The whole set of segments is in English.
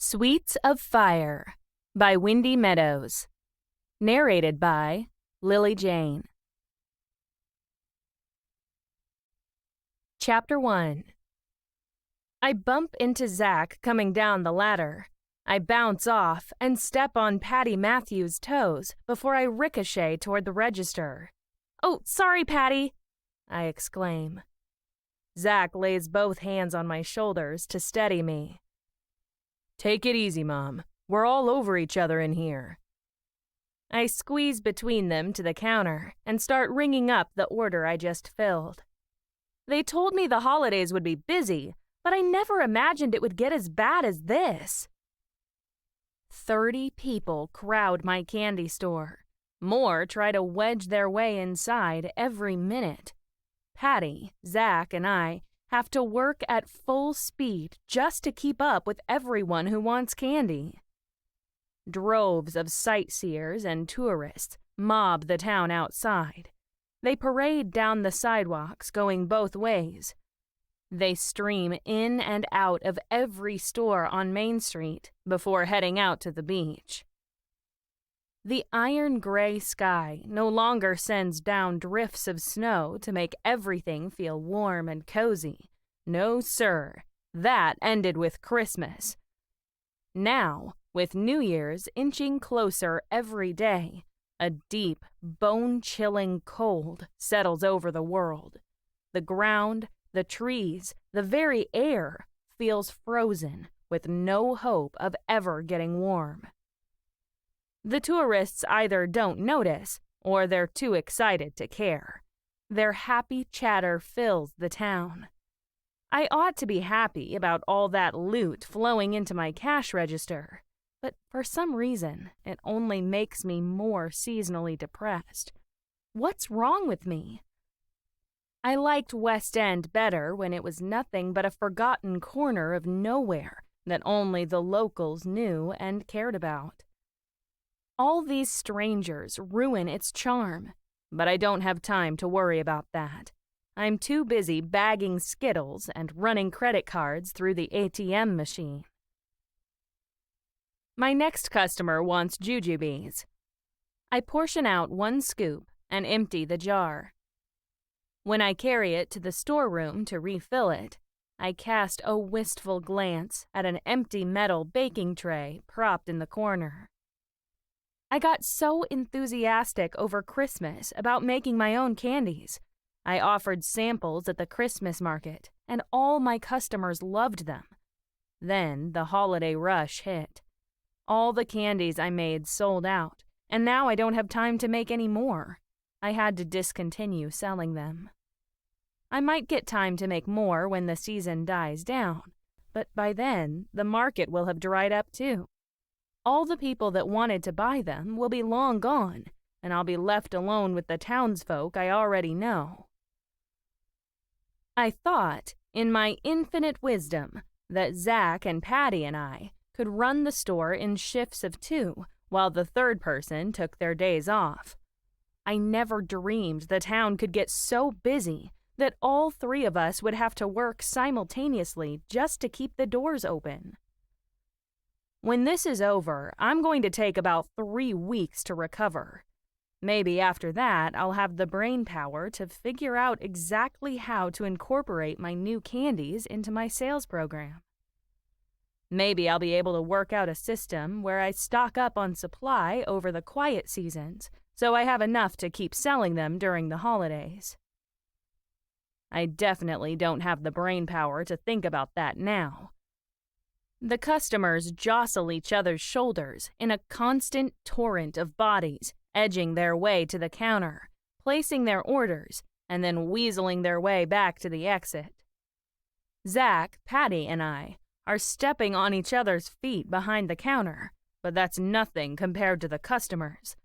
Sweets of Fire by Wendy Meadows. Narrated by Lily Jane. Chapter 1. I bump into Zach coming down the ladder. I bounce off and step on Patty Matthews' toes before I ricochet toward the register. "Oh, sorry, Patty," I exclaim. Zach lays both hands on my shoulders to steady me. "Take it easy, Mom. We're all over each other in here." I squeeze between them to the counter and start ringing up the order I just filled. They told me the holidays would be busy, but I never imagined it would get as bad as this. 30 people crowd my candy store. More try to wedge their way inside every minute. Patty, Zach, and I have to work at full speed just to keep up with everyone who wants candy. Droves of sightseers and tourists mob the town outside. They parade down the sidewalks going both ways. They stream in and out of every store on Main Street before heading out to the beach. The iron gray sky no longer sends down drifts of snow to make everything feel warm and cozy. No, sir. That ended with Christmas. Now, with New Year's inching closer every day, a deep, bone-chilling cold settles over the world. The ground, the trees, the very air feels frozen with no hope of ever getting warm. The tourists either don't notice or they're too excited to care. Their happy chatter fills the town. I ought to be happy about all that loot flowing into my cash register, but for some reason, it only makes me more seasonally depressed. What's wrong with me? I liked West End better when it was nothing but a forgotten corner of nowhere that only the locals knew and cared about. All these strangers ruin its charm, but I don't have time to worry about that. I'm too busy bagging Skittles and running credit cards through the ATM machine. My next customer wants jujubes. I portion out one scoop and empty the jar. When I carry it to the storeroom to refill it, I cast a wistful glance at an empty metal baking tray propped in the corner. I got so enthusiastic over Christmas about making my own candies. I offered samples at the Christmas market, and all my customers loved them. Then the holiday rush hit. All the candies I made sold out, and now I don't have time to make any more. I had to discontinue selling them. I might get time to make more when the season dies down, but by then the market will have dried up too. All the people that wanted to buy them will be long gone, and I'll be left alone with the townsfolk I already know. I thought, in my infinite wisdom, that Zach and Patty and I could run the store in shifts of 2 while the third person took their days off. I never dreamed the town could get so busy that all 3 of us would have to work simultaneously just to keep the doors open. When this is over, I'm going to take about 3 weeks to recover. Maybe after that, I'll have the brain power to figure out exactly how to incorporate my new candies into my sales program. Maybe I'll be able to work out a system where I stock up on supply over the quiet seasons, so I have enough to keep selling them during the holidays. I definitely don't have the brain power to think about that now. The customers jostle each other's shoulders in a constant torrent of bodies, edging their way to the counter, placing their orders, and then weaseling their way back to the exit. Zach, Patty, and I are stepping on each other's feet behind the counter, but that's nothing compared to the customers.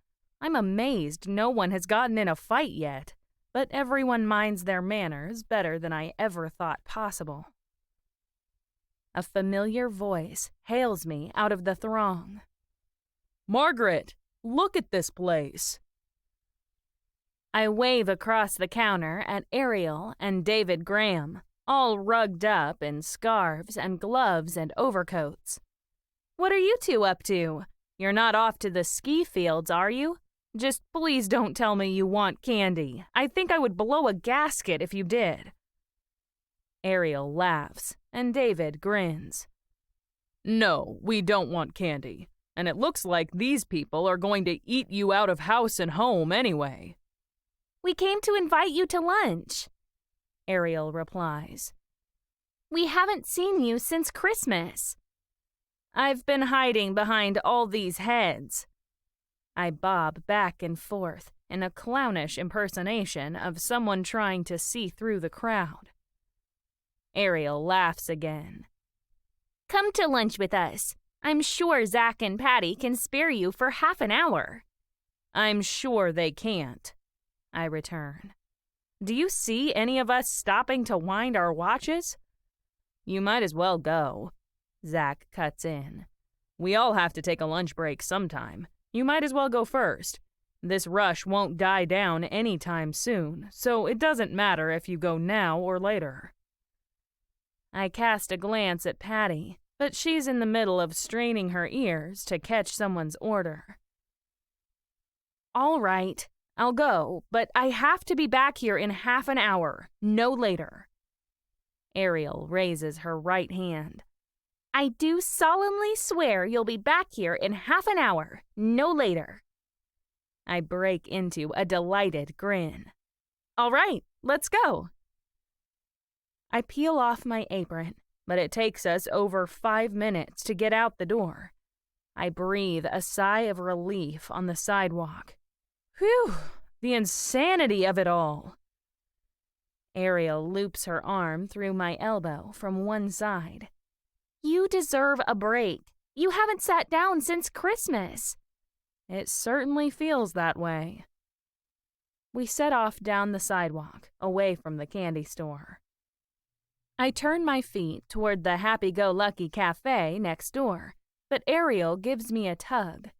I'm amazed no one has gotten in a fight yet, but everyone minds their manners better than I ever thought possible. A familiar voice hails me out of the throng. "Margaret, look at this place." I wave across the counter at Ariel and David Graham, all rugged up in scarves and gloves and overcoats. What are you two up to? You're not off to the ski fields, are you? Just please don't tell me you want candy. I think I would blow a gasket if you did. Ariel laughs, and David grins. No, we don't want candy, and it looks like these people are going to eat you out of house and home anyway. We came to invite you to lunch, Ariel replies. We haven't seen you since Christmas. I've been hiding behind all these heads. I bob back and forth in a clownish impersonation of someone trying to see through the crowd. Ariel laughs again. Come to lunch with us. I'm sure Zach and Patty can spare you for half an hour. I'm sure they can't, I return. Do you see any of us stopping to wind our watches? You might as well go, Zach cuts in. We all have to take a lunch break sometime. You might as well go first. This rush won't die down anytime soon, so it doesn't matter if you go now or later. I cast a glance at Patty, but she's in the middle of straining her ears to catch someone's order. All right, I'll go, but I have to be back here in half an hour, no later. Ariel raises her right hand. I do solemnly swear you'll be back here in half an hour, no later. I break into a delighted grin. All right, let's go. I peel off my apron, but it takes us over 5 minutes to get out the door. I breathe a sigh of relief on the sidewalk. Whew, the insanity of it all. Ariel loops her arm through my elbow from one side. You deserve a break. You haven't sat down since Christmas. It certainly feels that way. We set off down the sidewalk, away from the candy store. I turn my feet toward the happy-go-lucky cafe next door, but Ariel gives me a tug.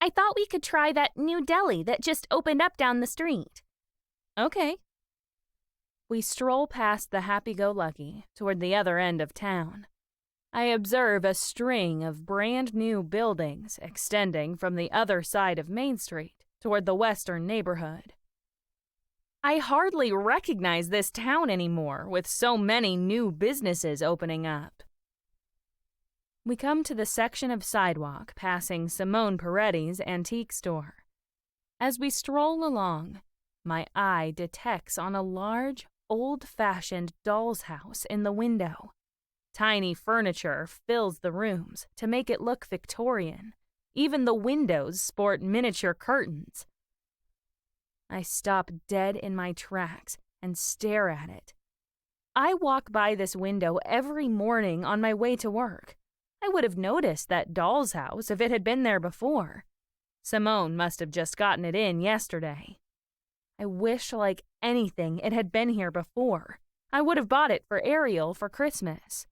I thought we could try that new deli that just opened up down the street. Okay. We stroll past the happy-go-lucky toward the other end of town. I observe a string of brand-new buildings extending from the other side of Main Street toward the western neighborhood. I hardly recognize this town anymore with so many new businesses opening up. We come to the section of sidewalk passing Simone Peretti's antique store. As we stroll along, my eye detects on a large, old-fashioned doll's house in the window. Tiny furniture fills the rooms to make it look Victorian. Even the windows sport miniature curtains. I stop dead in my tracks and stare at it. I walk by this window every morning on my way to work. I would have noticed that doll's house if it had been there before. Simone must have just gotten it in yesterday. I wish like anything it had been here before. I would have bought it for Ariel for Christmas.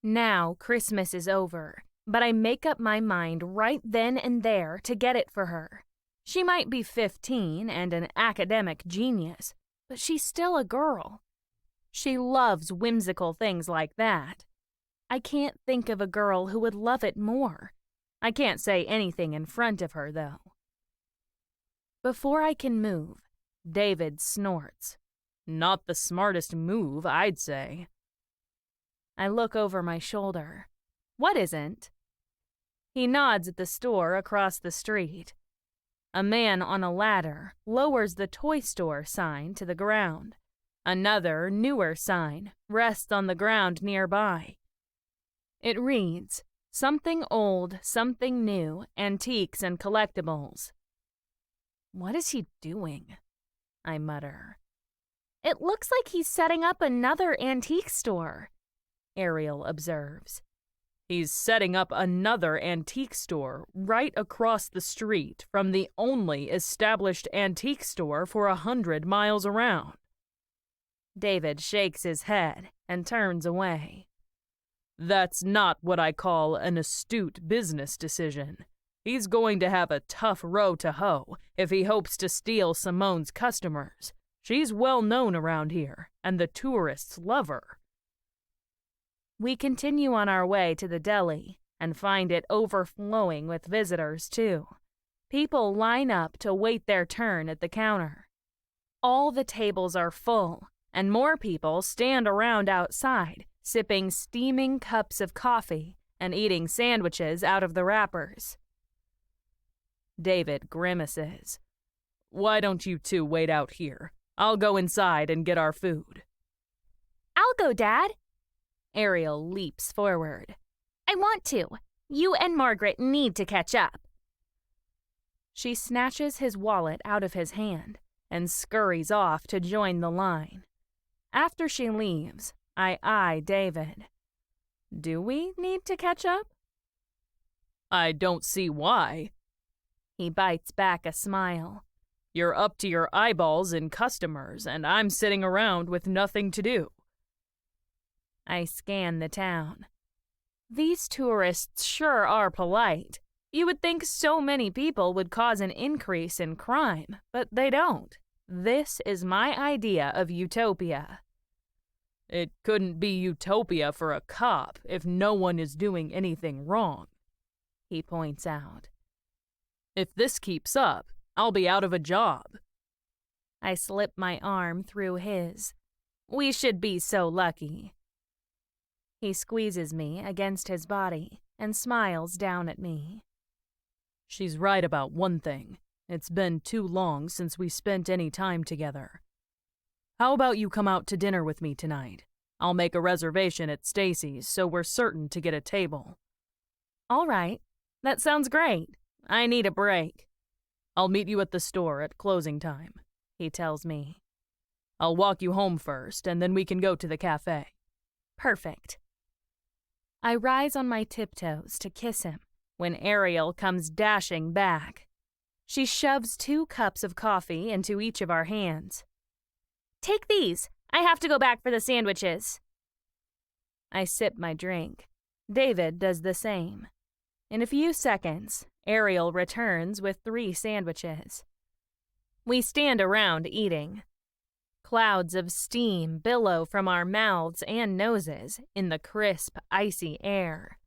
Now Christmas is over, but I make up my mind right then and there to get it for her. She might be 15 and an academic genius, but she's still a girl. She loves whimsical things like that. I can't think of a girl who would love it more. I can't say anything in front of her, though. Before I can move, David snorts. Not the smartest move, I'd say. I look over my shoulder. What isn't? He nods at the store across the street. A man on a ladder lowers the toy store sign to the ground. Another, newer sign rests on the ground nearby. It reads, Something old, something new, antiques and collectibles. What is he doing? I mutter. It looks like he's setting up another antique store, Ariel observes. He's setting up another antique store right across the street from the only established antique store for 100 miles around. David shakes his head and turns away. That's not what I call an astute business decision. He's going to have a tough row to hoe if he hopes to steal Simone's customers. She's well known around here, and the tourists love her. We continue on our way to the deli and find it overflowing with visitors, too. People line up to wait their turn at the counter. All the tables are full, and more people stand around outside, sipping steaming cups of coffee and eating sandwiches out of the wrappers. David grimaces. Why don't you two wait out here? I'll go inside and get our food. I'll go, Dad. Ariel leaps forward. I want to. You and Margaret need to catch up. She snatches his wallet out of his hand and scurries off to join the line. After she leaves, I eye David. Do we need to catch up? I don't see why. He bites back a smile. You're up to your eyeballs in customers, and I'm sitting around with nothing to do. I scan the town. These tourists sure are polite. You would think so many people would cause an increase in crime, but they don't. This is my idea of utopia. It couldn't be utopia for a cop if no one is doing anything wrong, he points out. If this keeps up, I'll be out of a job. I slip my arm through his. We should be so lucky. He squeezes me against his body and smiles down at me. She's right about one thing. It's been too long since we spent any time together. How about you come out to dinner with me tonight? I'll make a reservation at Stacy's so we're certain to get a table. All right. That sounds great. I need a break. I'll meet you at the store at closing time, he tells me. I'll walk you home first, and then we can go to the cafe. Perfect. I rise on my tiptoes to kiss him when Ariel comes dashing back. She shoves 2 cups of coffee into each of our hands. Take these. I have to go back for the sandwiches. I sip my drink. David does the same. In a few seconds, Ariel returns with 3 sandwiches. We stand around eating. Clouds of steam billow from our mouths and noses in the crisp, icy air.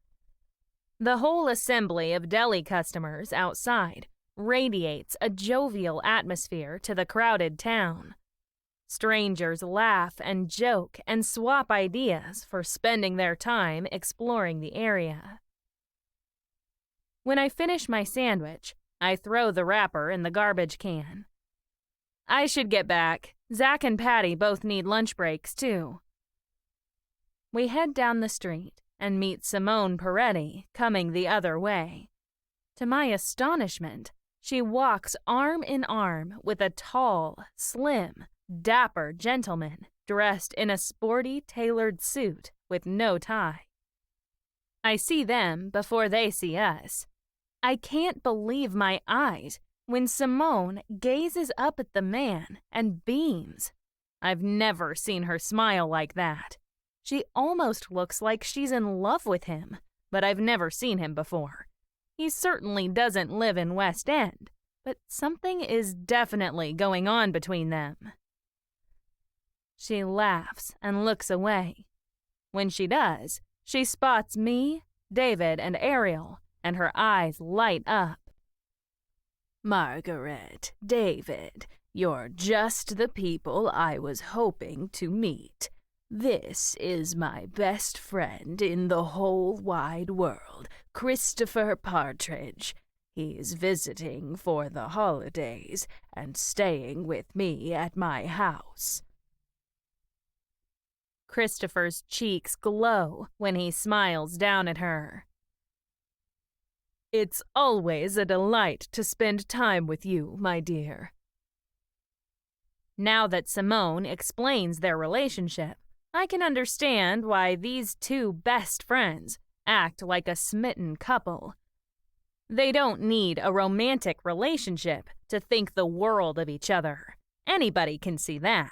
The whole assembly of deli customers outside radiates a jovial atmosphere to the crowded town. Strangers laugh and joke and swap ideas for spending their time exploring the area. When I finish my sandwich, I throw the wrapper in the garbage can. I should get back. Zach and Patty both need lunch breaks, too. We head down the street and meet Simone Peretti coming the other way. To my astonishment, she walks arm in arm with a tall, slim, dapper gentleman dressed in a sporty tailored suit with no tie. I see them before they see us. I can't believe my eyes when Simone gazes up at the man and beams. I've never seen her smile like that. She almost looks like she's in love with him, but I've never seen him before. He certainly doesn't live in West End, but something is definitely going on between them. She laughs and looks away. When she does, she spots me, David, and Ariel, and her eyes light up. Margaret, David, you're just the people I was hoping to meet. This is my best friend in the whole wide world, Christopher Partridge. He's visiting for the holidays and staying with me at my house. Christopher's cheeks glow when he smiles down at her. It's always a delight to spend time with you, my dear. Now that Simone explains their relationship, I can understand why these 2 best friends act like a smitten couple. They don't need a romantic relationship to think the world of each other. Anybody can see that.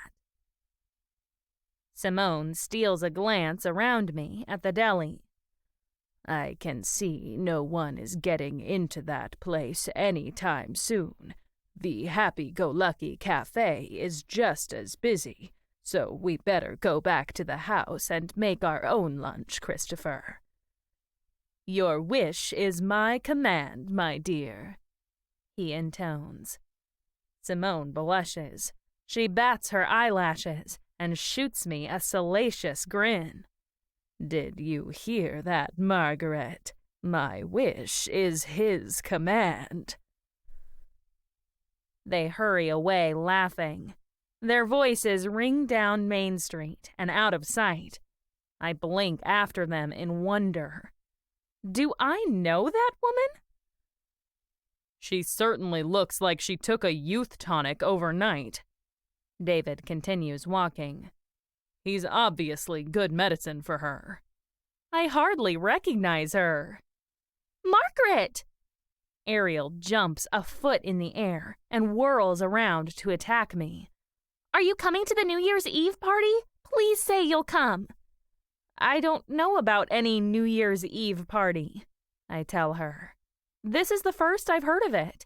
Simone steals a glance around me at the deli. I can see no one is getting into that place any time soon. The happy-go-lucky cafe is just as busy. So we better go back to the house and make our own lunch, Christopher. Your wish is my command, my dear, he intones. Simone blushes. She bats her eyelashes and shoots me a salacious grin. Did you hear that, Margaret? My wish is his command. They hurry away laughing. Their voices ring down Main Street and out of sight. I blink after them in wonder. Do I know that woman? She certainly looks like she took a youth tonic overnight. David continues walking. He's obviously good medicine for her. I hardly recognize her. Margaret! Ariel jumps a foot in the air and whirls around to attack me. Are you coming to the New Year's Eve party? Please say you'll come. I don't know about any New Year's Eve party, I tell her. This is the first I've heard of it.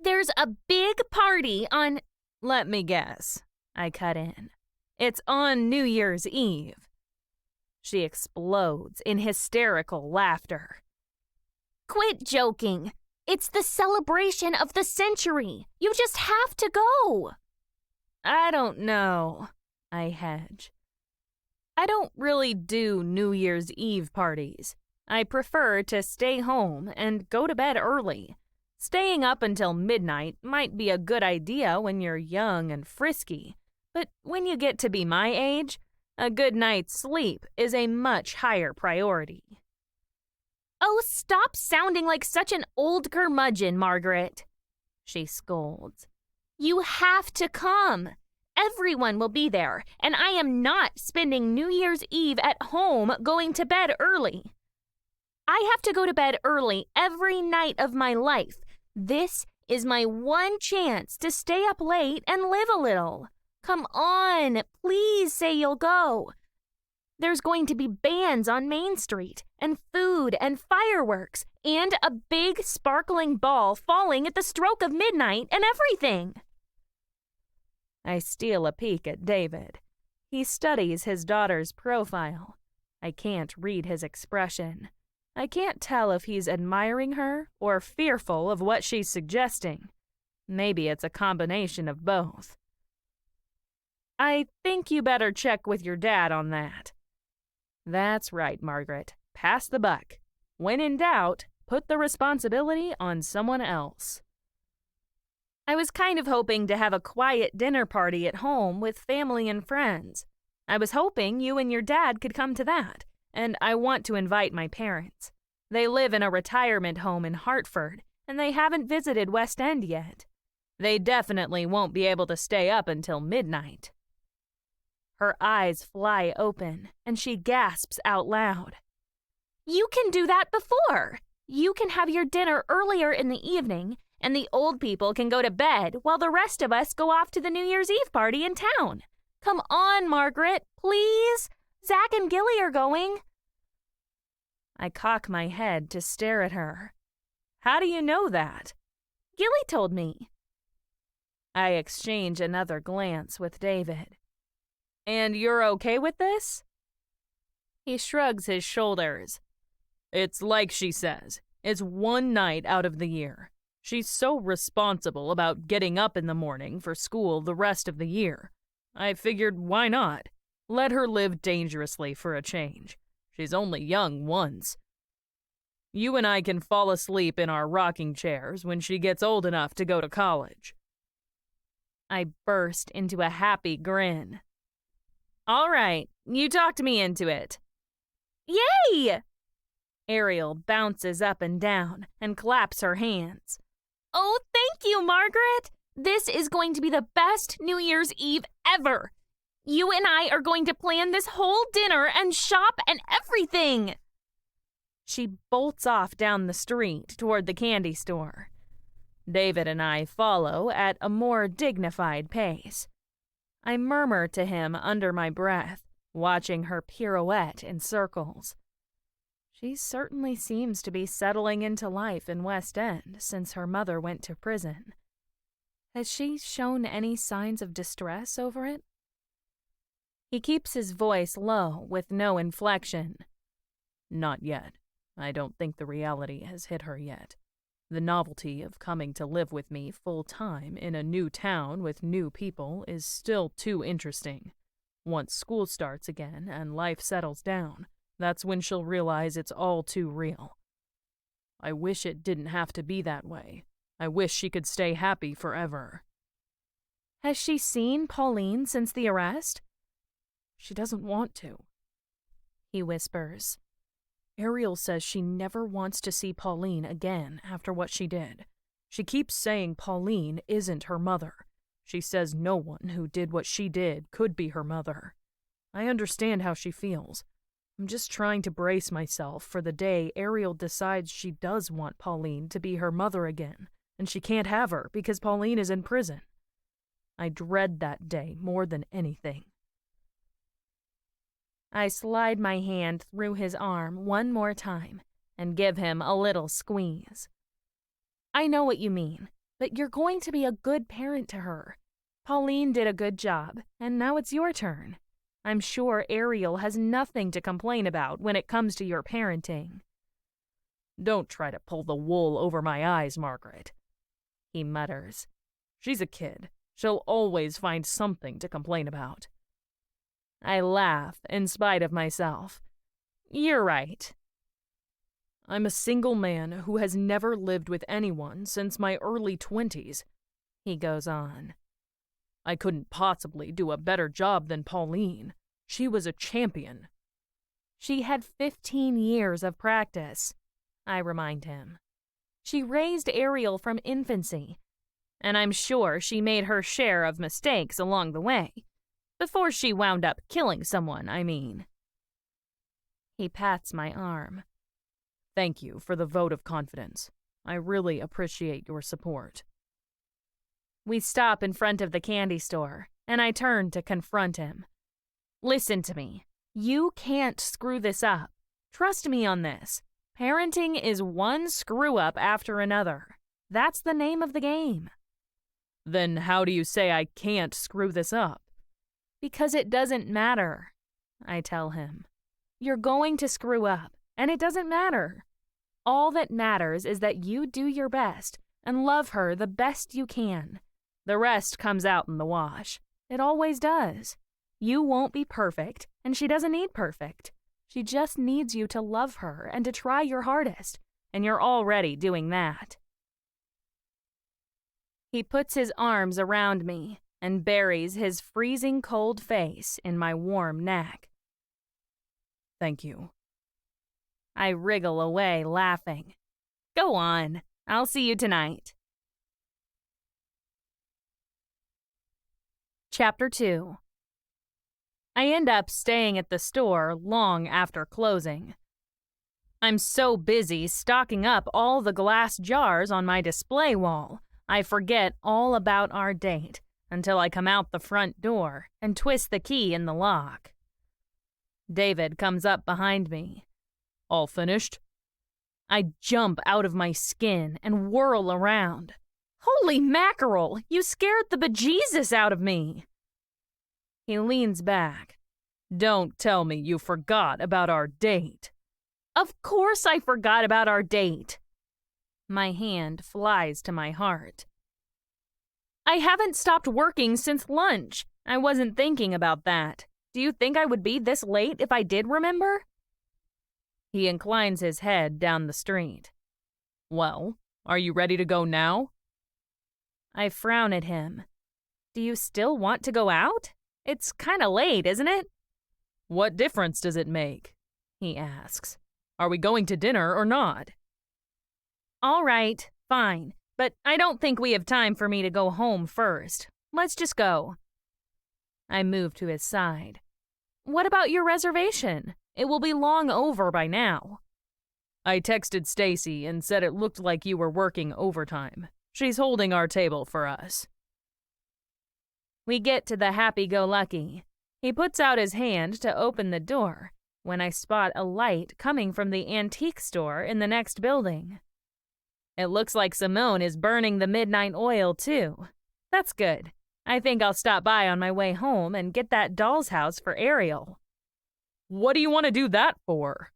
There's a big party on... Let me guess, I cut in. It's on New Year's Eve. She explodes in hysterical laughter. Quit joking. It's the celebration of the century. You just have to go. I don't know, I hedge. I don't really do New Year's Eve parties. I prefer to stay home and go to bed early. Staying up until midnight might be a good idea when you're young and frisky, but when you get to be my age, a good night's sleep is a much higher priority. Oh, stop sounding like such an old curmudgeon, Margaret, she scolds. You have to come. Everyone will be there, and I am not spending New Year's Eve at home going to bed early. I have to go to bed early every night of my life. This is my one chance to stay up late and live a little. Come on, please say you'll go. There's going to be bands on Main Street, and food and fireworks, and a big sparkling ball falling at the stroke of midnight and everything. I steal a peek at David. He studies his daughter's profile. I can't read his expression. I can't tell if he's admiring her or fearful of what she's suggesting. Maybe it's a combination of both. I think you better check with your dad on that. That's right, Margaret. Pass the buck. When in doubt, put the responsibility on someone else. I was kind of hoping to have a quiet dinner party at home with family and friends. I was hoping you and your dad could come to that, and I want to invite my parents. They live in a retirement home in Hartford, and they haven't visited West End yet. They definitely won't be able to stay up until midnight. Her eyes fly open, and she gasps out loud. You can do that before. You can have your dinner earlier in the evening, and the old people can go to bed while the rest of us go off to the New Year's Eve party in town. Come on, Margaret, please. Zach and Gilly are going. I cock my head to stare at her. How do you know that? Gilly told me. I exchange another glance with David. And you're okay with this? He shrugs his shoulders. It's like she says. It's one night out of the year. She's so responsible about getting up in the morning for school the rest of the year. I figured, why not? Let her live dangerously for a change. She's only young once. You and I can fall asleep in our rocking chairs when she gets old enough to go to college. I burst into a happy grin. All right, you talked me into it. Yay! Ariel bounces up and down and claps her hands. Oh, thank you, Margaret. This is going to be the best New Year's Eve ever. You and I are going to plan this whole dinner and shop and everything. She bolts off down the street toward the candy store. David and I follow at a more dignified pace. I murmur to him under my breath, watching her pirouette in circles. She certainly seems to be settling into life in West End since her mother went to prison. Has she shown any signs of distress over it? He keeps his voice low with no inflection. Not yet. I don't think the reality has hit her yet. The novelty of coming to live with me full-time in a new town with new people is still too interesting. Once school starts again and life settles down, that's when she'll realize it's all too real. I wish it didn't have to be that way. I wish she could stay happy forever. Has she seen Pauline since the arrest? She doesn't want to, he whispers. Ariel says she never wants to see Pauline again after what she did. She keeps saying Pauline isn't her mother. She says no one who did what she did could be her mother. I understand how she feels. I'm just trying to brace myself for the day Ariel decides she does want Pauline to be her mother again, and she can't have her because Pauline is in prison. I dread that day more than anything. I slide my hand through his arm one more time and give him a little squeeze. I know what you mean, but you're going to be a good parent to her. Pauline did a good job, and now it's your turn. I'm sure Ariel has nothing to complain about when it comes to your parenting. Don't try to pull the wool over my eyes, Margaret, he mutters. She's a kid. She'll always find something to complain about. I laugh in spite of myself. You're right. I'm a single man who has never lived with anyone since my early 20s, he goes on. I couldn't possibly do a better job than Pauline. She was a champion. She had 15 years of practice, I remind him. She raised Ariel from infancy, and I'm sure she made her share of mistakes along the way. Before she wound up killing someone, I mean. He pats my arm. Thank you for the vote of confidence. I really appreciate your support. We stop in front of the candy store, and I turn to confront him. Listen to me. You can't screw this up. Trust me on this. Parenting is one screw-up after another. That's the name of the game. Then how do you say I can't screw this up? Because it doesn't matter, I tell him. You're going to screw up, and it doesn't matter. All that matters is that you do your best and love her the best you can. The rest comes out in the wash. It always does. You won't be perfect, and she doesn't need perfect. She just needs you to love her and to try your hardest, and you're already doing that. He puts his arms around me and buries his freezing cold face in my warm neck. Thank you. I wriggle away, laughing. Go on. I'll see you tonight. Chapter 2. I end up staying at the store long after closing. I'm so busy stocking up all the glass jars on my display wall, I forget all about our date until I come out the front door and twist the key in the lock. David comes up behind me. All finished? I jump out of my skin and whirl around. Holy mackerel, you scared the bejesus out of me. He leans back. Don't tell me you forgot about our date. Of course I forgot about our date. My hand flies to my heart. I haven't stopped working since lunch. I wasn't thinking about that. Do you think I would be this late if I did remember? He inclines his head down the street. Well, are you ready to go now? I frown at him. Do you still want to go out? It's kind of late, isn't it? What difference does it make? He asks. Are we going to dinner or not? All right, fine. But I don't think we have time for me to go home first. Let's just go. I move to his side. What about your reservation? It will be long over by now. I texted Stacy and said it looked like you were working overtime. She's holding our table for us. We get to the happy-go-lucky. He puts out his hand to open the door when I spot a light coming from the antique store in the next building. It looks like Simone is burning the midnight oil, too. That's good. I think I'll stop by on my way home and get that doll's house for Ariel." "What do you want to do that for?"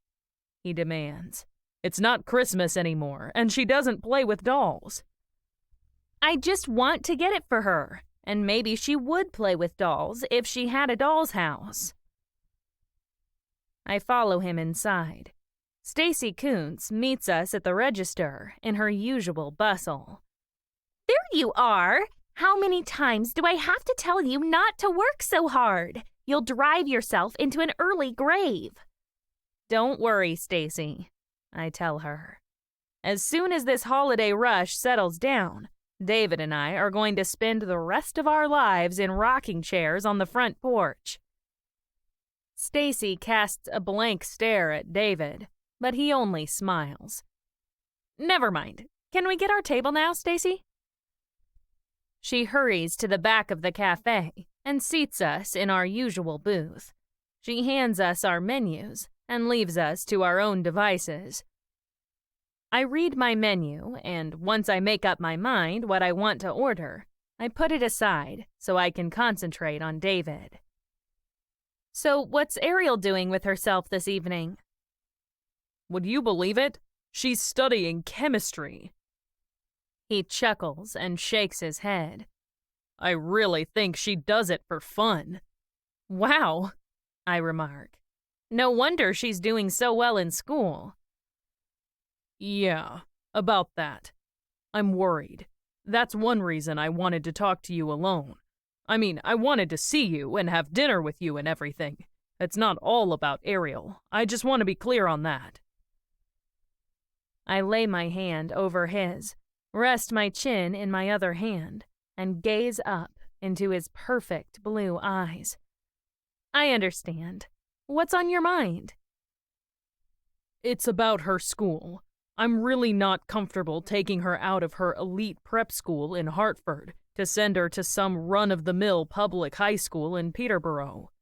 he demands. "It's not Christmas anymore, and she doesn't play with dolls." "I just want to get it for her, and maybe she would play with dolls if she had a doll's house." I follow him inside. Stacy Kuntz meets us at the register in her usual bustle. "There you are! How many times do I have to tell you not to work so hard? You'll drive yourself into an early grave." "Don't worry, Stacy," I tell her. "As soon as this holiday rush settles down, David and I are going to spend the rest of our lives in rocking chairs on the front porch." Stacy casts a blank stare at David, but he only smiles. "Never mind. Can we get our table now, Stacy?" She hurries to the back of the cafe and seats us in our usual booth. She hands us our menus and leaves us to our own devices. I read my menu, and once I make up my mind what I want to order, I put it aside so I can concentrate on David. "So what's Ariel doing with herself this evening?" "Would you believe it? She's studying chemistry." He chuckles and shakes his head. "I really think she does it for fun." "Wow," I remark. "No wonder she's doing so well in school." "Yeah, about that. I'm worried. That's one reason I wanted to talk to you alone. I mean, I wanted to see you and have dinner with you and everything. It's not all about Ariel. I just want to be clear on that." I lay my hand over his, rest my chin in my other hand, and gaze up into his perfect blue eyes. "I understand. What's on your mind?" "It's about her school. I'm really not comfortable taking her out of her elite prep school in Hartford to send her to some run-of-the-mill public high school in Peterborough.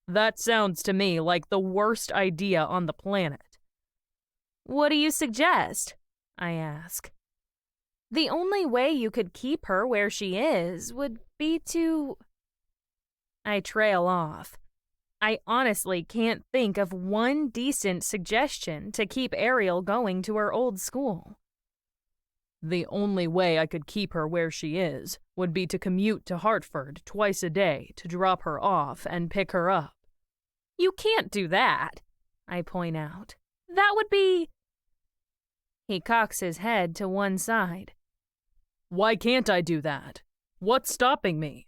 That sounds to me like the worst idea on the planet." "What do you suggest?" I ask. "The only way you could keep her where she is would be to—" I trail off. I honestly can't think of one decent suggestion to keep Ariel going to her old school. "The only way I could keep her where she is would be to commute to Hartford twice a day to drop her off and pick her up." "You can't do that," I point out. "That would be—" He cocks his head to one side. "Why can't I do that? What's stopping me?"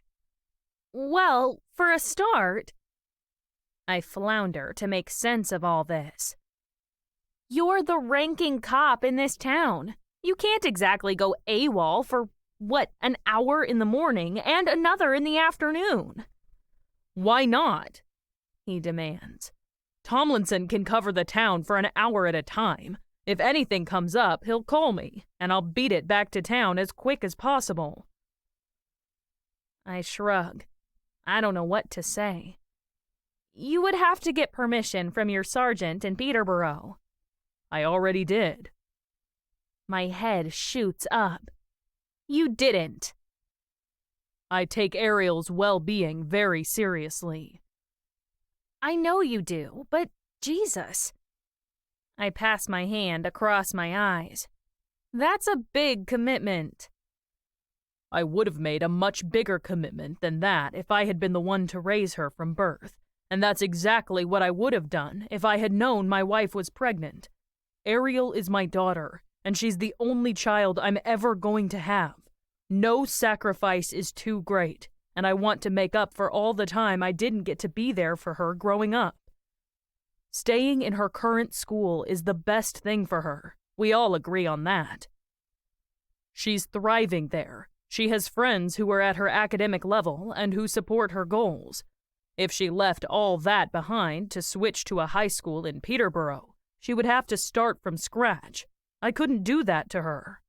"Well, for a start—" I flounder to make sense of all this. "You're the ranking cop in this town. You can't exactly go AWOL for, an hour in the morning and another in the afternoon." "Why not?" he demands. "Tomlinson can cover the town for an hour at a time. If anything comes up, he'll call me, and I'll beat it back to town as quick as possible." I shrug. I don't know what to say. "You would have to get permission from your sergeant in Peterborough." "I already did." My head shoots up. "You didn't." "I take Ariel's well-being very seriously." "I know you do, but Jesus." I pass my hand across my eyes. "That's a big commitment." "I would have made a much bigger commitment than that if I had been the one to raise her from birth. And that's exactly what I would have done if I had known my wife was pregnant. Ariel is my daughter, and she's the only child I'm ever going to have. No sacrifice is too great, and I want to make up for all the time I didn't get to be there for her growing up. Staying in her current school is the best thing for her. We all agree on that. She's thriving there. She has friends who are at her academic level and who support her goals. If she left all that behind to switch to a high school in Peterborough, she would have to start from scratch. I couldn't do that to her."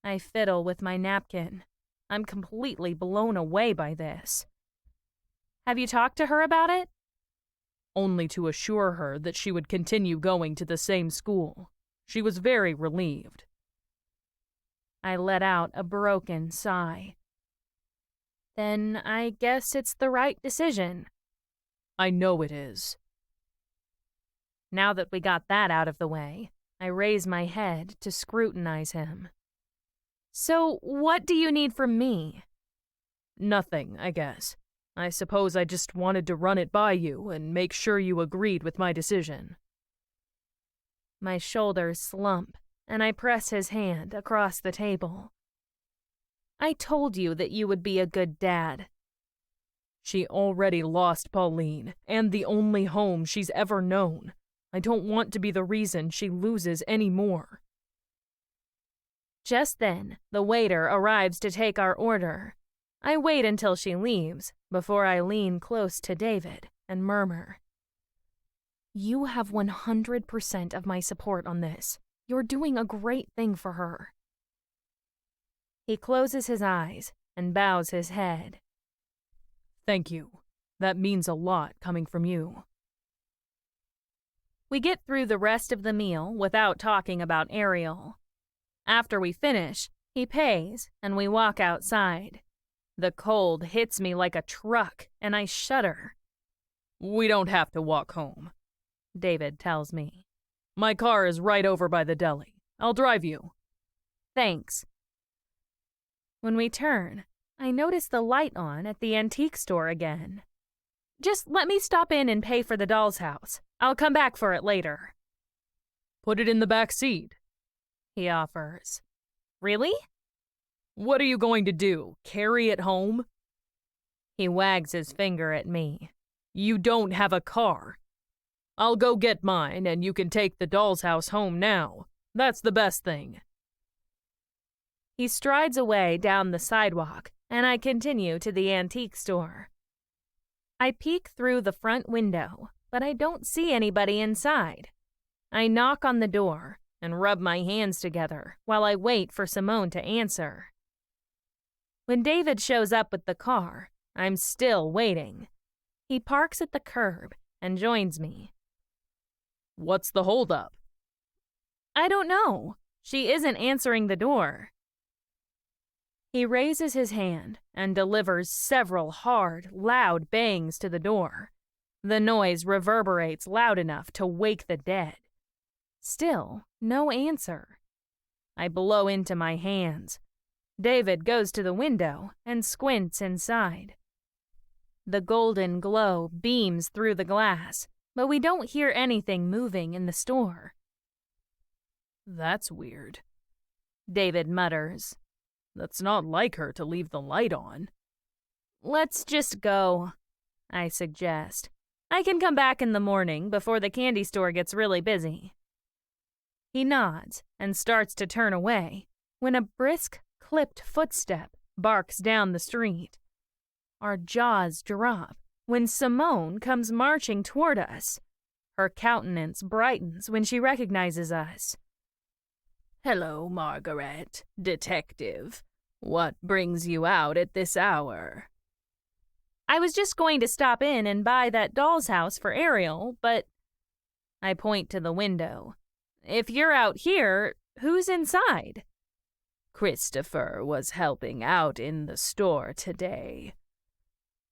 I fiddle with my napkin. I'm completely blown away by this. "Have you talked to her about it?" "Only to assure her that she would continue going to the same school. She was very relieved." I let out a broken sigh. Then I guess it's the right decision. I know it is. Now that we got that out of the way, I raise my head to scrutinize him. So, what do you need from me? Nothing, I guess. I suppose I just wanted to run it by you and make sure you agreed with my decision. My shoulders slump, and I press his hand across the table. I told you that you would be a good dad. She already lost Pauline, and the only home she's ever known. I don't want to be the reason she loses any more. Just then, the waiter arrives to take our order. I wait until she leaves before I lean close to David and murmur, "You have 100% of my support on this. You're doing a great thing for her." He closes his eyes and bows his head. Thank you. That means a lot coming from you. We get through the rest of the meal without talking about Ariel. After we finish, he pays and we walk outside. The cold hits me like a truck and I shudder. We don't have to walk home, David tells me. My car is right over by the deli. I'll drive you. Thanks. When we turn, I notice the light on at the antique store again. Just let me stop in and pay for the doll's house. I'll come back for it later. Put it in the back seat, he offers. Really? What are you going to do, carry it home? He wags his finger at me. You don't have a car. I'll go get mine and you can take the doll's house home now. That's the best thing. He strides away down the sidewalk and I continue to the antique store. I peek through the front window, but I don't see anybody inside. I knock on the door and rub my hands together while I wait for Simone to answer. When David shows up with the car, I'm still waiting. He parks at the curb and joins me. What's the holdup? I don't know. She isn't answering the door. He raises his hand and delivers several hard, loud bangs to the door. The noise reverberates loud enough to wake the dead. Still, no answer. I blow into my hands. David goes to the window and squints inside. The golden glow beams through the glass, but we don't hear anything moving in the store. That's weird, David mutters. That's not like her to leave the light on. Let's just go, I suggest. I can come back in the morning before the candy store gets really busy. He nods and starts to turn away when a brisk, clipped footstep barks down the street. Our jaws drop when Simone comes marching toward us. Her countenance brightens when she recognizes us. Hello, Margaret, detective. What brings you out at this hour? I was just going to stop in and buy that doll's house for Ariel, but... I point to the window. If you're out here, who's inside? Christopher was helping out in the store today.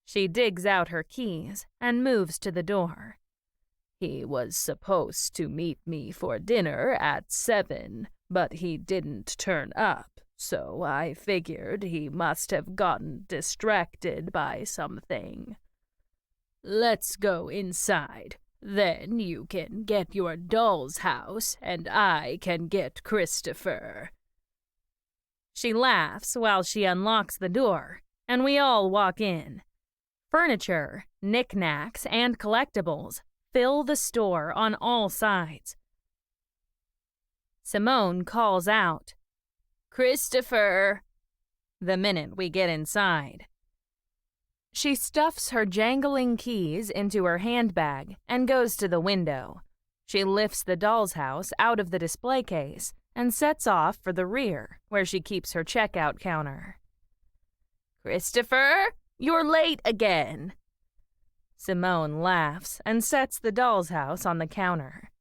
She digs out her keys and moves to the door. He was supposed to meet me for dinner at 7, but he didn't turn up, so I figured he must have gotten distracted by something. Let's go inside. Then you can get your doll's house, and I can get Christopher. She laughs while she unlocks the door, and we all walk in. Furniture, knickknacks, and collectibles fill the store on all sides. Simone calls out, "Christopher!" the minute we get inside. She stuffs her jangling keys into her handbag and goes to the window. She lifts the doll's house out of the display case and sets off for the rear, where she keeps her checkout counter. "Christopher, you're late again." Simone laughs and sets the doll's house on the counter.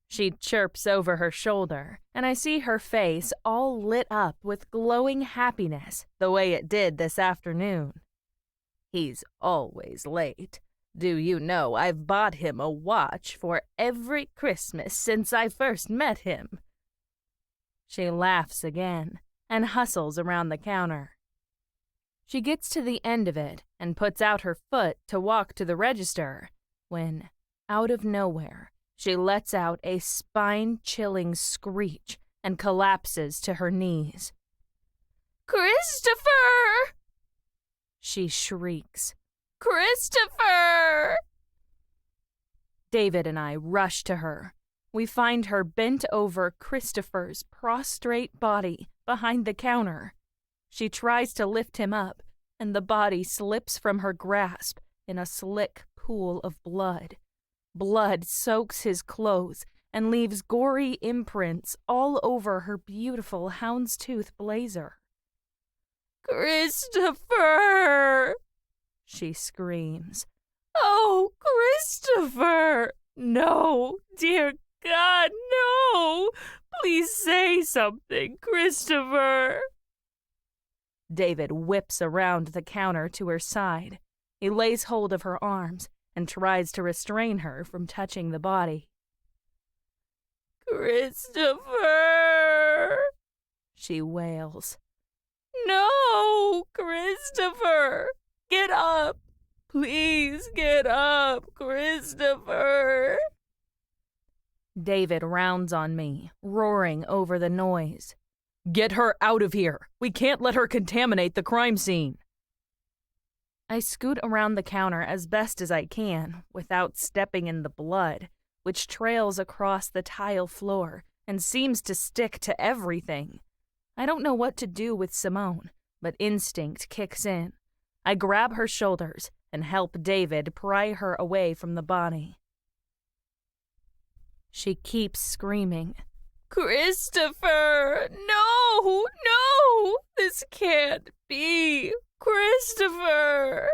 She chirps over her shoulder, and I see her face all lit up with glowing happiness the way it did this afternoon. He's always late. Do you know I've bought him a watch for every Christmas since I first met him?" She laughs again and hustles around the counter. She gets to the end of it and puts out her foot to walk to the register when, out of nowhere, she lets out a spine-chilling screech and collapses to her knees. "Christopher!" she shrieks. "Christopher!" David and I rush to her. We find her bent over Christopher's prostrate body behind the counter. She tries to lift him up, and the body slips from her grasp in a slick pool of blood. Blood soaks his clothes and leaves gory imprints all over her beautiful houndstooth blazer. "Christopher!" she screams. "Oh, Christopher! No, dear God, no! Please say something, Christopher!" David whips around the counter to her side. He lays hold of her arms and tries to restrain her from touching the body. "Christopher!" she wails. "No, Christopher! Get up! Please get up, Christopher!" David rounds on me, roaring over the noise. "Get her out of here! We can't let her contaminate the crime scene!" I scoot around the counter as best as I can without stepping in the blood, which trails across the tile floor and seems to stick to everything. I don't know what to do with Simone, but instinct kicks in. I grab her shoulders and help David pry her away from the body. She keeps screaming. "Christopher! No! No! This can't be! Christopher!"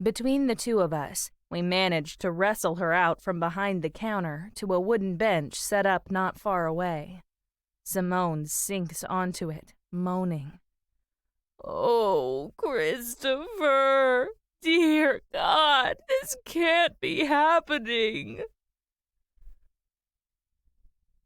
Between the two of us, we manage to wrestle her out from behind the counter to a wooden bench set up not far away. Simone sinks onto it, moaning. "Oh, Christopher! Dear God, this can't be happening!"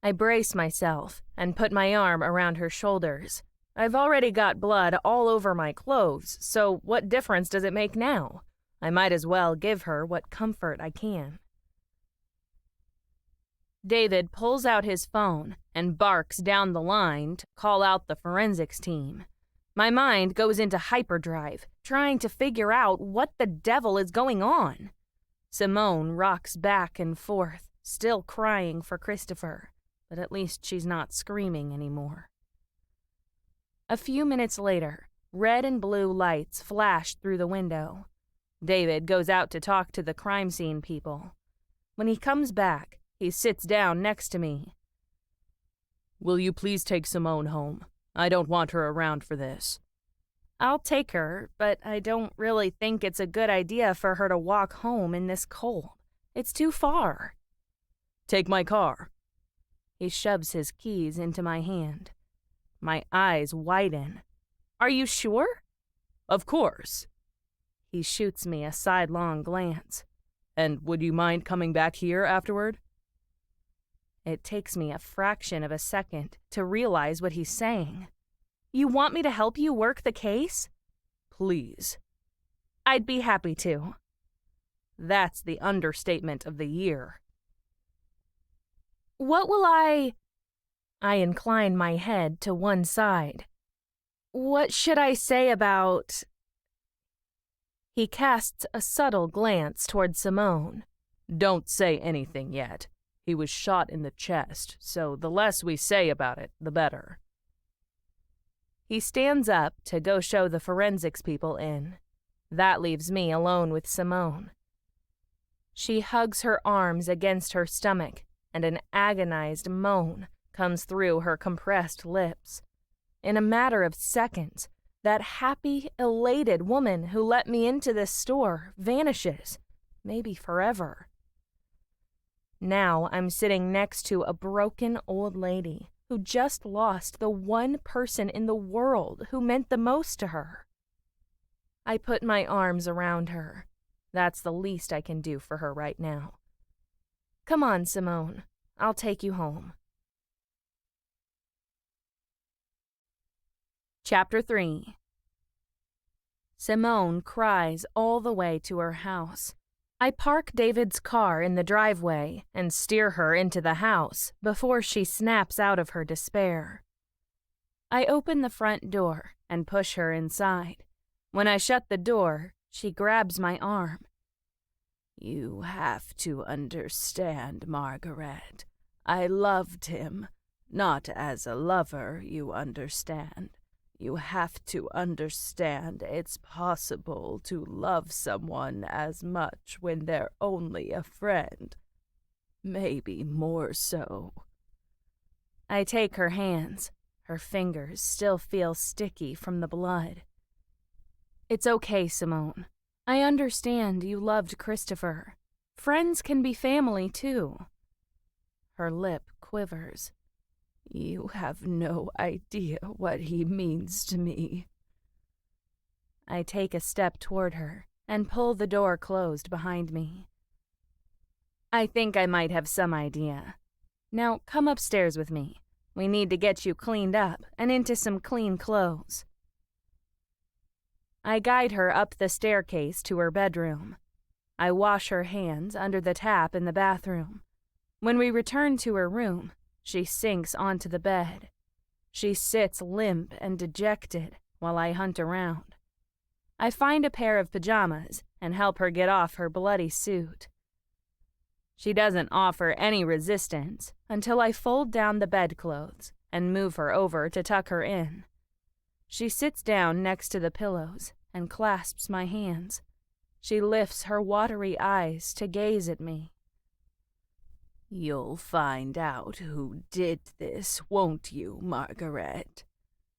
I brace myself and put my arm around her shoulders. I've already got blood all over my clothes, so what difference does it make now? I might as well give her what comfort I can. David pulls out his phone and barks down the line to call out the forensics team. My mind goes into hyperdrive, trying to figure out what the devil is going on. Simone rocks back and forth, still crying for Christopher, but at least she's not screaming anymore. A few minutes later, red and blue lights flash through the window. David goes out to talk to the crime scene people. When he comes back, he sits down next to me. "Will you please take Simone home? I don't want her around for this." I'll take her, but I don't really think it's a good idea for her to walk home in this cold. It's too far. "Take my car." He shoves his keys into my hand. My eyes widen. Are you sure? "Of course." He shoots me a sidelong glance. "And would you mind coming back here afterward?" It takes me a fraction of a second to realize what he's saying. You want me to help you work the case? "Please." I'd be happy to. That's the understatement of the year. What will I incline my head to one side. What should I say about... He casts a subtle glance toward Simone. "Don't say anything yet. He was shot in the chest, so the less we say about it, the better." He stands up to go show the forensics people in. That leaves me alone with Simone. She hugs her arms against her stomach, and an agonized moan comes through her compressed lips. In a matter of seconds, that happy, elated woman who let me into this store vanishes, maybe forever. Now I'm sitting next to a broken old lady who just lost the one person in the world who meant the most to her. I put my arms around her. That's the least I can do for her right now. Come on, Simone. I'll take you home. Chapter 3. Simone cries all the way to her house. I park David's car in the driveway and steer her into the house before she snaps out of her despair. I open the front door and push her inside. When I shut the door, she grabs my arm. You have to understand, Margaret. I loved him, not as a lover, you understand. You have to understand it's possible to love someone as much when they're only a friend. Maybe more so. I take her hands. Her fingers still feel sticky from the blood. It's okay, Simone. I understand you loved Christopher. Friends can be family, too. Her lip quivers. You have no idea what he means to me. I take a step toward her and pull the door closed behind me. I think I might have some idea. Now come upstairs with me. We need to get you cleaned up and into some clean clothes. I guide her up the staircase to her bedroom. I wash her hands under the tap in the bathroom. When we return to her room, she sinks onto the bed. She sits limp and dejected while I hunt around. I find a pair of pajamas and help her get off her bloody suit. She doesn't offer any resistance until I fold down the bedclothes and move her over to tuck her in. She sits down next to the pillows and clasps my hands. She lifts her watery eyes to gaze at me. You'll find out who did this, won't you, Margaret?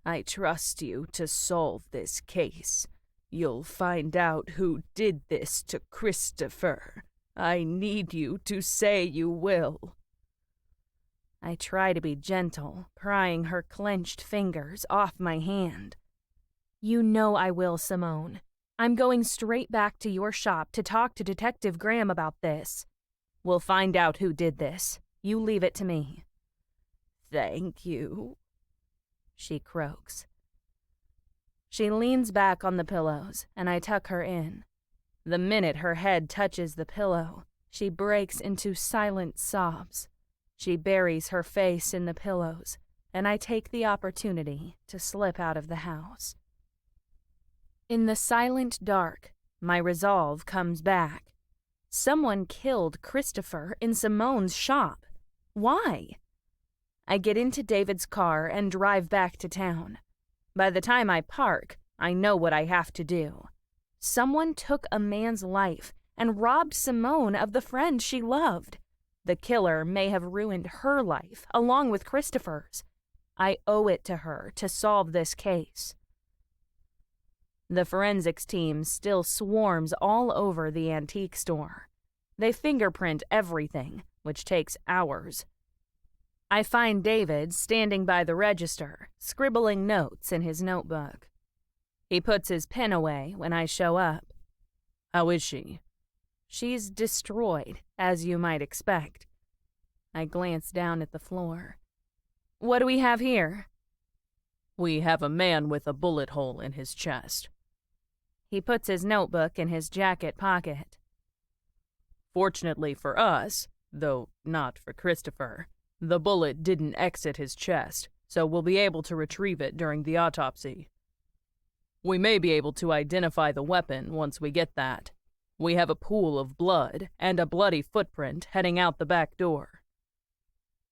I trust you to solve this case. You'll find out who did this to Christopher. I need you to say you will. I try to be gentle, prying her clenched fingers off my hand. You know I will, Simone. I'm going straight back to your shop to talk to Detective Graham about this. We'll find out who did this. You leave it to me. Thank you, she croaks. She leans back on the pillows, and I tuck her in. The minute her head touches the pillow, she breaks into silent sobs. She buries her face in the pillows, and I take the opportunity to slip out of the house. In the silent dark, my resolve comes back. Someone killed Christopher in Simone's shop. Why? I get into David's car and drive back to town. By the time I park, I know what I have to do. Someone took a man's life and robbed Simone of the friend she loved. The killer may have ruined her life along with Christopher's. I owe it to her to solve this case. The forensics team still swarms all over the antique store. They fingerprint everything, which takes hours. I find David standing by the register, scribbling notes in his notebook. He puts his pen away when I show up. How is she? She's destroyed, as you might expect. I glance down at the floor. What do we have here? We have a man with a bullet hole in his chest. He puts his notebook in his jacket pocket. Fortunately for us, though not for Christopher, the bullet didn't exit his chest, so we'll be able to retrieve it during the autopsy. We may be able to identify the weapon once we get that. We have a pool of blood and a bloody footprint heading out the back door.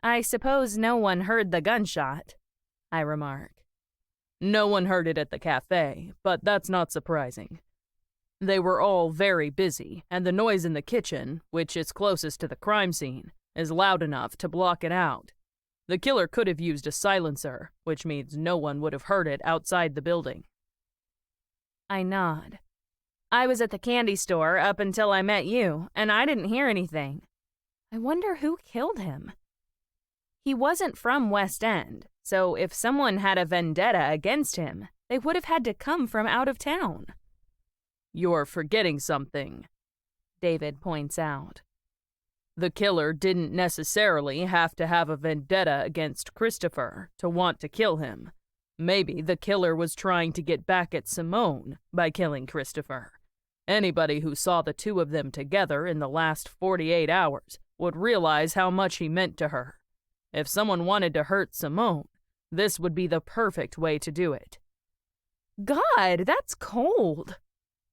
I suppose no one heard the gunshot, I remark. No one heard it at the cafe, but that's not surprising. They were all very busy, and the noise in the kitchen, which is closest to the crime scene, is loud enough to block it out. The killer could have used a silencer, which means no one would have heard it outside the building. I nod. I was at the candy store up until I met you, and I didn't hear anything. I wonder who killed him. He wasn't from West End, so if someone had a vendetta against him, they would have had to come from out of town. You're forgetting something, David points out. The killer didn't necessarily have to have a vendetta against Christopher to want to kill him. Maybe the killer was trying to get back at Simone by killing Christopher. Anybody who saw the two of them together in the last 48 hours would realize how much he meant to her. If someone wanted to hurt Simone, this would be the perfect way to do it. God, that's cold,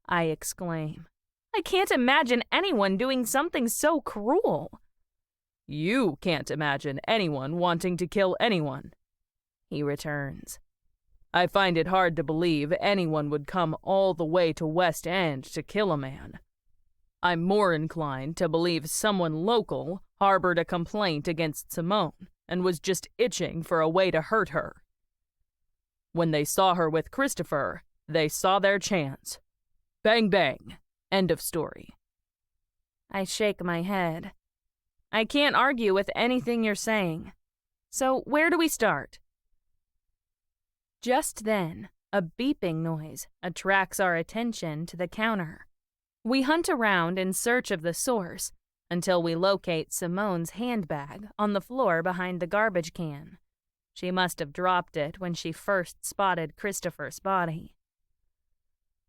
I exclaim. I can't imagine anyone doing something so cruel. You can't imagine anyone wanting to kill anyone, he returns. I find it hard to believe anyone would come all the way to West End to kill a man. I'm more inclined to believe someone local harbored a complaint against Simone and was just itching for a way to hurt her. When they saw her with Christopher, they saw their chance. Bang, bang. End of story. I shake my head. I can't argue with anything you're saying. So where do we start? Just then, a beeping noise attracts our attention to the counter. We hunt around in search of the source until we locate Simone's handbag on the floor behind the garbage can. She must have dropped it when she first spotted Christopher's body.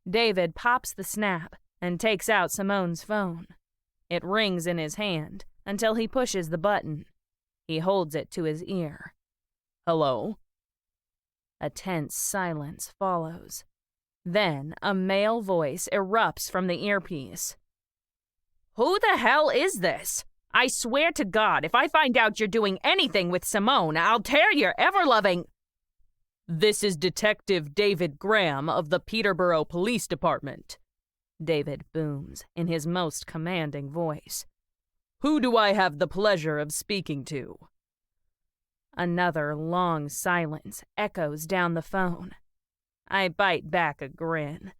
David pops the snap and takes out Simone's phone. It rings in his hand until he pushes the button. He holds it to his ear. Hello? A tense silence follows. Then a male voice erupts from the earpiece. Who the hell is this? I swear to God, if I find out you're doing anything with Simone, I'll tear your ever-loving... This is Detective David Graham of the Peterborough Police Department, David booms in his most commanding voice. Who do I have the pleasure of speaking to? Another long silence echoes down the phone. I bite back a grin.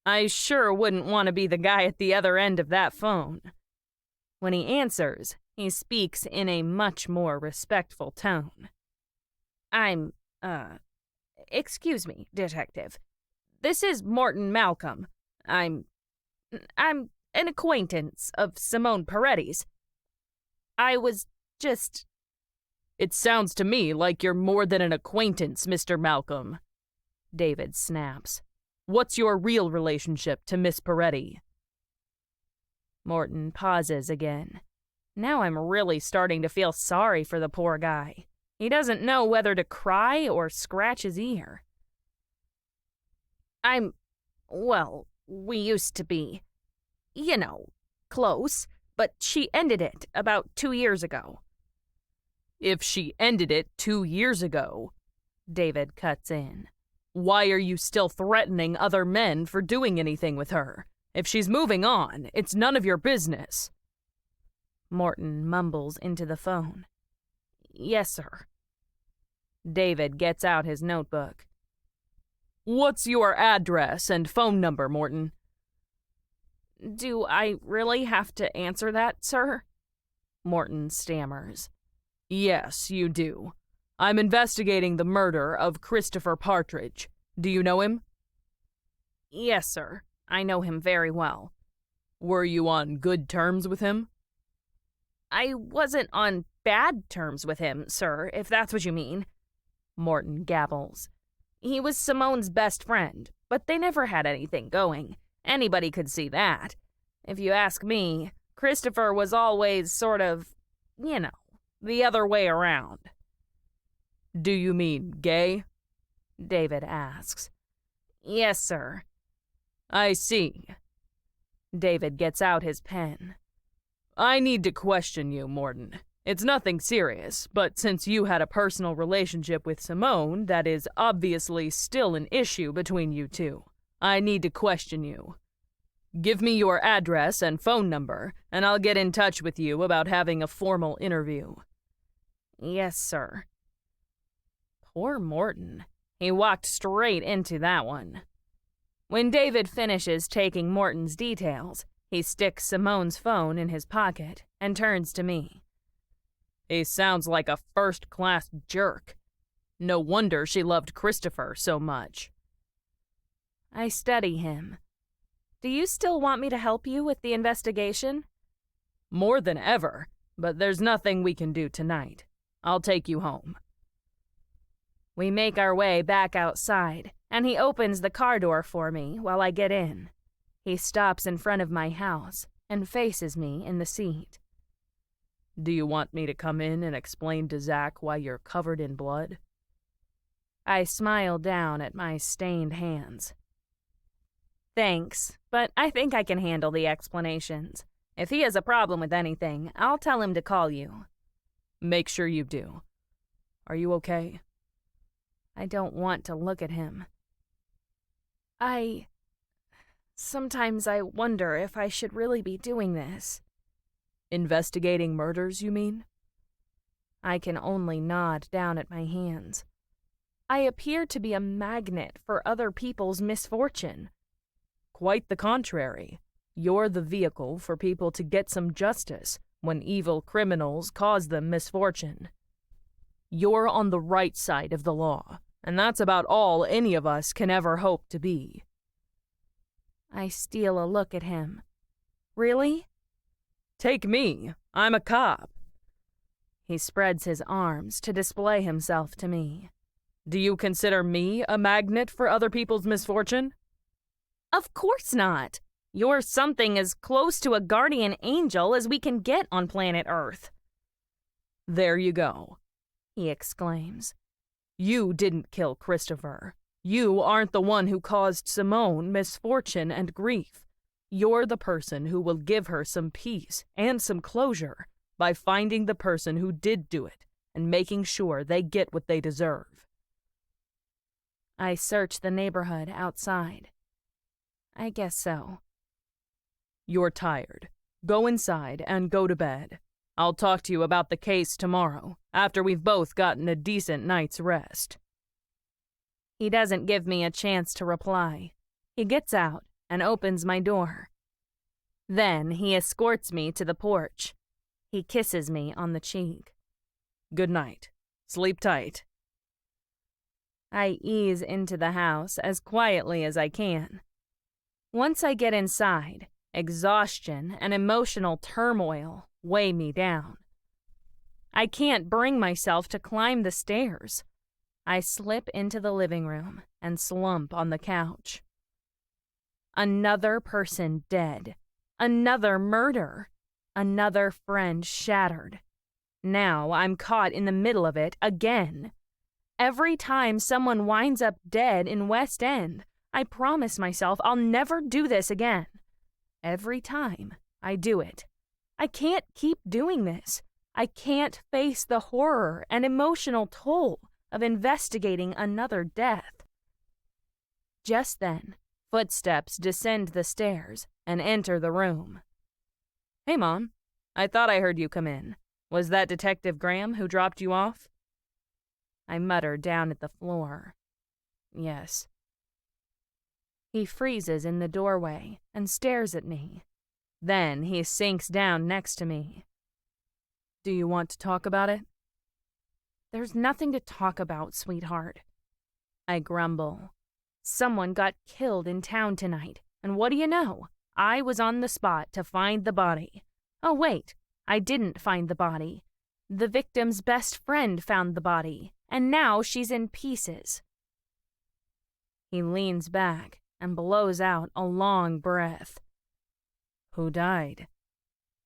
I sure wouldn't want to be the guy at the other end of that phone. When he answers, he speaks in a much more respectful tone. Excuse me, Detective. This is Morton Malcolm. I'm an acquaintance of Simone Paretti's. I was just... It sounds to me like you're more than an acquaintance, Mr. Malcolm, David snaps. What's your real relationship to Miss Paretti? Morton pauses again. Now I'm really starting to feel sorry for the poor guy. He doesn't know whether to cry or scratch his ear. Well, we used to be, close, but she ended it about 2 years ago. If she ended it 2 years ago, David cuts in, why are you still threatening other men for doing anything with her? If she's moving on, it's none of your business. Morton mumbles into the phone. Yes, sir. David gets out his notebook. What's your address and phone number, Morton? Do I really have to answer that, sir? Morton stammers. Yes, you do. I'm investigating the murder of Christopher Partridge. Do you know him? Yes, sir. I know him very well. Were you on good terms with him? I wasn't on bad terms with him, sir, if that's what you mean. Morton gabbles. He was Simone's best friend, but they never had anything going. Anybody could see that. If you ask me, Christopher was always sort of, the other way around. Do you mean gay? David asks. Yes, sir. I see. David gets out his pen. I need to question you, Morton. It's nothing serious, but since you had a personal relationship with Simone, that is obviously still an issue between you two. I need to question you. Give me your address and phone number, and I'll get in touch with you about having a formal interview. Yes, sir. Poor Morton. He walked straight into that one. When David finishes taking Morton's details, he sticks Simone's phone in his pocket and turns to me. He sounds like a first-class jerk. No wonder she loved Christopher so much. I study him. Do you still want me to help you with the investigation? More than ever, but there's nothing we can do tonight. I'll take you home. We make our way back outside, and he opens the car door for me while I get in. He stops in front of my house and faces me in the seat. Do you want me to come in and explain to Zach why you're covered in blood? I smile down at my stained hands. Thanks, but I think I can handle the explanations. If he has a problem with anything, I'll tell him to call you. Make sure you do. Are you okay? I don't want to look at him. Sometimes I wonder if I should really be doing this. Investigating murders, you mean? I can only nod down at my hands. I appear to be a magnet for other people's misfortune. Quite the contrary. You're the vehicle for people to get some justice when evil criminals cause them misfortune. You're on the right side of the law, and that's about all any of us can ever hope to be. I steal a look at him. Really? Take me. I'm a cop. He spreads his arms to display himself to me. Do you consider me a magnet for other people's misfortune? Of course not. You're something as close to a guardian angel as we can get on planet Earth. There you go, he exclaims. You didn't kill Christopher. You aren't the one who caused Simone misfortune and grief. You're the person who will give her some peace and some closure by finding the person who did do it and making sure they get what they deserve. I search the neighborhood outside. I guess so. You're tired. Go inside and go to bed. I'll talk to you about the case tomorrow, after we've both gotten a decent night's rest. He doesn't give me a chance to reply. He gets out and opens my door. Then he escorts me to the porch. He kisses me on the cheek. Good night. Sleep tight. I ease into the house as quietly as I can. Once I get inside, exhaustion and emotional turmoil weigh me down. I can't bring myself to climb the stairs. I slip into the living room and slump on the couch. Another person dead. Another murder. Another friend shattered. Now I'm caught in the middle of it again. Every time someone winds up dead in West End, I promise myself I'll never do this again. Every time I do it. I can't keep doing this. I can't face the horror and emotional toll of investigating another death. Just then, footsteps descend the stairs and enter the room. Hey, Mom. I thought I heard you come in. Was that Detective Graham who dropped you off? I mutter down at the floor. Yes. He freezes in the doorway and stares at me. Then he sinks down next to me. Do you want to talk about it? There's nothing to talk about, sweetheart. I grumble. Someone got killed in town tonight, and what do you know? I was on the spot to find the body. Oh, wait, I didn't find the body. The victim's best friend found the body, and now she's in pieces. He leans back and blows out a long breath. Who died?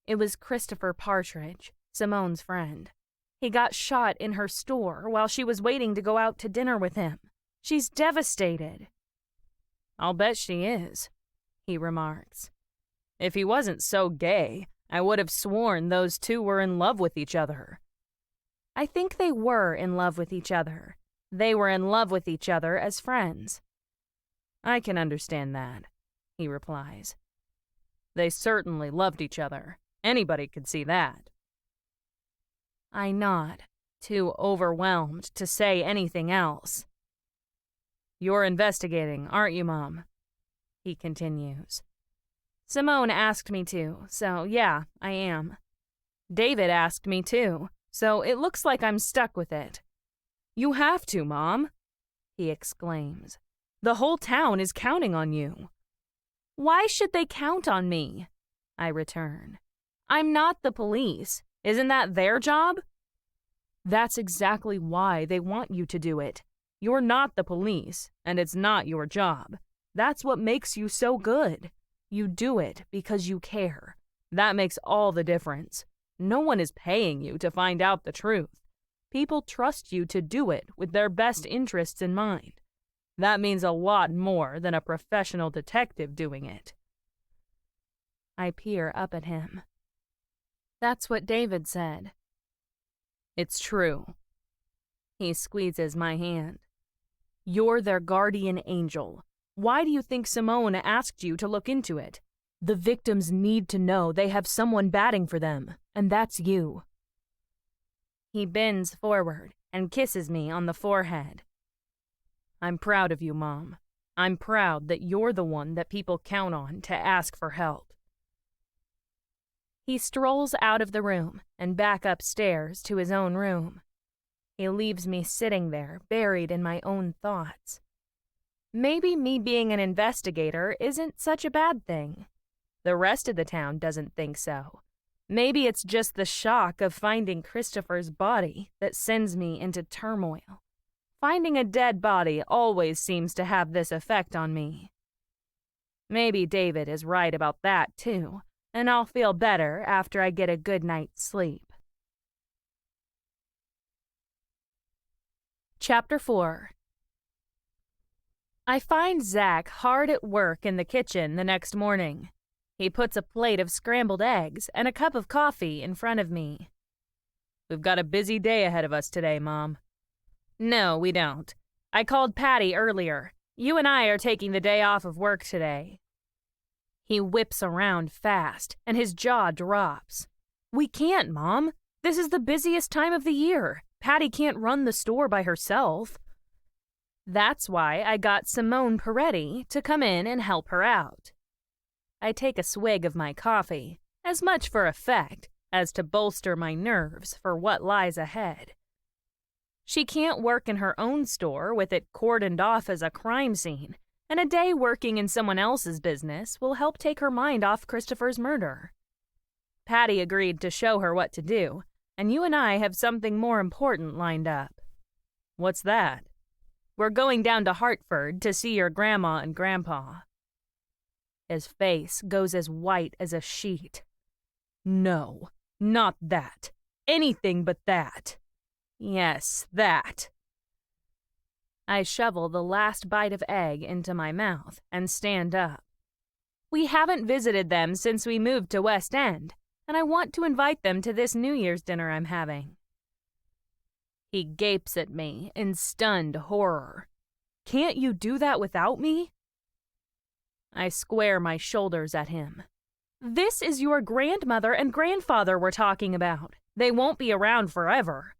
It was Christopher Partridge, Simone's friend. He got shot in her store while she was waiting to go out to dinner with him. She's devastated. I'll bet she is, he remarks. If he wasn't so gay, I would have sworn those two were in love with each other. I think they were in love with each other. They were in love with each other as friends. I can understand that, he replies. They certainly loved each other. Anybody could see that. I nod, too overwhelmed to say anything else. You're investigating, aren't you, Mom? He continues. Simone asked me to, so yeah, I am. David asked me too, so it looks like I'm stuck with it. You have to, Mom, he exclaims. The whole town is counting on you. Why should they count on me? I return. I'm not the police. Isn't that their job? That's exactly why they want you to do it. You're not the police, and it's not your job. That's what makes you so good. You do it because you care. That makes all the difference. No one is paying you to find out the truth. People trust you to do it with their best interests in mind. That means a lot more than a professional detective doing it. I peer up at him. That's what David said. It's true. He squeezes my hand. You're their guardian angel. Why do you think Simone asked you to look into it? The victims need to know they have someone batting for them, and that's you. He bends forward and kisses me on the forehead. I'm proud of you, Mom. I'm proud that you're the one that people count on to ask for help. He strolls out of the room and back upstairs to his own room. He leaves me sitting there, buried in my own thoughts. Maybe me being an investigator isn't such a bad thing. The rest of the town doesn't think so. Maybe it's just the shock of finding Christopher's body that sends me into turmoil. Finding a dead body always seems to have this effect on me. Maybe David is right about that too, and I'll feel better after I get a good night's sleep. Chapter 4. I find Zach hard at work in the kitchen the next morning. He puts a plate of scrambled eggs and a cup of coffee in front of me. We've got a busy day ahead of us today, Mom. No, we don't. I called Patty earlier. You and I are taking the day off of work today. He whips around fast, and his jaw drops. We can't, Mom. This is the busiest time of the year. Patty can't run the store by herself. That's why I got Simone Peretti to come in and help her out. I take a swig of my coffee, as much for effect as to bolster my nerves for what lies ahead. She can't work in her own store with it cordoned off as a crime scene, and a day working in someone else's business will help take her mind off Christopher's murder. Patty agreed to show her what to do, and you and I have something more important lined up. What's that? We're going down to Hartford to see your grandma and grandpa. His face goes as white as a sheet. No, not that. Anything but that. Yes, that. I shovel the last bite of egg into my mouth and stand up. We haven't visited them since we moved to West End, and I want to invite them to this New Year's dinner I'm having. He gapes at me in stunned horror. Can't you do that without me? I square my shoulders at him. This is your grandmother and grandfather we're talking about. They won't be around forever.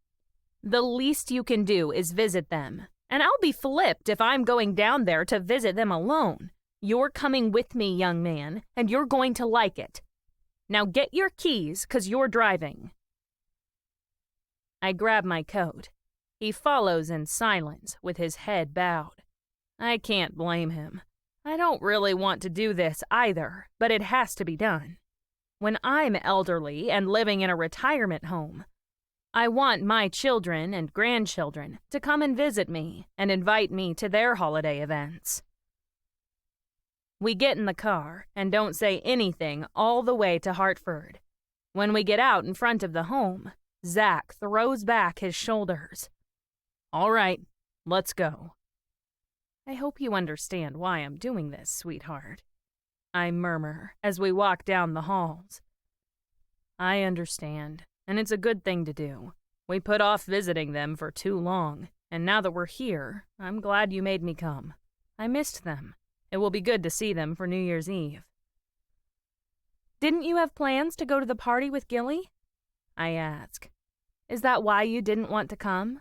The least you can do is visit them, and I'll be flipped if I'm going down there to visit them alone. You're coming with me, young man, and you're going to like it. Now get your keys, 'cause you're driving. I grab my coat. He follows in silence with his head bowed. I can't blame him. I don't really want to do this either, but it has to be done. When I'm elderly and living in a retirement home, I want my children and grandchildren to come and visit me and invite me to their holiday events. We get in the car and don't say anything all the way to Hartford. When we get out in front of the home, Zach throws back his shoulders. All right, let's go. I hope you understand why I'm doing this, sweetheart. I murmur as we walk down the halls. I understand, and it's a good thing to do. We put off visiting them for too long, and now that we're here, I'm glad you made me come. I missed them. It will be good to see them for New Year's Eve. Didn't you have plans to go to the party with Gilly? I ask. Is that why you didn't want to come?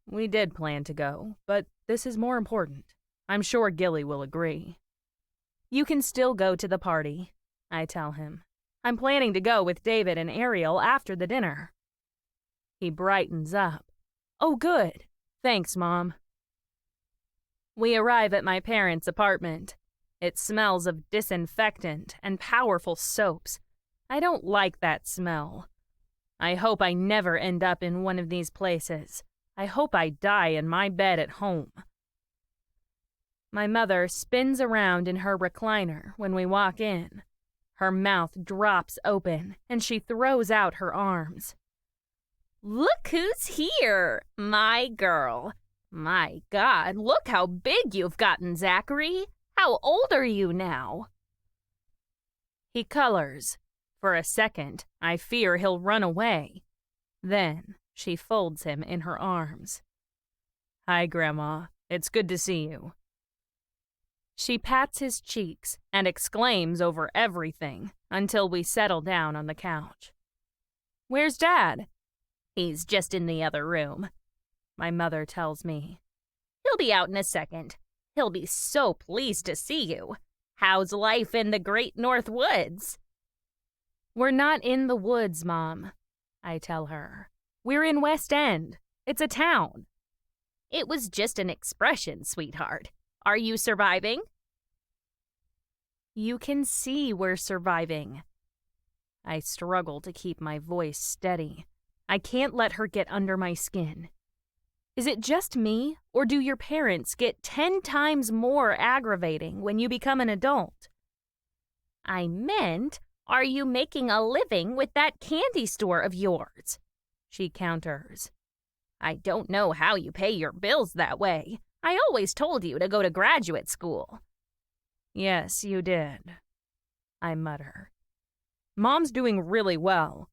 We did plan to go, but this is more important. I'm sure Gilly will agree. You can still go to the party, I tell him. I'm planning to go with David and Ariel after the dinner. He brightens up. Oh, good. Thanks, Mom. We arrive at my parents' apartment. It smells of disinfectant and powerful soaps. I don't like that smell. I hope I never end up in one of these places. I hope I die in my bed at home. My mother spins around in her recliner when we walk in. Her mouth drops open, and she throws out her arms. Look who's here, my girl. My God, look how big you've gotten, Zachary. How old are you now? He colors. For a second, I fear he'll run away. Then she folds him in her arms. Hi, Grandma. It's good to see you. She pats his cheeks and exclaims over everything until we settle down on the couch. Where's Dad? He's just in the other room, my mother tells me. He'll be out in a second. He'll be so pleased to see you. How's life in the Great North Woods? We're not in the woods, Mom, I tell her. We're in West End. It's a town. It was just an expression, sweetheart. Are you surviving? You can see we're surviving. I struggle to keep my voice steady. I can't let her get under my skin. Is it just me, or do your parents get 10 times more aggravating when you become an adult? I meant, are you making a living with that candy store of yours? She counters. I don't know how you pay your bills that way. I always told you to go to graduate school. Yes, you did, I mutter. Mom's doing really well.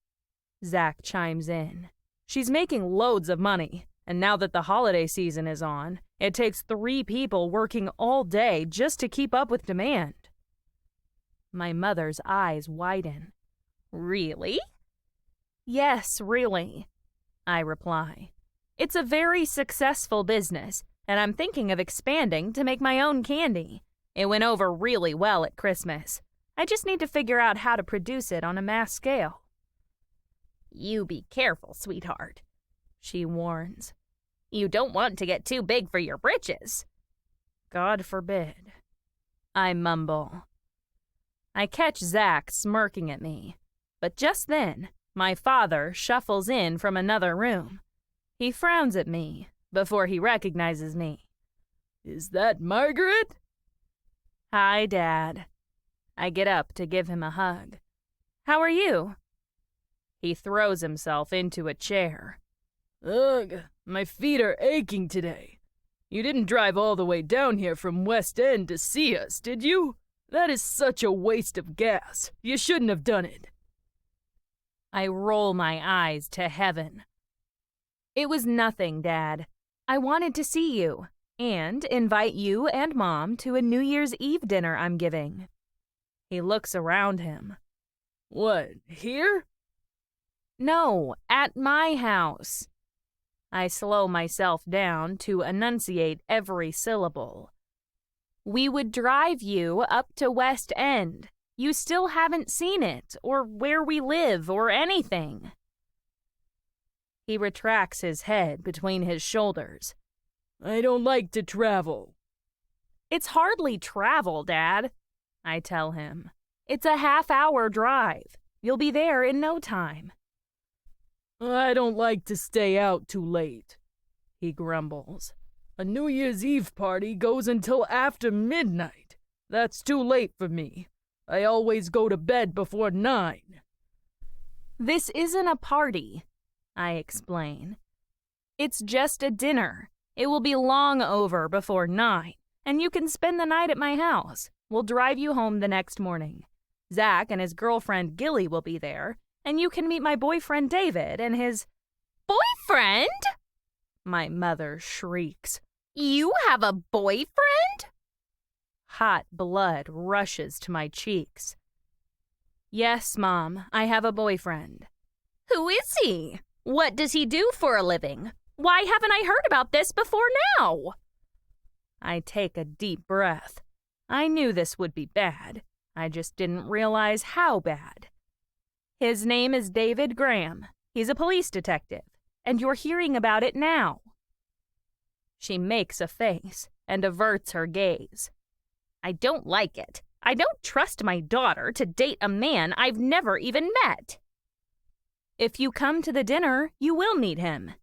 Zach chimes in. She's making loads of money, and now that the holiday season is on, it takes 3 people working all day just to keep up with demand. My mother's eyes widen. Really? Yes, really, I reply. It's a very successful business, and I'm thinking of expanding to make my own candy. It went over really well at Christmas. I just need to figure out how to produce it on a mass scale. You be careful, sweetheart, she warns. You don't want to get too big for your britches. God forbid, I mumble. I catch Zach smirking at me, but just then, my father shuffles in from another room. He frowns at me before he recognizes me. Is that Margaret? Hi, Dad. I get up to give him a hug. How are you? He throws himself into a chair. Ugh, my feet are aching today. You didn't drive all the way down here from West End to see us, did you? That is such a waste of gas. You shouldn't have done it. I roll my eyes to heaven. It was nothing, Dad. I wanted to see you and invite you and Mom to a New Year's Eve dinner I'm giving. He looks around him. What, here? No, at my house. I slow myself down to enunciate every syllable. We would drive you up to West End. You still haven't seen it, or where we live, or anything. He retracts his head between his shoulders. I don't like to travel. It's hardly travel, Dad, I tell him. It's a half-hour drive. You'll be there in no time. I don't like to stay out too late, he grumbles. A New Year's Eve party goes until after midnight. That's too late for me. I always go to bed before 9. This isn't a party, I explain. It's just a dinner. It will be long over before 9, and you can spend the night at my house. We'll drive you home the next morning. Zach and his girlfriend Gilly will be there, and you can meet my boyfriend David and his... Boyfriend? My mother shrieks. You have a boyfriend? Hot blood rushes to my cheeks. Yes, Mom, I have a boyfriend. Who is he? What does he do for a living? Why haven't I heard about this before now? I take a deep breath. I knew this would be bad. I just didn't realize how bad. His name is David Graham. He's a police detective, and you're hearing about it now. She makes a face and averts her gaze. I don't like it. I don't trust my daughter to date a man I've never even met. If you come to the dinner, you will meet him.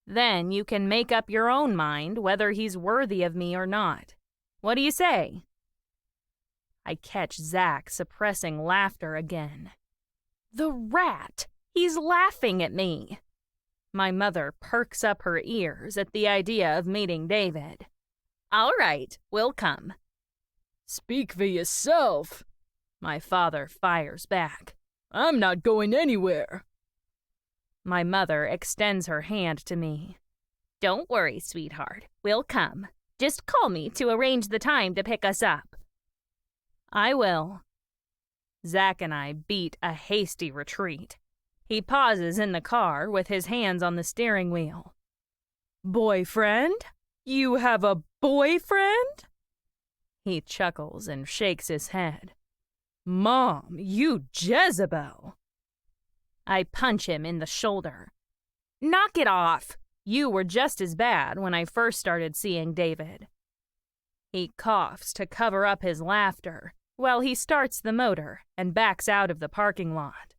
Then you can make up your own mind whether he's worthy of me or not. What do you say? I catch Zach suppressing laughter again. The rat! He's laughing at me. My mother perks up her ears at the idea of meeting David. All right, we'll come. Speak for yourself, my father fires back. I'm not going anywhere. My mother extends her hand to me. Don't worry, sweetheart. We'll come. Just call me to arrange the time to pick us up. I will. Zach and I beat a hasty retreat. He pauses in the car with his hands on the steering wheel. Boyfriend? You have a boyfriend? He chuckles and shakes his head. Mom, you Jezebel. I punch him in the shoulder. Knock it off. You were just as bad when I first started seeing David. He coughs to cover up his laughter while he starts the motor and backs out of the parking lot.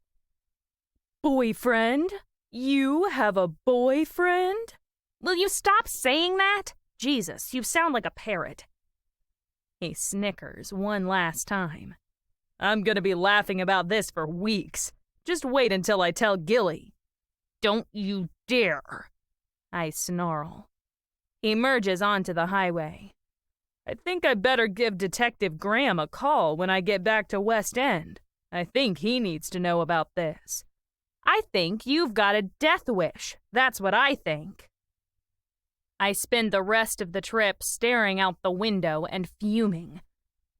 Boyfriend? You have a boyfriend? Will you stop saying that? Jesus, you sound like a parrot. He snickers one last time. I'm gonna be laughing about this for weeks. Just wait until I tell Gilly. Don't you dare, I snarl. He merges onto the highway. I think I better give Detective Graham a call when I get back to West End. I think he needs to know about this. I think you've got a death wish. That's what I think. I spend the rest of the trip staring out the window and fuming.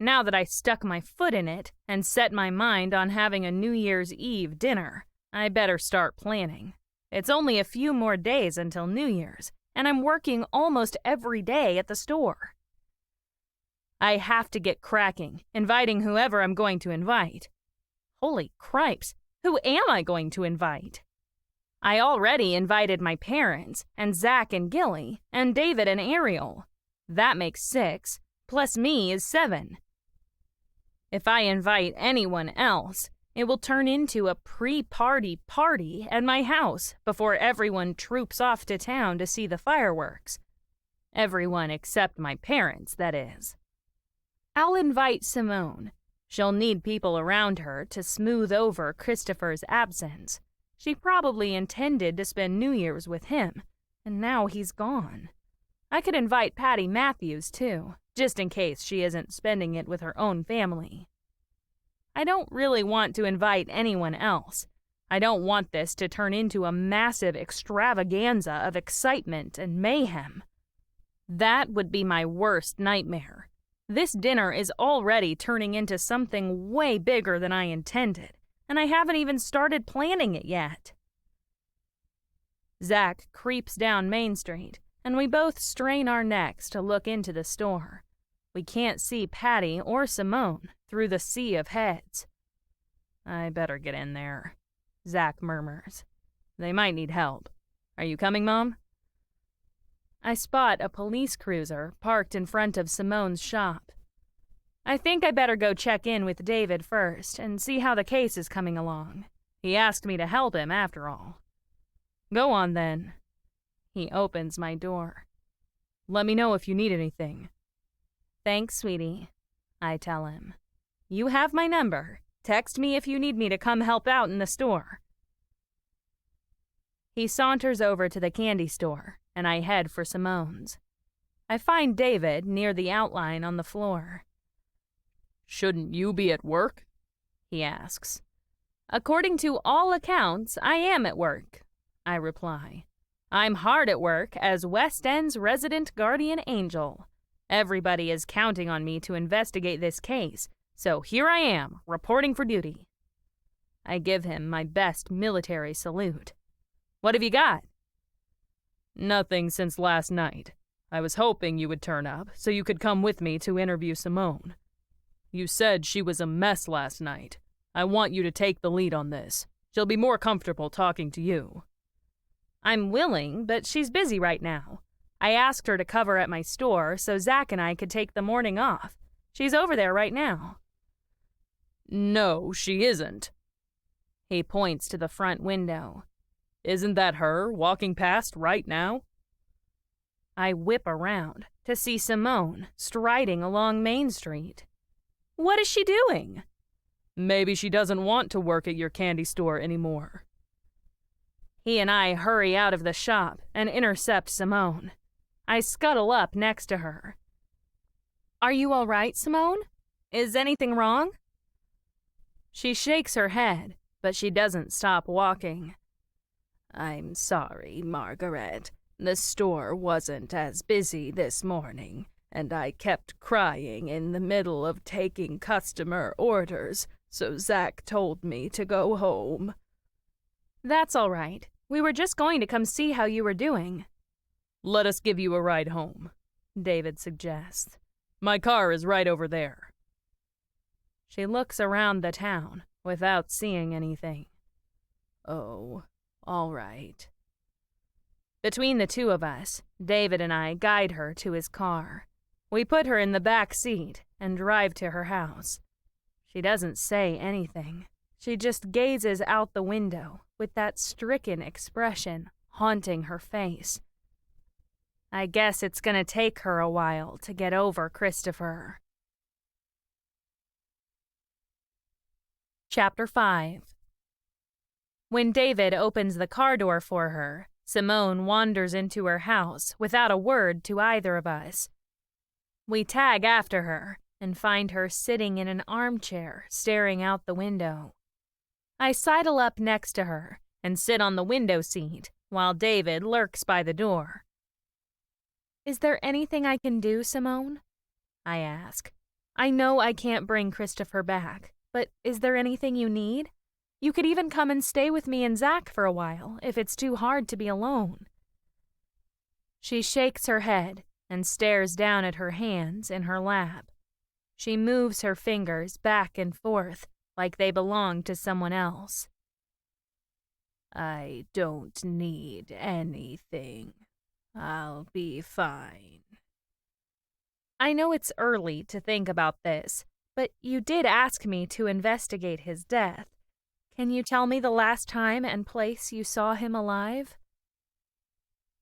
Now that I stuck my foot in it and set my mind on having a New Year's Eve dinner, I better start planning. It's only a few more days until New Year's, and I'm working almost every day at the store. I have to get cracking, inviting whoever I'm going to invite. Holy cripes, who am I going to invite? I already invited my parents, and Zach and Gilly, and David and Ariel. That makes 6, plus me is 7. If I invite anyone else, it will turn into a pre-party party at my house before everyone troops off to town to see the fireworks. Everyone except my parents, that is. I'll invite Simone. She'll need people around her to smooth over Christopher's absence. She probably intended to spend New Year's with him, and now he's gone. I could invite Patty Matthews, too, just in case she isn't spending it with her own family. I don't really want to invite anyone else. I don't want this to turn into a massive extravaganza of excitement and mayhem. That would be my worst nightmare. This dinner is already turning into something way bigger than I intended, and I haven't even started planning it yet. Zach creeps down Main Street, and we both strain our necks to look into the store. We can't see Patty or Simone through the sea of heads. I better get in there, Zach murmurs. They might need help. Are you coming, Mom? I spot a police cruiser parked in front of Simone's shop. I think I better go check in with David first and see how the case is coming along. He asked me to help him after all. Go on then. He opens my door. Let me know if you need anything. Thanks, sweetie, I tell him. You have my number. Text me if you need me to come help out in the store. He saunters over to the candy store, and I head for Simone's. I find David near the outline on the floor. Shouldn't you be at work? He asks. According to all accounts, I am at work, I reply. I'm hard at work as West End's resident guardian angel. Everybody is counting on me to investigate this case, so here I am, reporting for duty. I give him my best military salute. What have you got? Nothing since last night. I was hoping you would turn up so you could come with me to interview Simone. You said she was a mess last night. I want you to take the lead on this. She'll be more comfortable talking to you. I'm willing, but she's busy right now. I asked her to cover at my store so Zach and I could take the morning off. She's over there right now." "No, she isn't." He points to the front window. "Isn't that her walking past right now?" I whip around to see Simone striding along Main Street. What is she doing? "Maybe she doesn't want to work at your candy store anymore." He and I hurry out of the shop and intercept Simone. I scuttle up next to her. "Are you all right, Simone? Is anything wrong?" She shakes her head, but she doesn't stop walking. "I'm sorry, Margaret. The store wasn't as busy this morning, and I kept crying in the middle of taking customer orders, so Zach told me to go home." "That's all right. We were just going to come see how you were doing." "Let us give you a ride home," David suggests. "My car is right over there." She looks around the town without seeing anything. "Oh, all right." Between the two of us, David and I guide her to his car. We put her in the back seat and drive to her house. She doesn't say anything. She just gazes out the window with that stricken expression haunting her face. I guess it's gonna take her a while to get over Christopher. Chapter 5. When David opens the car door for her, Simone wanders into her house without a word to either of us. We tag after her and find her sitting in an armchair staring out the window. I sidle up next to her and sit on the window seat while David lurks by the door. "Is there anything I can do, Simone?" I ask. "I know I can't bring Christopher back, but is there anything you need? You could even come and stay with me and Zach for a while if it's too hard to be alone." She shakes her head and stares down at her hands in her lap. She moves her fingers back and forth like they belong to someone else. "I don't need anything. I'll be fine." I know it's early to think about this, but you did ask me to investigate his death. Can you tell me the last time and place you saw him alive?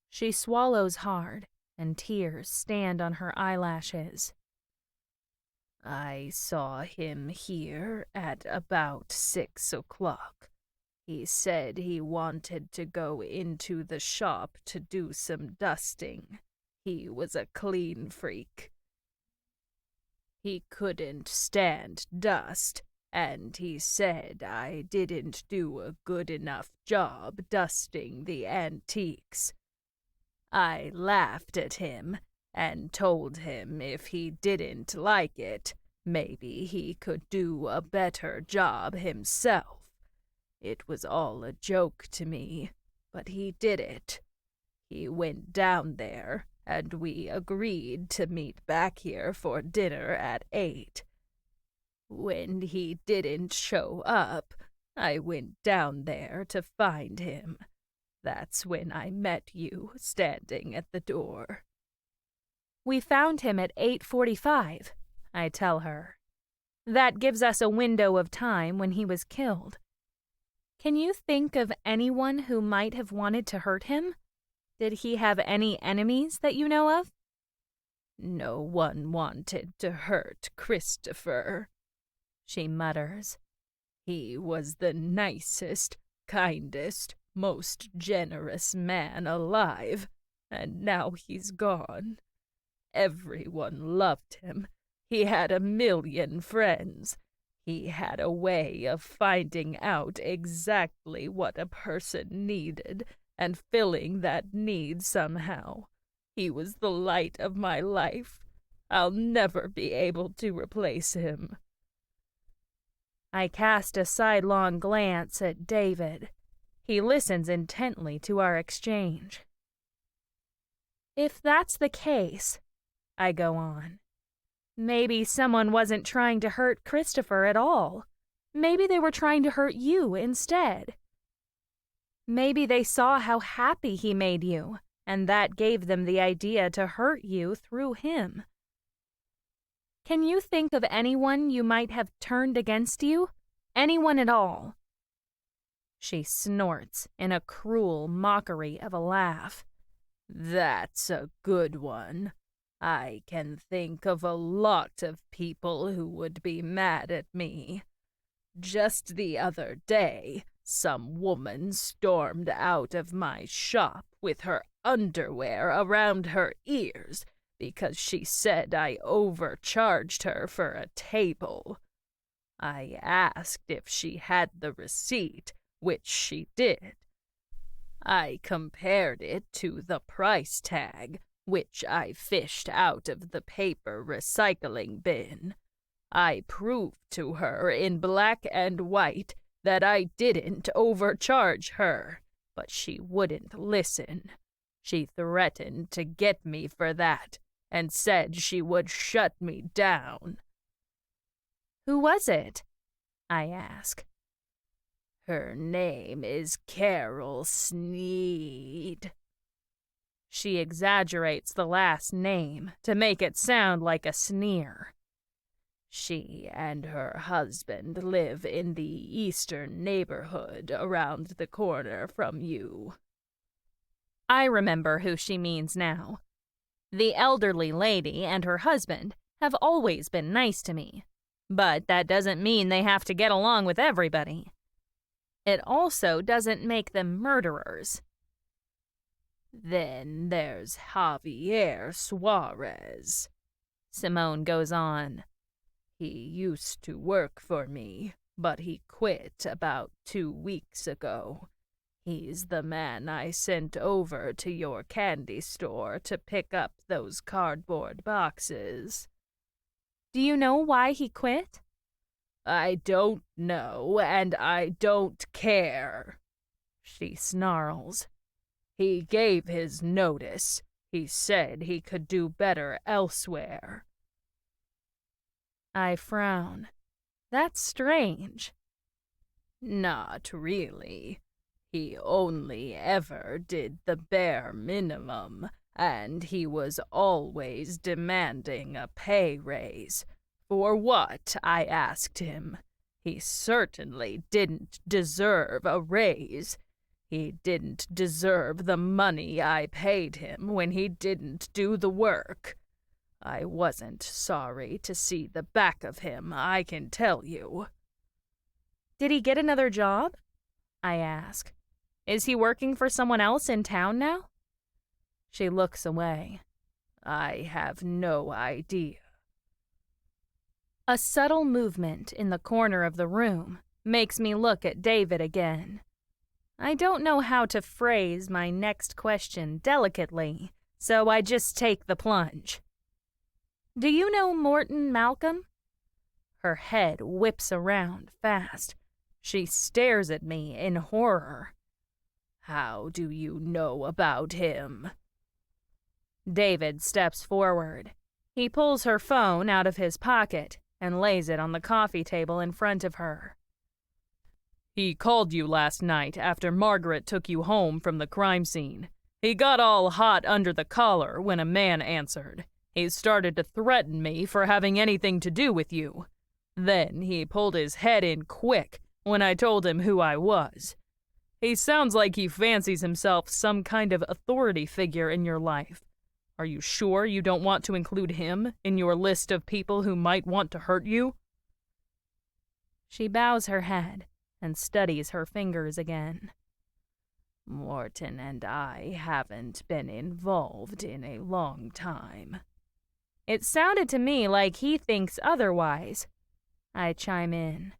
She swallows hard, and tears stand on her eyelashes. "I saw him here at about 6 o'clock. He said he wanted to go into the shop to do some dusting. He was a clean freak. He couldn't stand dust, and he said I didn't do a good enough job dusting the antiques. I laughed at him and told him if he didn't like it, maybe he could do a better job himself. It was all a joke to me, but he did it. He went down there, and we agreed to meet back here for dinner at 8. When he didn't show up, I went down there to find him. That's when I met you standing at the door." "We found him at 8:45, I tell her. That gives us a window of time when he was killed. Can you think of anyone who might have wanted to hurt him? Did he have any enemies that you know of?" "No one wanted to hurt Christopher," she mutters. "He was the nicest, kindest, most generous man alive, and now he's gone. Everyone loved him. He had a million friends. He had a way of finding out exactly what a person needed and filling that need somehow. He was the light of my life. I'll never be able to replace him." I cast a sidelong glance at David. He listens intently to our exchange. "If that's the case," I go on, "maybe someone wasn't trying to hurt Christopher at all. Maybe they were trying to hurt you instead. Maybe they saw how happy he made you, and that gave them the idea to hurt you through him." Can you think of anyone you might have turned against you? Anyone at all?" She snorts in a cruel mockery of a laugh. "That's a good one. I can think of a lot of people who would be mad at me. Just the other day, some woman stormed out of my shop with her underwear around her ears because she said I overcharged her for a table. I asked if she had the receipt, which she did. I compared it to the price tag, which I fished out of the paper recycling bin. I proved to her in black and white that I didn't overcharge her, but she wouldn't listen. She threatened to get me for that and said she would shut me down." "Who was it?" I ask. "Her name is Carol Sneed." She exaggerates the last name to make it sound like a sneer. "She and her husband live in the eastern neighborhood around the corner from you." I remember who she means now. The elderly lady and her husband have always been nice to me, but that doesn't mean they have to get along with everybody. It also doesn't make them murderers. "Then there's Javier Suarez," Simone goes on. "He used to work for me, but he quit about 2 weeks ago. He's the man I sent over to your candy store to pick up those cardboard boxes." "Do you know why he quit?" "I don't know, and I don't care," she snarls. "He gave his notice. He said he could do better elsewhere." I frown. That's strange. "Not really. He only ever did the bare minimum, and he was always demanding a pay raise. For what, I asked him. He certainly didn't deserve a raise. He didn't deserve the money I paid him when he didn't do the work. I wasn't sorry to see the back of him, I can tell you." "Did he get another job?" I ask. "Is he working for someone else in town now?" She looks away. "I have no idea." A subtle movement in the corner of the room makes me look at David again. I don't know how to phrase my next question delicately, so I just take the plunge. "Do you know Morton Malcolm?" Her head whips around fast. She stares at me in horror. "How do you know about him?" David steps forward. He pulls her phone out of his pocket and lays it on the coffee table in front of her. "He called you last night after Margaret took you home from the crime scene. He got all hot under the collar when a man answered. He started to threaten me for having anything to do with you. Then he pulled his head in quick when I told him who I was. He sounds like he fancies himself some kind of authority figure in your life. Are you sure you don't want to include him in your list of people who might want to hurt you?" She bows her head and studies her fingers again. "Morton and I haven't been involved in a long time." It sounded to me like he thinks otherwise. I chime in.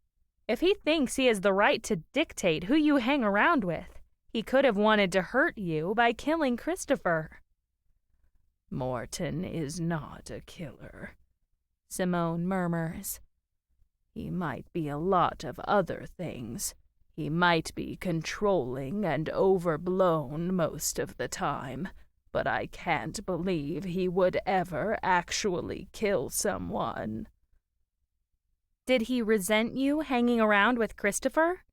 If he thinks he has the right to dictate who you hang around with, he could have wanted to hurt you by killing Christopher. "Morton is not a killer," Simone murmurs. "He might be a lot of other things. He might be controlling and overblown most of the time, but I can't believe he would ever actually kill someone." Did he resent you hanging around with Christopher?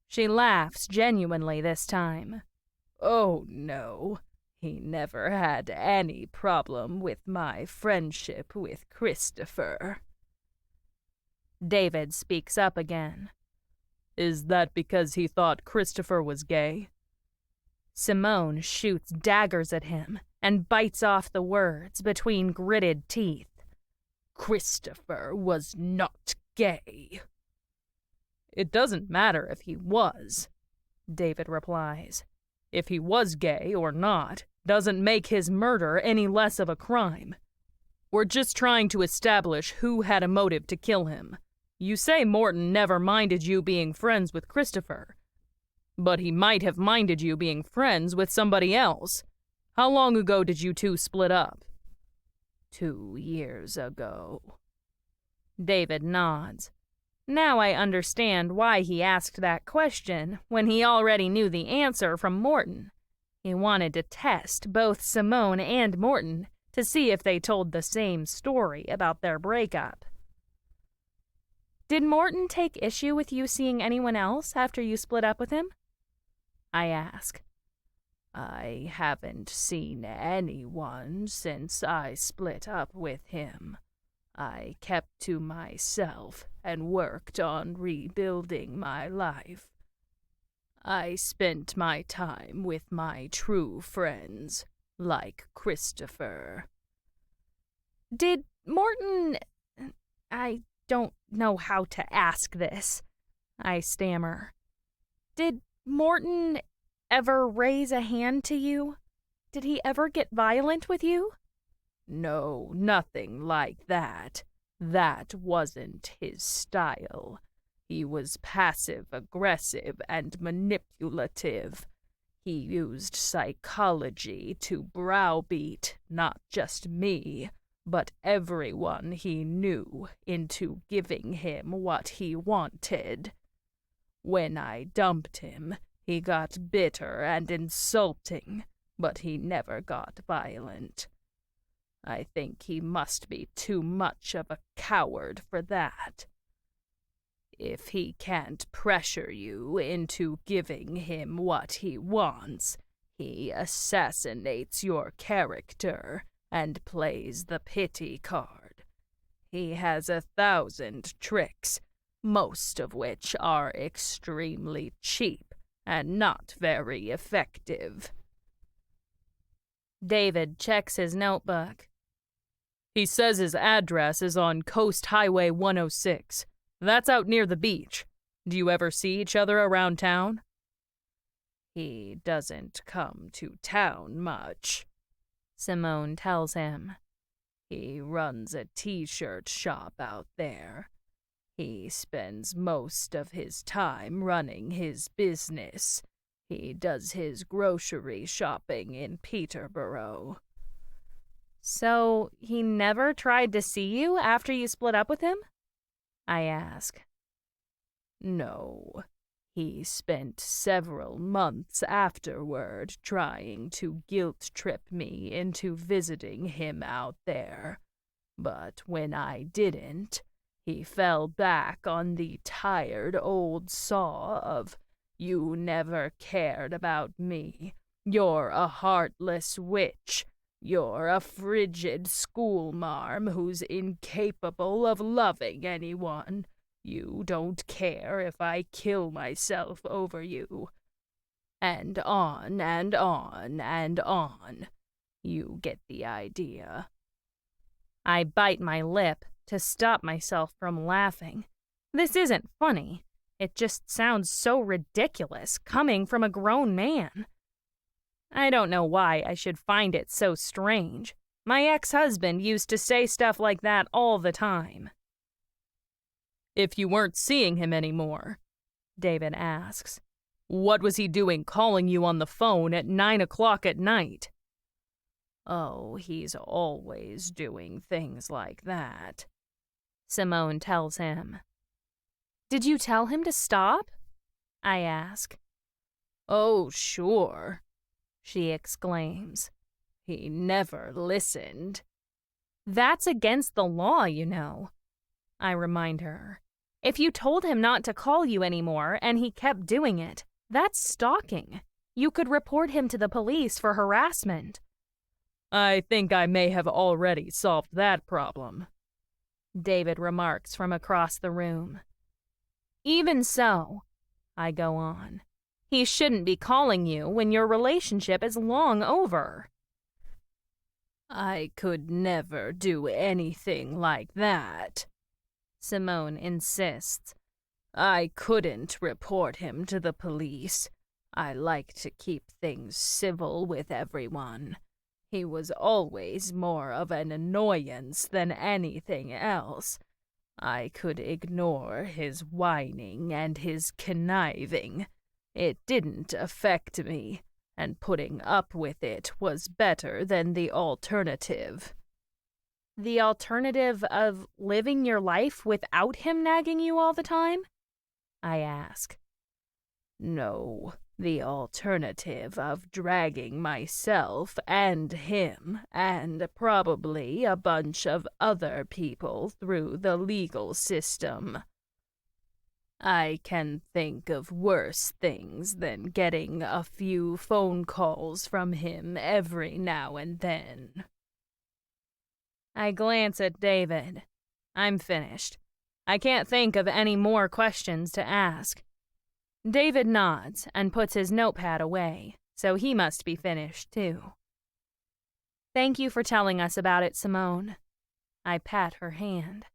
She laughs genuinely this time. "Oh, no. He never had any problem with my friendship with Christopher. David speaks up again. Is that because he thought Christopher was gay? Simone shoots daggers at him and bites off the words between gritted teeth. Christopher was not gay. It doesn't matter if he was, David replies. If he was gay or not doesn't make his murder any less of a crime. We're just trying to establish who had a motive to kill him. You say Morton never minded you being friends with Christopher, but he might have minded you being friends with somebody else. How long ago did you two split up? 2 years ago. David nods. Now I understand why he asked that question when he already knew the answer from Morton. He wanted to test both Simone and Morton to see if they told the same story about their breakup. Did Morton take issue with you seeing anyone else after you split up with him? I ask. I haven't seen anyone since I split up with him. I kept to myself and worked on rebuilding my life. I spent my time with my true friends, like Christopher. Did Morton... I don't know how to ask this, I stammer. Did Morton ever raise a hand to you? Did he ever get violent with you? No, nothing like that. That wasn't his style. He was passive-aggressive and manipulative. He used psychology to browbeat not just me, but everyone he knew into giving him what he wanted. When I dumped him, he got bitter and insulting, but he never got violent. I think he must be too much of a coward for that. If he can't pressure you into giving him what he wants, he assassinates your character and plays the pity card. He has 1,000 tricks, most of which are extremely cheap and not very effective. David checks his notebook. He says his address is on Coast Highway 106. That's out near the beach. Do you ever see each other around town? He doesn't come to town much, Simone tells him. He runs a t-shirt shop out there. He spends most of his time running his business. He does his grocery shopping in Peterborough. So he never tried to see you after you split up with him? I ask. No. He spent several months afterward trying to guilt-trip me into visiting him out there. But when I didn't, he fell back on the tired old saw of, "You never cared about me. You're a heartless witch. You're a frigid schoolmarm who's incapable of loving anyone. You don't care if I kill myself over you." And on and on and on. You get the idea. I bite my lip to stop myself from laughing. This isn't funny. It just sounds so ridiculous coming from a grown man. I don't know why I should find it so strange. My ex-husband used to say stuff like that all the time. If you weren't seeing him anymore, David asks, what was he doing calling you on the phone at 9 o'clock at night? Oh, he's always doing things like that, Simone tells him. Did you tell him to stop? I ask. Oh, sure, she exclaims. He never listened. That's against the law, you know, I remind her. If you told him not to call you anymore and he kept doing it, that's stalking. You could report him to the police for harassment. I think I may have already solved that problem, David remarks from across the room. Even so, I go on, he shouldn't be calling you when your relationship is long over. I could never do anything like that, Simone insists. I couldn't report him to the police. I like to keep things civil with everyone. He was always more of an annoyance than anything else. I could ignore his whining and his conniving. It didn't affect me, and putting up with it was better than the alternative. The alternative of living your life without him nagging you all the time? I ask. No, the alternative of dragging myself and him and probably a bunch of other people through the legal system. I can think of worse things than getting a few phone calls from him every now and then. I glance at David. I'm finished. I can't think of any more questions to ask. David nods and puts his notepad away, so he must be finished too. Thank you for telling us about it, Simone. I pat her hand.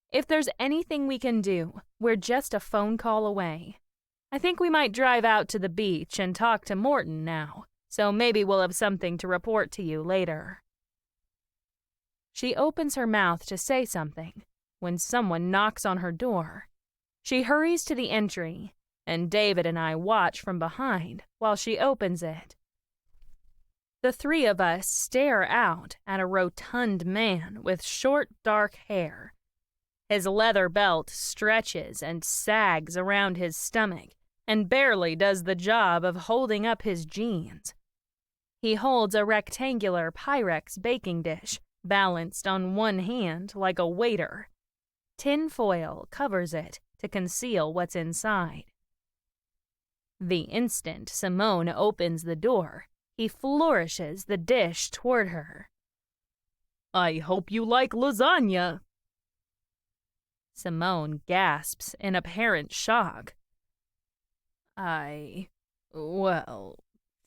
If there's anything we can do, we're just a phone call away. I think we might drive out to the beach and talk to Morton now, so maybe we'll have something to report to you later. She opens her mouth to say something when someone knocks on her door. She hurries to the entry, and David and I watch from behind while she opens it. The three of us stare out at a rotund man with short, dark hair. His leather belt stretches and sags around his stomach and barely does the job of holding up his jeans. He holds a rectangular Pyrex baking dish balanced on one hand like a waiter. Tin foil covers it to conceal what's inside. The instant Simone opens the door, he flourishes the dish toward her. I hope you like lasagna. Simone gasps in apparent shock. Well,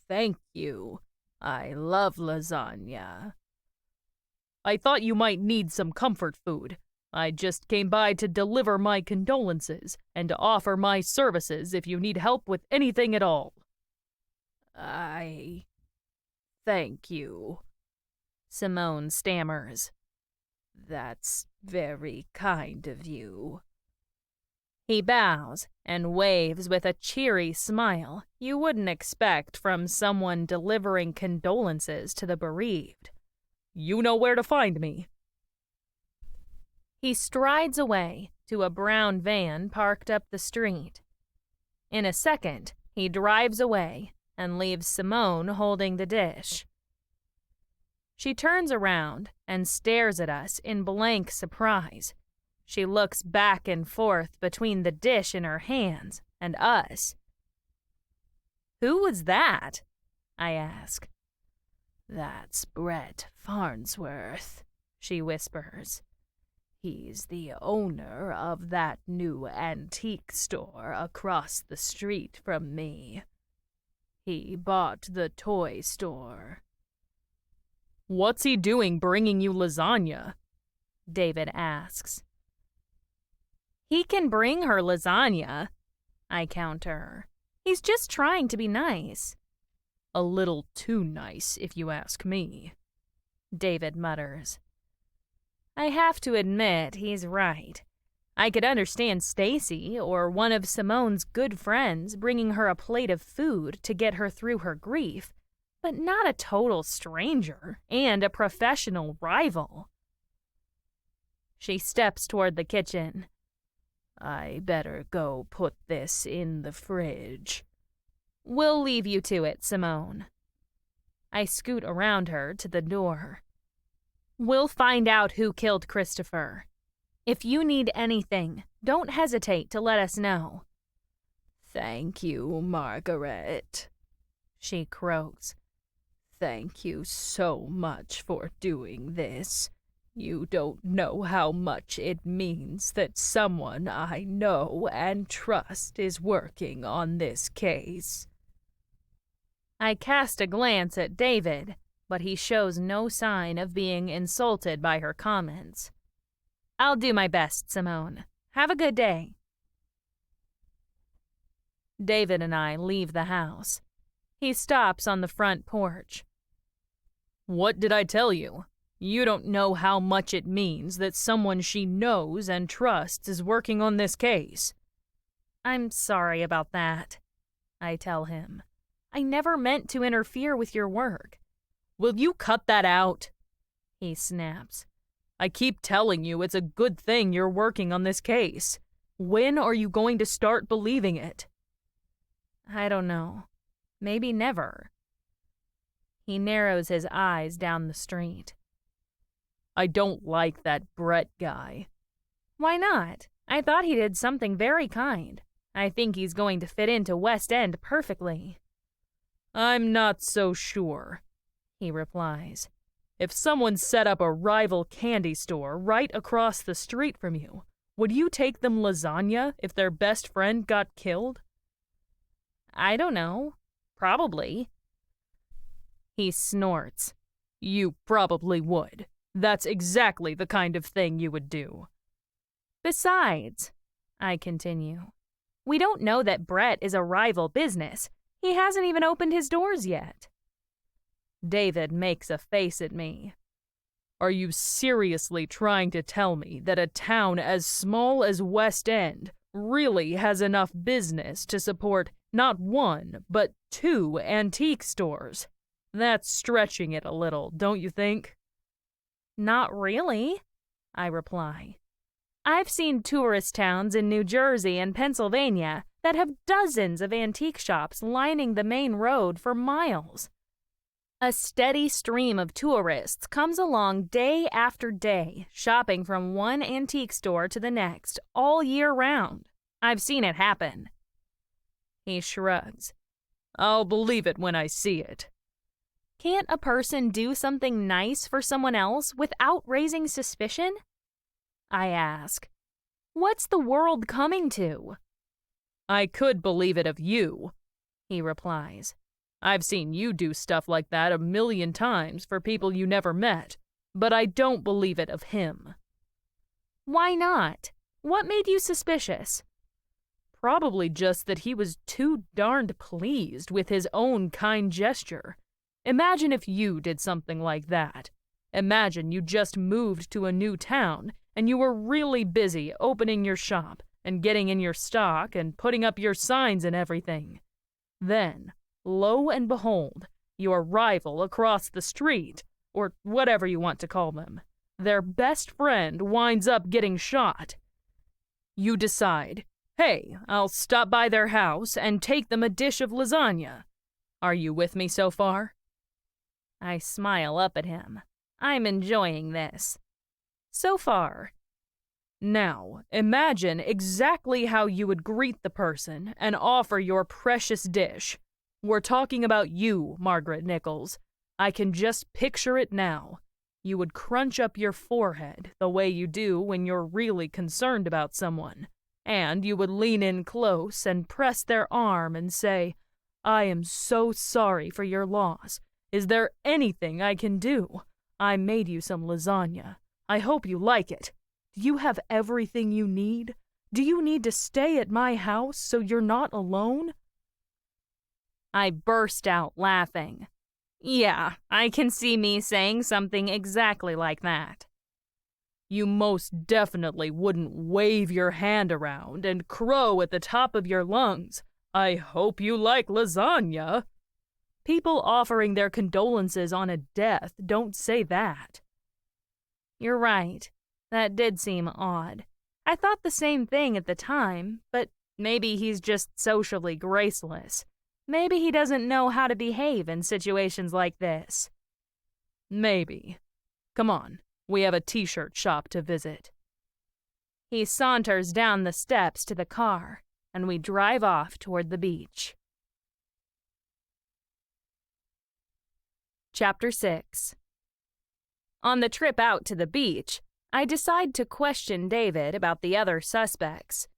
thank you. I love lasagna. I thought you might need some comfort food. I just came by to deliver my condolences and to offer my services if you need help with anything at all. Thank you, Simone stammers. That's very kind of you. He bows and waves with a cheery smile you wouldn't expect from someone delivering condolences to the bereaved. You know where to find me. He strides away to a brown van parked up the street. In a second, he drives away and leaves Simone holding the dish. She turns around and stares at us in blank surprise. She looks back and forth between the dish in her hands and us. "Who was that?" I ask. "That's Brett Farnsworth," she whispers. "He's the owner of that new antique store across the street from me. He bought the toy store." "What's he doing bringing you lasagna?" David asks. "He can bring her lasagna," I counter. "He's just trying to be nice." "A little too nice, if you ask me," David mutters. I have to admit he's right. I could understand Stacy or one of Simone's good friends bringing her a plate of food to get her through her grief, but not a total stranger and a professional rival. She steps toward the kitchen. "I better go put this in the fridge." "We'll leave you to it, Simone." I scoot around her to the door. "We'll find out who killed Christopher. If you need anything, don't hesitate to let us know." "Thank you, Margaret," she croaks. "Thank you so much for doing this. You don't know how much it means that someone I know and trust is working on this case." I cast a glance at David, but he shows no sign of being insulted by her comments. "I'll do my best, Simone. Have a good day." David and I leave the house. He stops on the front porch. "What did I tell you? You don't know how much it means that someone she knows and trusts is working on this case." "I'm sorry about that," I tell him. "I never meant to interfere with your work." "Will you cut that out?" he snaps. "I keep telling you it's a good thing you're working on this case. When are you going to start believing it?" "I don't know. Maybe never." He narrows his eyes down the street. "I don't like that Brett guy." "Why not? I thought he did something very kind. I think he's going to fit into West End perfectly." "I'm not so sure," he replies. "If someone set up a rival candy store right across the street from you, would you take them lasagna if their best friend got killed?" "I don't know. Probably." He snorts. "You probably would. That's exactly the kind of thing you would do." "Besides," I continue, "we don't know that Brett is a rival business. He hasn't even opened his doors yet." David makes a face at me. "Are you seriously trying to tell me that a town as small as West End really has enough business to support not one, but 2 antique stores? That's stretching it a little, don't you think?" "Not really," I reply. "I've seen tourist towns in New Jersey and Pennsylvania that have dozens of antique shops lining the main road for miles. A steady stream of tourists comes along day after day, shopping from one antique store to the next all year round. I've seen it happen." He shrugs. "I'll believe it when I see it." "Can't a person do something nice for someone else without raising suspicion?" I ask. "What's the world coming to?" "I could believe it of you," he replies. "I've seen you do stuff like that 1,000,000 times for people you never met, but I don't believe it of him." "Why not? What made you suspicious?" Probably just that he was too darned pleased with his own kind gesture. Imagine if you did something like that. Imagine you just moved to a new town and you were really busy opening your shop and getting in your stock and putting up your signs and everything. Then, lo and behold, your rival across the street, or whatever you want to call them, their best friend winds up getting shot. You decide, hey, I'll stop by their house and take them a dish of lasagna. Are you with me so far? I smile up at him. I'm enjoying this. So far. Now, imagine exactly how you would greet the person and offer your precious dish. We're talking about you, Margret Nichols. I can just picture it now. You would crunch up your forehead the way you do when you're really concerned about someone, and you would lean in close and press their arm and say, I am so sorry for your loss. Is there anything I can do? I made you some lasagna. I hope you like it. Do you have everything you need? Do you need to stay at my house so you're not alone? I burst out laughing. Yeah, I can see me saying something exactly like that. You most definitely wouldn't wave your hand around and crow at the top of your lungs. I hope you like lasagna. People offering their condolences on a death don't say that. You're right. That did seem odd. I thought the same thing at the time, but maybe he's just socially graceless. Maybe he doesn't know how to behave in situations like this. Maybe. Come on, we have a t-shirt shop to visit. He saunters down the steps to the car, and we drive off toward the beach. Chapter 6. On the trip out to the beach, I decide to question David about the other suspects.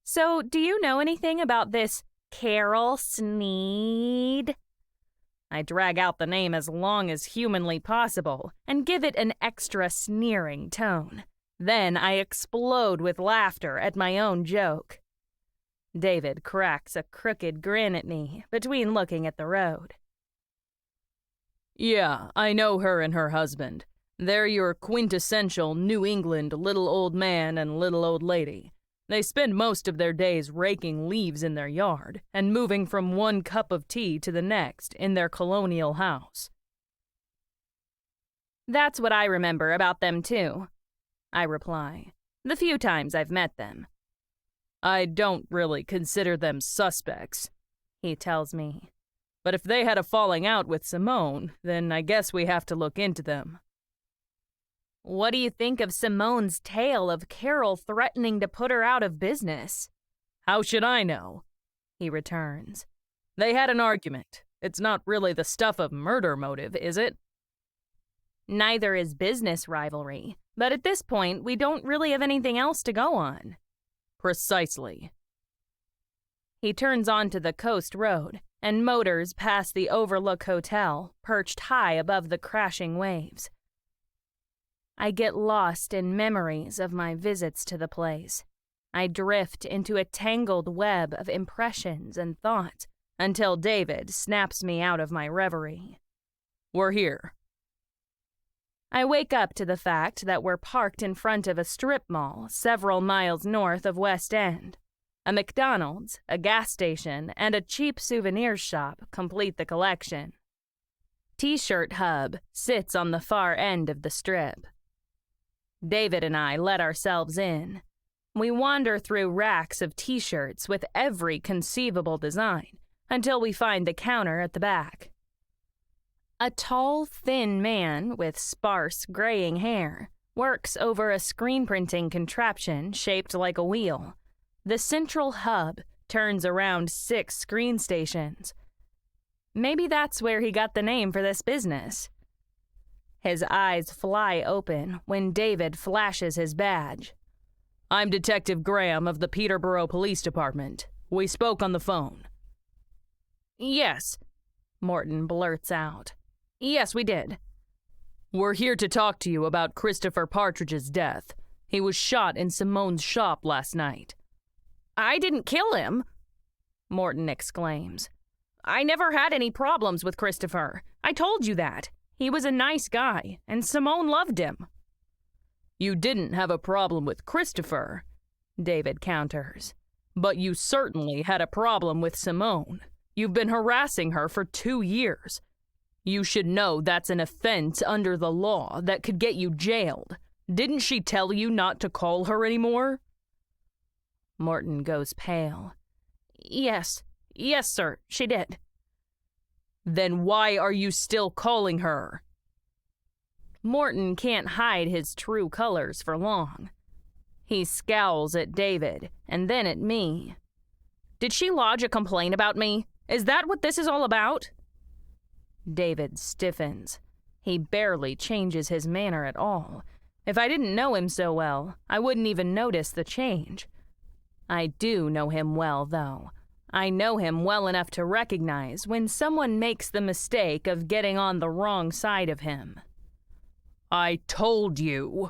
So, do you know anything about this Carol Sneed? I drag out the name as long as humanly possible and give it an extra sneering tone. Then I explode with laughter at my own joke. David cracks a crooked grin at me between looking at the road. Yeah, I know her and her husband. They're your quintessential New England little old man and little old lady. They spend most of their days raking leaves in their yard and moving from one cup of tea to the next in their colonial house. That's what I remember about them too, I reply, the few times I've met them. I don't really consider them suspects, he tells me. But if they had a falling out with Simone, then I guess we have to look into them. What do you think of Simone's tale of Carol threatening to put her out of business? How should I know? He returns. They had an argument. It's not really the stuff of murder motive, is it? Neither is business rivalry, but at this point we don't really have anything else to go on. Precisely. He turns onto the coast road and motors past the Overlook Hotel, perched high above the crashing waves. I get lost in memories of my visits to the place. I drift into a tangled web of impressions and thoughts until David snaps me out of my reverie. We're here. I wake up to the fact that we're parked in front of a strip mall several miles north of West End. A McDonald's, a gas station, and a cheap souvenirs shop complete the collection. T-shirt Hub sits on the far end of the strip. David and I let ourselves in. We wander through racks of T-shirts with every conceivable design until we find the counter at the back. A tall, thin man with sparse, graying hair works over a screen printing contraption shaped like a wheel. The central hub turns around 6 screen stations. Maybe that's where he got the name for this business. His eyes fly open when David flashes his badge. I'm Detective Graham of the Peterborough Police Department. We spoke on the phone. Yes, Morton blurts out. Yes, we did. We're here to talk to you about Christopher Partridge's death. He was shot in Simone's shop last night. I didn't kill him, Morton exclaims. I never had any problems with Christopher. I told you that. He was a nice guy, and Simone loved him. You didn't have a problem with Christopher, David counters. But you certainly had a problem with Simone. You've been harassing her for 2 years. You should know that's an offense under the law that could get you jailed. Didn't she tell you not to call her anymore? Morton goes pale. Yes, sir, she did. Then why are you still calling her? Morton can't hide his true colors for long. He scowls at David and then at me. Did she lodge a complaint about me? Is that what this is all about? David stiffens. He barely changes his manner at all. If I didn't know him so well, I wouldn't even notice the change. I do know him well, though. I know him well enough to recognize when someone makes the mistake of getting on the wrong side of him. I told you,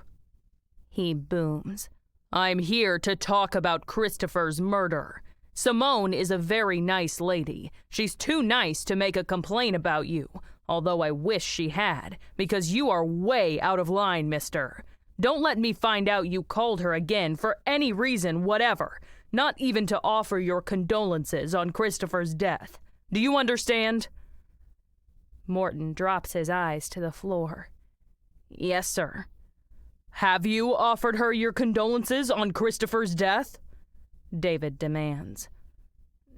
he booms. I'm here to talk about Christopher's murder. Simone is a very nice lady. She's too nice to make a complaint about you, although I wish she had, because you are way out of line, mister. Don't let me find out you called her again for any reason whatever, not even to offer your condolences on Christopher's death. Do you understand? Morton drops his eyes to the floor. Yes, sir. Have you offered her your condolences on Christopher's death? David demands.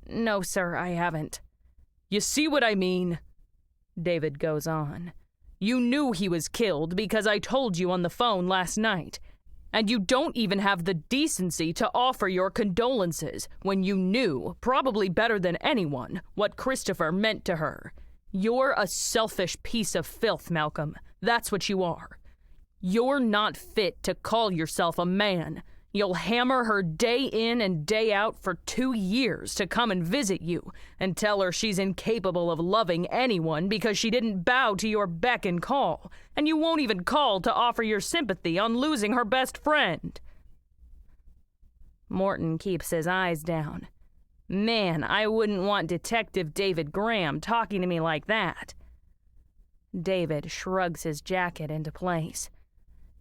No, sir, I haven't. You see what I mean? David goes on. You knew he was killed because I told you on the phone last night. And you don't even have the decency to offer your condolences when you knew, probably better than anyone, what Christopher meant to her. You're a selfish piece of filth, Malcolm. That's what you are. You're not fit to call yourself a man. You'll hammer her day in and day out for 2 years to come and visit you and tell her she's incapable of loving anyone because she didn't bow to your beck and call, and you won't even call to offer your sympathy on losing her best friend. Morton keeps his eyes down. Man, I wouldn't want Detective David Graham talking to me like that. David shrugs his jacket into place.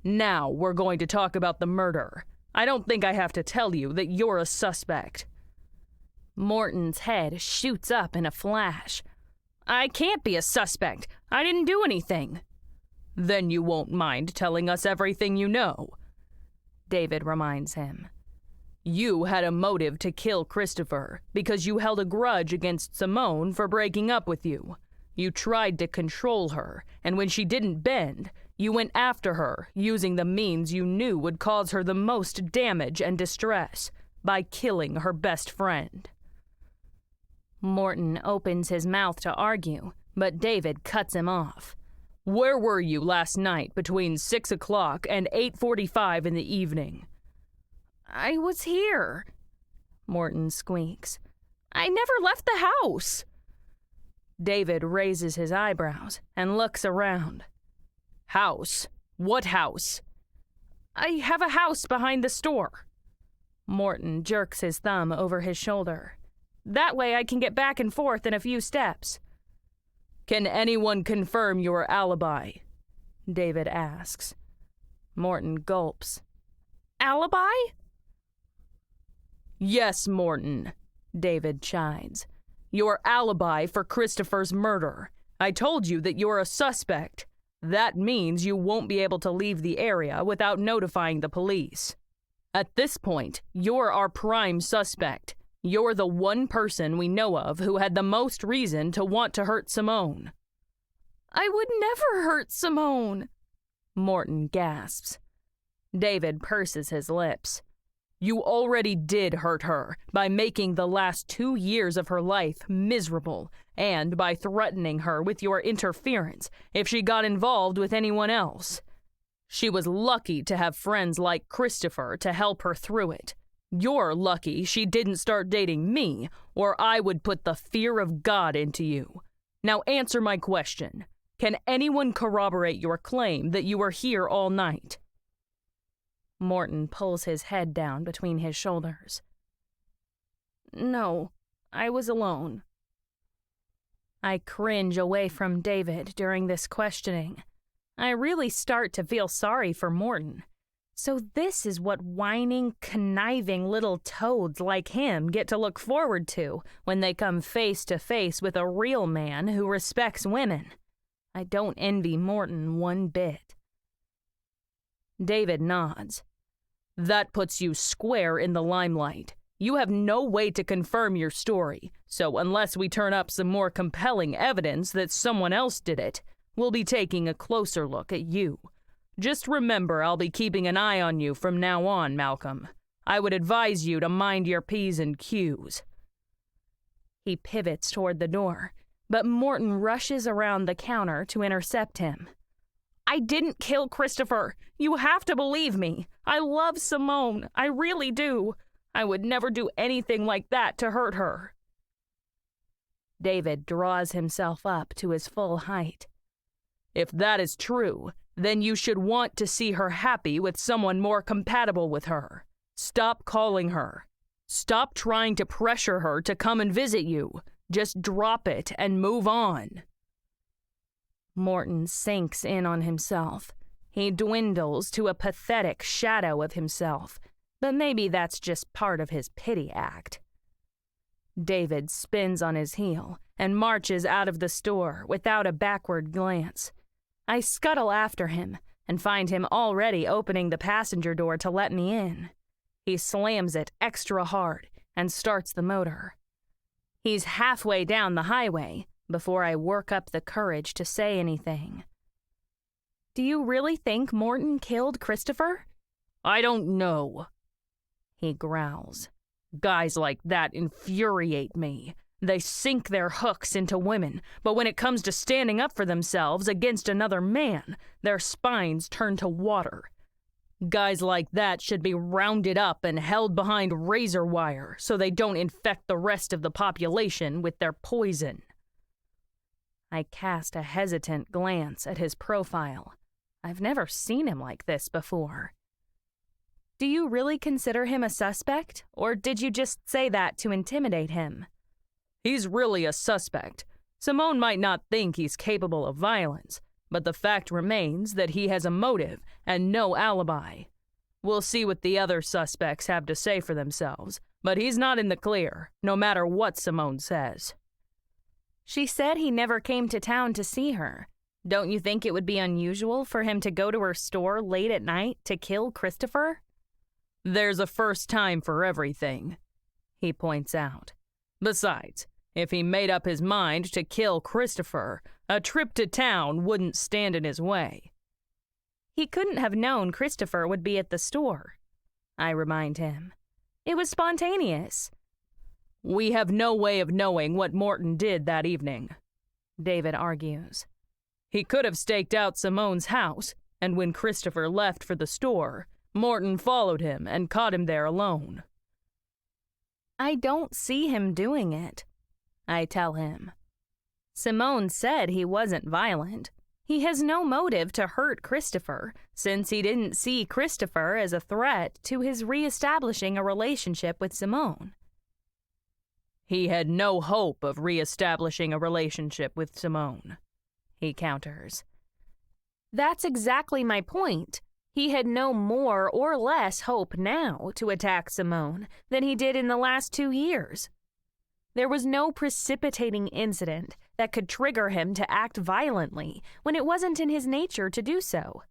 Now we're going to talk about the murder. I don't think I have to tell you that you're a suspect. Morton's head shoots up in a flash. I can't be a suspect. I didn't do anything. Then you won't mind telling us everything you know, David reminds him. You had a motive to kill Christopher because you held a grudge against Simone for breaking up with you. You tried to control her, and when she didn't bend, you went after her using the means you knew would cause her the most damage and distress, by killing her best friend. Morton opens his mouth to argue, but David cuts him off. Where were you last night between 6 o'clock and 8:45 in the evening? I was here, Morton squeaks. I never left the house. David raises his eyebrows and looks around. House? What house? I have a house behind the store. Morton jerks his thumb over his shoulder. That way I can get back and forth in a few steps. Can anyone confirm your alibi? David asks. Morton gulps. Alibi? Yes, Morton, David chides. Your alibi for Christopher's murder. I told you that you're a suspect. That means you won't be able to leave the area without notifying the police. At this point, you're our prime suspect. You're the one person we know of who had the most reason to want to hurt Simone. I would never hurt Simone, Morton gasps. David purses his lips. You already did hurt her by making the last 2 years of her life miserable and by threatening her with your interference if she got involved with anyone else. She was lucky to have friends like Christopher to help her through it. You're lucky she didn't start dating me, or I would put the fear of God into you. Now answer my question. Can anyone corroborate your claim that you were here all night? Morton pulls his head down between his shoulders. No, I was alone. I cringe away from David during this questioning. I really start to feel sorry for Morton. So this is what whining, conniving little toads like him get to look forward to when they come face to face with a real man who respects women. I don't envy Morton one bit. David nods. That puts you square in the limelight. You have no way to confirm your story, so unless we turn up some more compelling evidence that someone else did it, we'll be taking a closer look at you. Just remember I'll be keeping an eye on you from now on, Malcolm. I would advise you to mind your P's and Q's. He pivots toward the door, but Morton rushes around the counter to intercept him. I didn't kill Christopher. You have to believe me. I love Simone. I really do. I would never do anything like that to hurt her. David draws himself up to his full height. If that is true, then you should want to see her happy with someone more compatible with her. Stop calling her. Stop trying to pressure her to come and visit you. Just drop it and move on. Morton sinks in on himself. He dwindles to a pathetic shadow of himself, but maybe that's just part of his pity act. David spins on his heel and marches out of the store without a backward glance. I scuttle after him and find him already opening the passenger door to let me in. He slams it extra hard and starts the motor. He's halfway down the highway before I work up the courage to say anything. Do you really think Morton killed Christopher? I don't know, he growls. Guys like that infuriate me. They sink their hooks into women, but when it comes to standing up for themselves against another man, their spines turn to water. Guys like that should be rounded up and held behind razor wire so they don't infect the rest of the population with their poison. I cast a hesitant glance at his profile. I've never seen him like this before. Do you really consider him a suspect, or did you just say that to intimidate him? He's really a suspect. Simone might not think he's capable of violence, but the fact remains that he has a motive and no alibi. We'll see what the other suspects have to say for themselves, but he's not in the clear, no matter what Simone says. She said he never came to town to see her. Don't you think it would be unusual for him to go to her store late at night to kill Christopher? There's a first time for everything, he points out. Besides, if he made up his mind to kill Christopher, a trip to town wouldn't stand in his way. He couldn't have known Christopher would be at the store, I remind him. It was spontaneous. We have no way of knowing what Morton did that evening, David argues. He could have staked out Simone's house, and when Christopher left for the store, Morton followed him and caught him there alone. I don't see him doing it, I tell him. Simone said he wasn't violent. He has no motive to hurt Christopher, since he didn't see Christopher as a threat to his reestablishing a relationship with Simone. He had no hope of reestablishing a relationship with Simone, he counters. That's exactly my point. He had no more or less hope now to attack Simone than he did in the last 2 years. There was no precipitating incident that could trigger him to act violently when it wasn't in his nature to do so.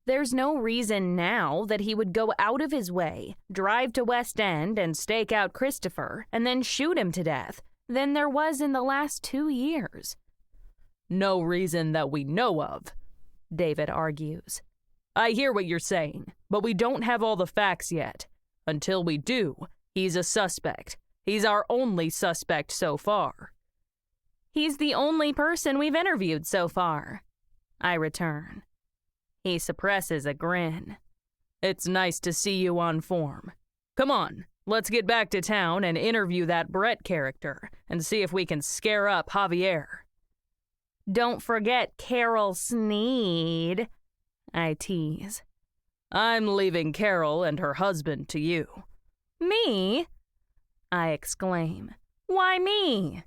There's no reason now that he would go out of his way, drive to West End and stake out Christopher, and then shoot him to death than there was in the last 2 years. No reason that we know of, David argues. I hear what you're saying, but we don't have all the facts yet. Until we do, he's a suspect. He's our only suspect so far. He's the only person we've interviewed so far, I return. He suppresses a grin. It's nice to see you on form. Come on, let's get back to town and interview that Brett character and see if we can scare up Javier. Don't forget Carol Sneed, I tease. I'm leaving Carol and her husband to you. Me? I exclaim. Why me?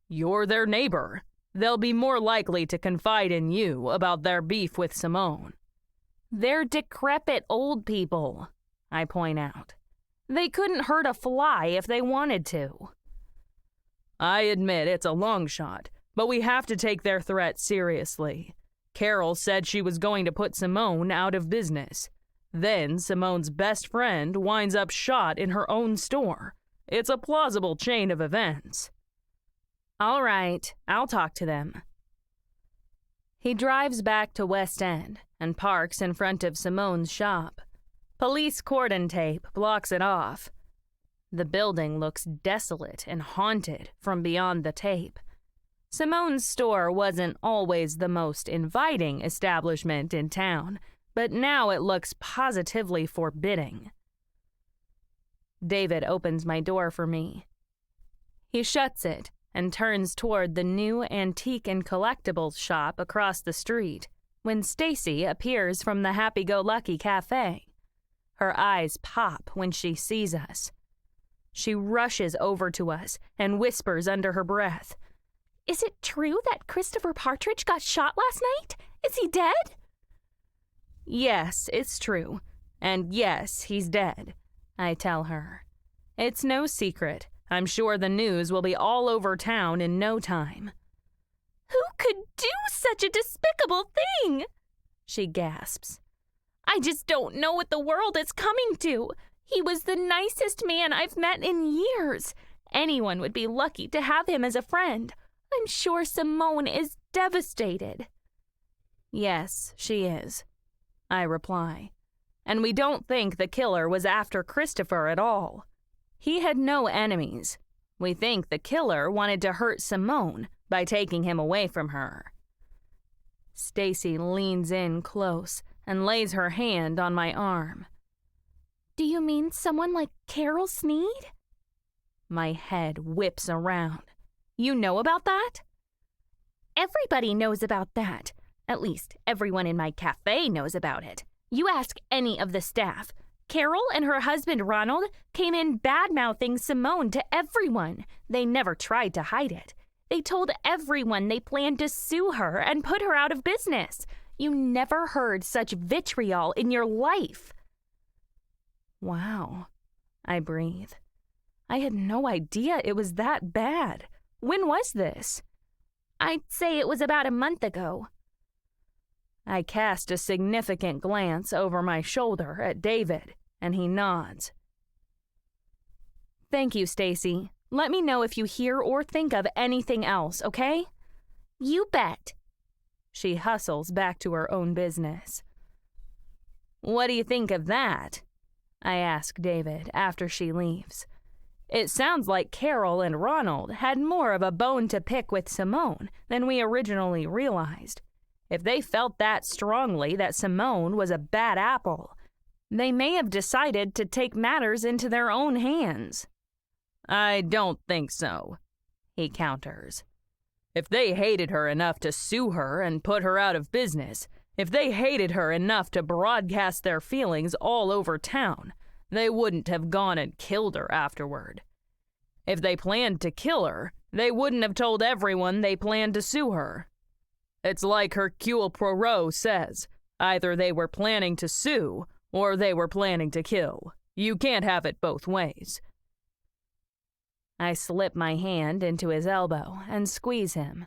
You're their neighbor. They'll be more likely to confide in you about their beef with Simone. They're decrepit old people, I point out. They couldn't hurt a fly if they wanted to. I admit it's a long shot, but we have to take their threat seriously. Carol said she was going to put Simone out of business. Then Simone's best friend winds up shot in her own store. It's a plausible chain of events. All right, I'll talk to them. He drives back to West End and parks in front of Simone's shop. Police cordon tape blocks it off. The building looks desolate and haunted from beyond the tape. Simone's store wasn't always the most inviting establishment in town, but now it looks positively forbidding. David opens my door for me. He shuts it and turns toward the new antique and collectibles shop across the street when Stacy appears from the Happy-Go-Lucky Cafe. Her eyes pop when she sees us. She rushes over to us and whispers under her breath, "Is it true that Christopher Partridge got shot last night? Is he dead?" "Yes, it's true. And yes, he's dead," I tell her. "It's no secret. I'm sure the news will be all over town in no time." "Who could do such a despicable thing?" she gasps. "I just don't know what the world is coming to. He was the nicest man I've met in years. Anyone would be lucky to have him as a friend. I'm sure Simone is devastated." "Yes, she is," I reply. "And we don't think the killer was after Christopher at all. He had no enemies. We think the killer wanted to hurt Simone by taking him away from her. Stacy leans in close and lays her hand on my arm. Do you mean someone like Carol Sneed? My head whips around. You know about that? Everybody knows about that. At least everyone in my cafe knows about it. You ask any of the staff. Carol and her husband Ronald came in bad-mouthing Simone to everyone. They never tried to hide it. They told everyone they planned to sue her and put her out of business. You never heard such vitriol in your life. Wow, I breathe. I had no idea it was that bad. When was this? I'd say it was about a month ago. I cast a significant glance over my shoulder at David, and he nods. Thank you, Stacy. Let me know if you hear or think of anything else, okay? You bet. She hustles back to her own business. What do you think of that? I ask David after she leaves. It sounds like Carol and Ronald had more of a bone to pick with Simone than we originally realized. If they felt that strongly that Simone was a bad apple, they may have decided to take matters into their own hands. I don't think so, he counters. If they hated her enough to sue her and put her out of business, if they hated her enough to broadcast their feelings all over town, they wouldn't have gone and killed her afterward. If they planned to kill her, they wouldn't have told everyone they planned to sue her. It's like Hercule Poirot says, either they were planning to sue or they were planning to kill. You can't have it both ways. I slip my hand into his elbow and squeeze him.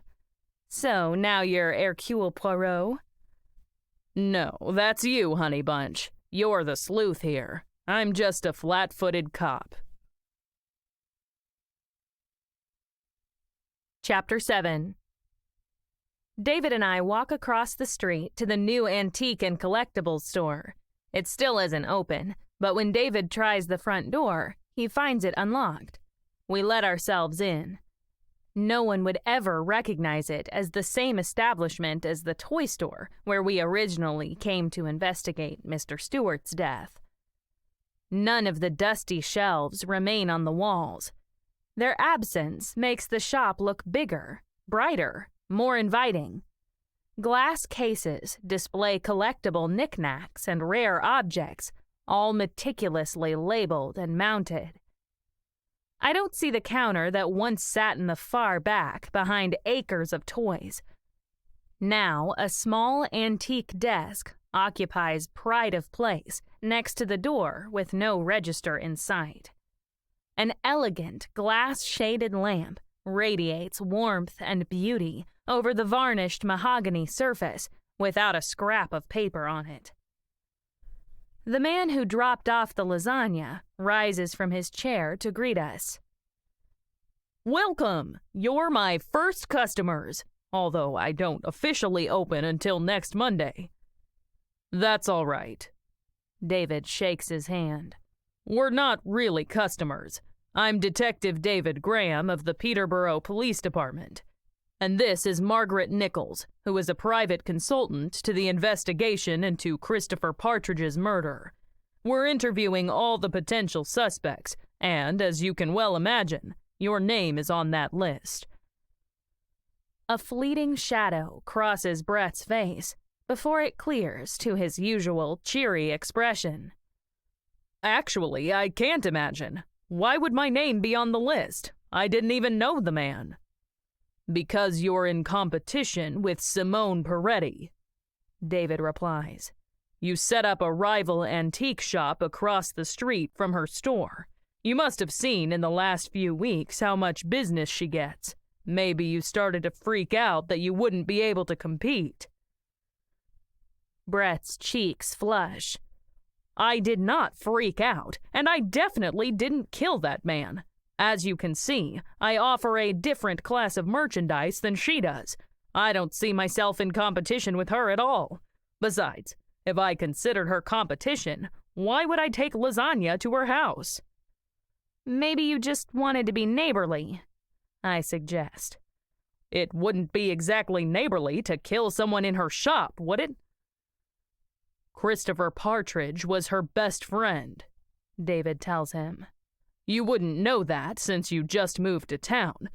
So now you're Hercule Poirot? No, that's you, honey bunch. You're the sleuth here. I'm just a flat-footed cop. Chapter 7. David and I walk across the street to the new antique and collectibles store. It still isn't open, but when David tries the front door, he finds it unlocked. We let ourselves in. No one would ever recognize it as the same establishment as the toy store where we originally came to investigate Mr. Stewart's death. None of the dusty shelves remain on the walls. Their absence makes the shop look bigger, brighter, more inviting. Glass cases display collectible knickknacks and rare objects, all meticulously labeled and mounted. I don't see the counter that once sat in the far back behind acres of toys. Now, a small antique desk occupies pride of place next to the door with no register in sight. An elegant glass-shaded lamp radiates warmth and beauty over the varnished mahogany surface without a scrap of paper on it. The man who dropped off the lasagna rises from his chair to greet us. Welcome! You're my first customers, although I don't officially open until next Monday. That's all right. David shakes his hand. We're not really customers. I'm Detective David Graham of the Peterborough Police Department. And this is Margret Nichols, who is a private consultant to the investigation into Christopher Partridge's murder. We're interviewing all the potential suspects, and, as you can well imagine, your name is on that list. A fleeting shadow crosses Brett's face before it clears to his usual cheery expression. Actually, I can't imagine. Why would my name be on the list? I didn't even know the man. Because you're in competition with Simone Peretti, David replies. You set up a rival antique shop across the street from her store. You must have seen in the last few weeks how much business she gets. Maybe you started to freak out that you wouldn't be able to compete. Brett's cheeks flush. I did not freak out, and I definitely didn't kill that man. As you can see, I offer a different class of merchandise than she does. I don't see myself in competition with her at all. Besides, if I considered her competition, why would I take lasagna to her house? Maybe you just wanted to be neighborly, I suggest. It wouldn't be exactly neighborly to kill someone in her shop, would it? Christopher Partridge was her best friend, David tells him. You wouldn't know that since you just moved to town,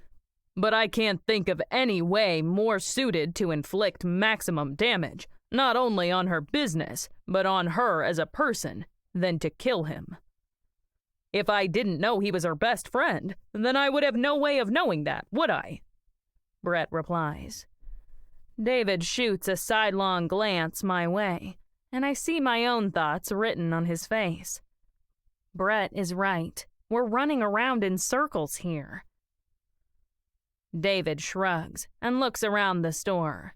but I can't think of any way more suited to inflict maximum damage, not only on her business, but on her as a person, than to kill him. If I didn't know he was her best friend, then I would have no way of knowing that, would I? Brett replies. David shoots a sidelong glance my way, and I see my own thoughts written on his face. Brett is right. We're running around in circles here. David shrugs and looks around the store.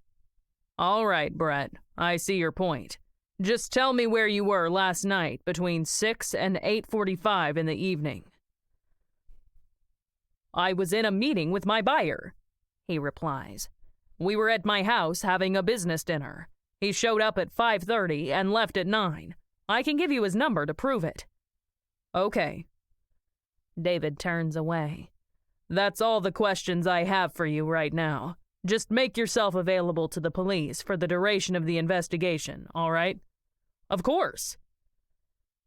All right, Brett, I see your point. Just tell me where you were last night between 6 and 8:45 in the evening. I was in a meeting with my buyer, he replies. We were at my house having a business dinner. He showed up at 5:30 and left at 9. I can give you his number to prove it. Okay. David turns away. That's all the questions I have for you right now. Just make yourself available to the police for the duration of the investigation, all right? Of course.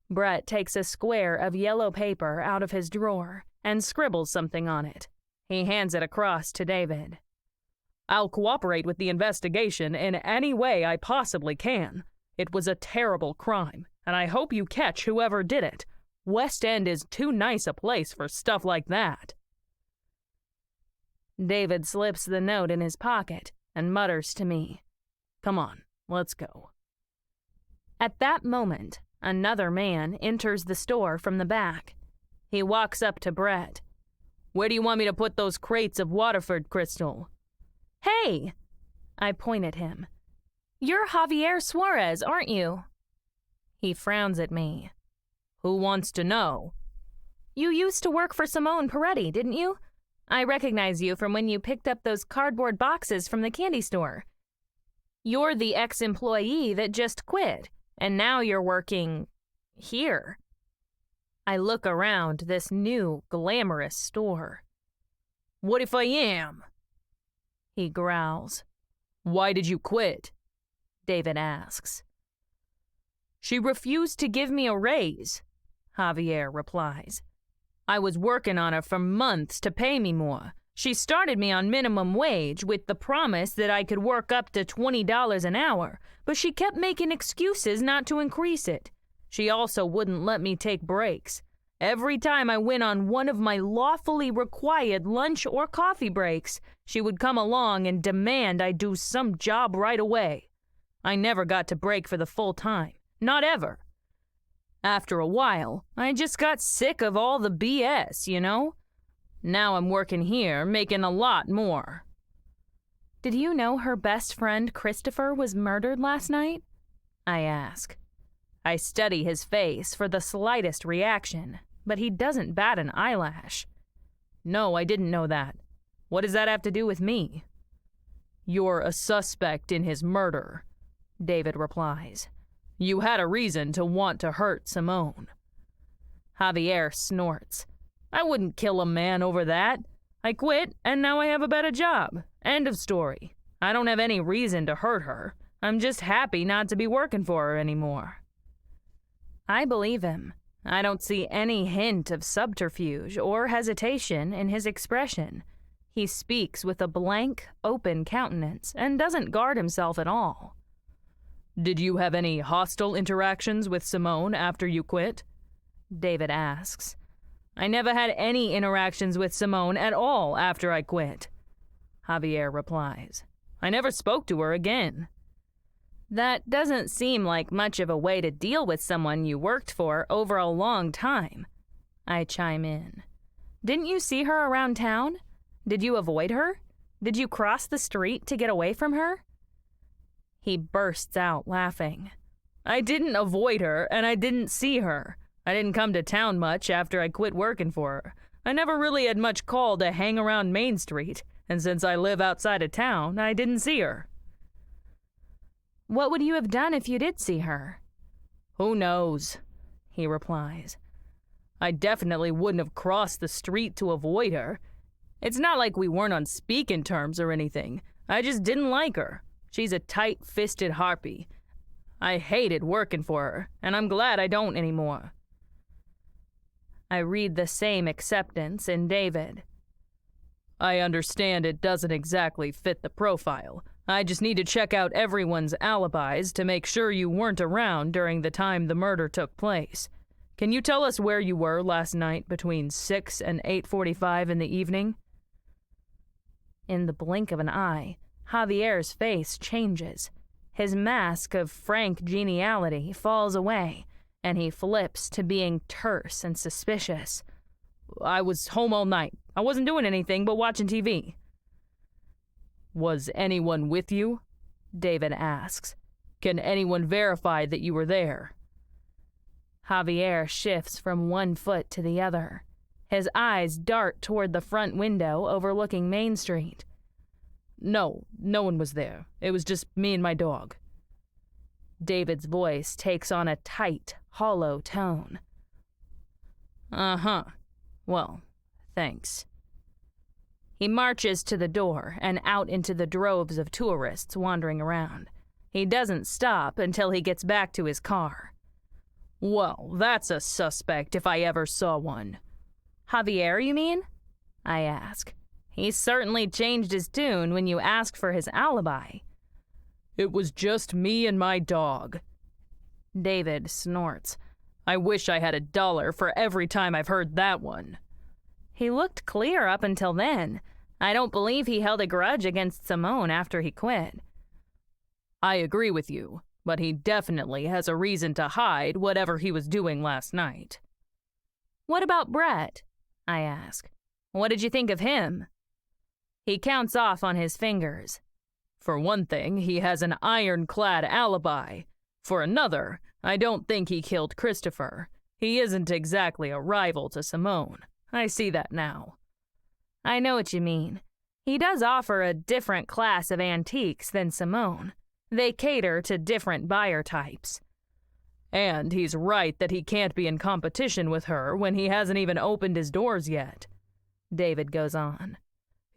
Brett takes a square of yellow paper out of his drawer and scribbles something on it. He hands it across to David. I'll cooperate with the investigation in any way I possibly can. It was a terrible crime, and I hope you catch whoever did it. West End is too nice a place for stuff like that. David slips the note in his pocket and mutters to me, Come on, let's go. At that moment, another man enters the store from the back. He walks up to Brett. Where do you want me to put those crates of Waterford crystal? Hey! I point at him. You're Javier Suarez, aren't you? He frowns at me. Who wants to know? You used to work for Simone Peretti, didn't you? I recognize you from when you picked up those cardboard boxes from the candy store. You're the ex-employee that just quit, and now you're working here. I look around this new, glamorous store. What if I am? He growls. Why did you quit? David asks. She refused to give me a raise, Javier replies. I was working on her for months to pay me more. She started me on minimum wage with the promise that I could work up to $20 an hour, but she kept making excuses not to increase it. She also wouldn't let me take breaks. Every time I went on one of my lawfully required lunch or coffee breaks, she would come along and demand I do some job right away. I never got to break for the full time. Not ever. After a while, I just got sick of all the BS, you know? Now I'm working here, making a lot more. Did you know her best friend Christopher was murdered last night? I ask. I study his face for the slightest reaction, but he doesn't bat an eyelash. No, I didn't know that. What does that have to do with me? You're a suspect in his murder, David replies. You had a reason to want to hurt Simone. Javier snorts. I wouldn't kill a man over that. I quit, and now I have a better job. End of story. I don't have any reason to hurt her. I'm just happy not to be working for her anymore. I believe him. I don't see any hint of subterfuge or hesitation in his expression. He speaks with a blank, open countenance and doesn't guard himself at all. Did you have any hostile interactions with Simone after you quit? David asks. I never had any interactions with Simone at all after I quit, Javier replies. I never spoke to her again. That doesn't seem like much of a way to deal with someone you worked for over a long time, I chime in. Didn't you see her around town? Did you avoid her? Did you cross the street to get away from her? He bursts out laughing. I didn't avoid her, and I didn't see her. I didn't come to town much after I quit working for her. I never really had much call to hang around Main Street, and since I live outside of town, I didn't see her. What would you have done if you did see her? Who knows, he replies. I definitely wouldn't have crossed the street to avoid her. It's not like we weren't on speaking terms or anything. I just didn't like her. She's a tight-fisted harpy. I hated working for her, and I'm glad I don't anymore. I read the same acceptance in David. I understand it doesn't exactly fit the profile. I just need to check out everyone's alibis to make sure you weren't around during the time the murder took place. Can you tell us where you were last night between 6 and 8:45 in the evening? In the blink of an eye, Javier's face changes. His mask of frank geniality falls away, and he flips to being terse and suspicious. I was home all night. I wasn't doing anything but watching TV. Was anyone with you? David asks. Can anyone verify that you were there? Javier shifts from one foot to the other. His eyes dart toward the front window overlooking Main Street. No one was there. It was just me and my dog. David's voice takes on a tight, hollow tone. Uh-huh. Well, thanks. He marches to the door and out into the droves of tourists wandering around. He doesn't stop until he gets back to his car. Well, that's a suspect if I ever saw one. Javier, you mean? I ask. He certainly changed his tune when you asked for his alibi. It was just me and my dog. David snorts. I wish I had $1 for every time I've heard that one. He looked clear up until then. I don't believe he held a grudge against Simone after he quit. I agree with you, but he definitely has a reason to hide whatever he was doing last night. What about Brett? I ask. What did you think of him? He counts off on his fingers. For one thing, he has an ironclad alibi. For another, I don't think he killed Christopher. He isn't exactly a rival to Simone. I see that now. I know what you mean. He does offer a different class of antiques than Simone. They cater to different buyer types. And he's right that he can't be in competition with her when he hasn't even opened his doors yet. David goes on.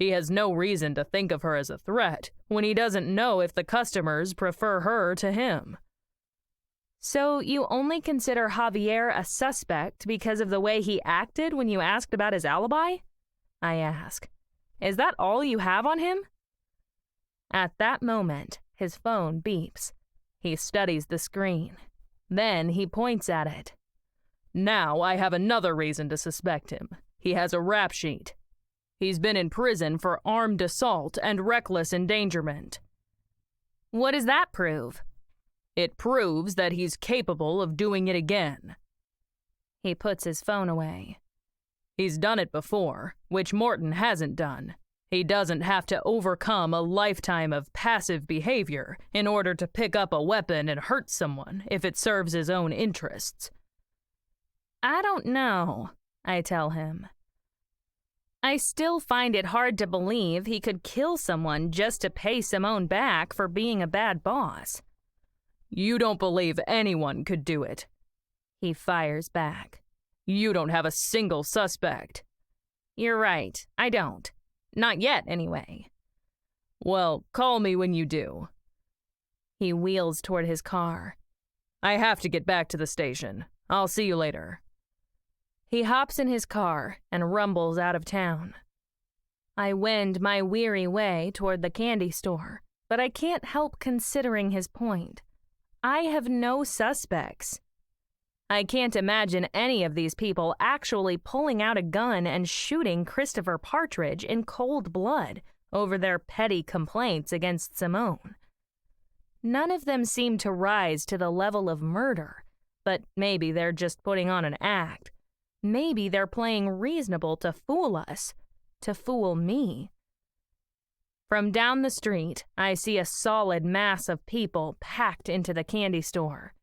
He has no reason to think of her as a threat when he doesn't know if the customers prefer her to him. So you only consider Javier a suspect because of the way he acted when you asked about his alibi? I ask. Is that all you have on him? At that moment, his phone beeps. He studies the screen. Then he points at it. Now I have another reason to suspect him. He has a rap sheet. He's been in prison for armed assault and reckless endangerment. What does that prove? It proves that he's capable of doing it again. He puts his phone away. He's done it before, which Morton hasn't done. He doesn't have to overcome a lifetime of passive behavior in order to pick up a weapon and hurt someone if it serves his own interests. I don't know, I tell him. I still find it hard to believe he could kill someone just to pay Simone back for being a bad boss. You don't believe anyone could do it. He fires back. You don't have a single suspect. You're right, I don't. Not yet, anyway. Well, call me when you do. He wheels toward his car. I have to get back to the station. I'll see you later. He hops in his car and rumbles out of town. I wend my weary way toward the candy store, but I can't help considering his point. I have no suspects. I can't imagine any of these people actually pulling out a gun and shooting Christopher Partridge in cold blood over their petty complaints against Simone. None of them seem to rise to the level of murder, but maybe they're just putting on an act. Maybe they're playing reasonable to fool us, to fool me. From down the street, I see a solid mass of people packed into the candy store.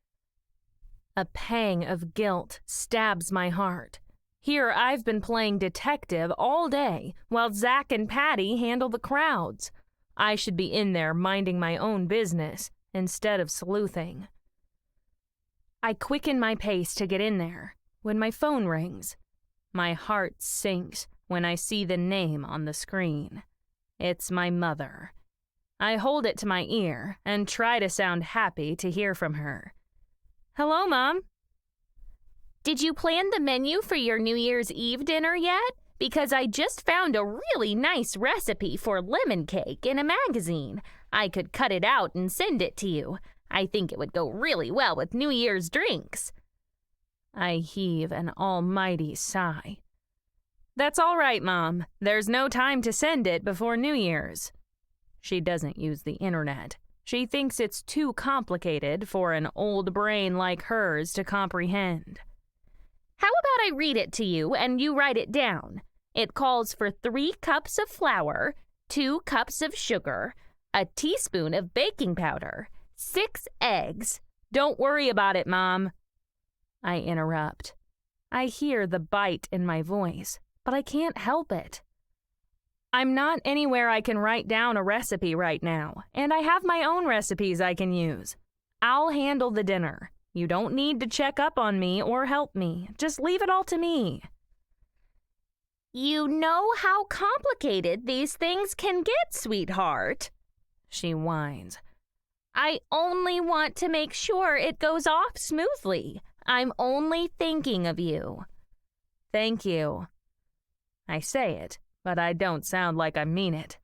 A pang of guilt stabs my heart. Here I've been playing detective all day while Zach and Patty handle the crowds. I should be in there minding my own business instead of sleuthing. I quicken my pace to get in there. when my phone rings. My heart sinks when I see the name on the screen. It's my mother. I hold it to my ear and try to sound happy to hear from her. Hello, Mom. Did you plan the menu for your New Year's Eve dinner yet? Because I just found a really nice recipe for lemon cake in a magazine. I could cut it out and send it to you. I think it would go really well with New Year's drinks. I heave an almighty sigh. That's all right, Mom. There's no time to send it before New Year's. She doesn't use the internet. She thinks it's too complicated for an old brain like hers to comprehend. How about I read it to you and you write it down? It calls for 3 cups of flour, 2 cups of sugar, a teaspoon of baking powder, 6 eggs. Don't worry about it, Mom. I interrupt. I hear the bite in my voice, but I can't help it. I'm not anywhere I can write down a recipe right now, and I have my own recipes I can use. I'll handle the dinner. You don't need to check up on me or help me. Just leave it all to me. You know how complicated these things can get, sweetheart, she whines. I only want to make sure it goes off smoothly. I'm only thinking of you. Thank you. I say it, but I don't sound like I mean it.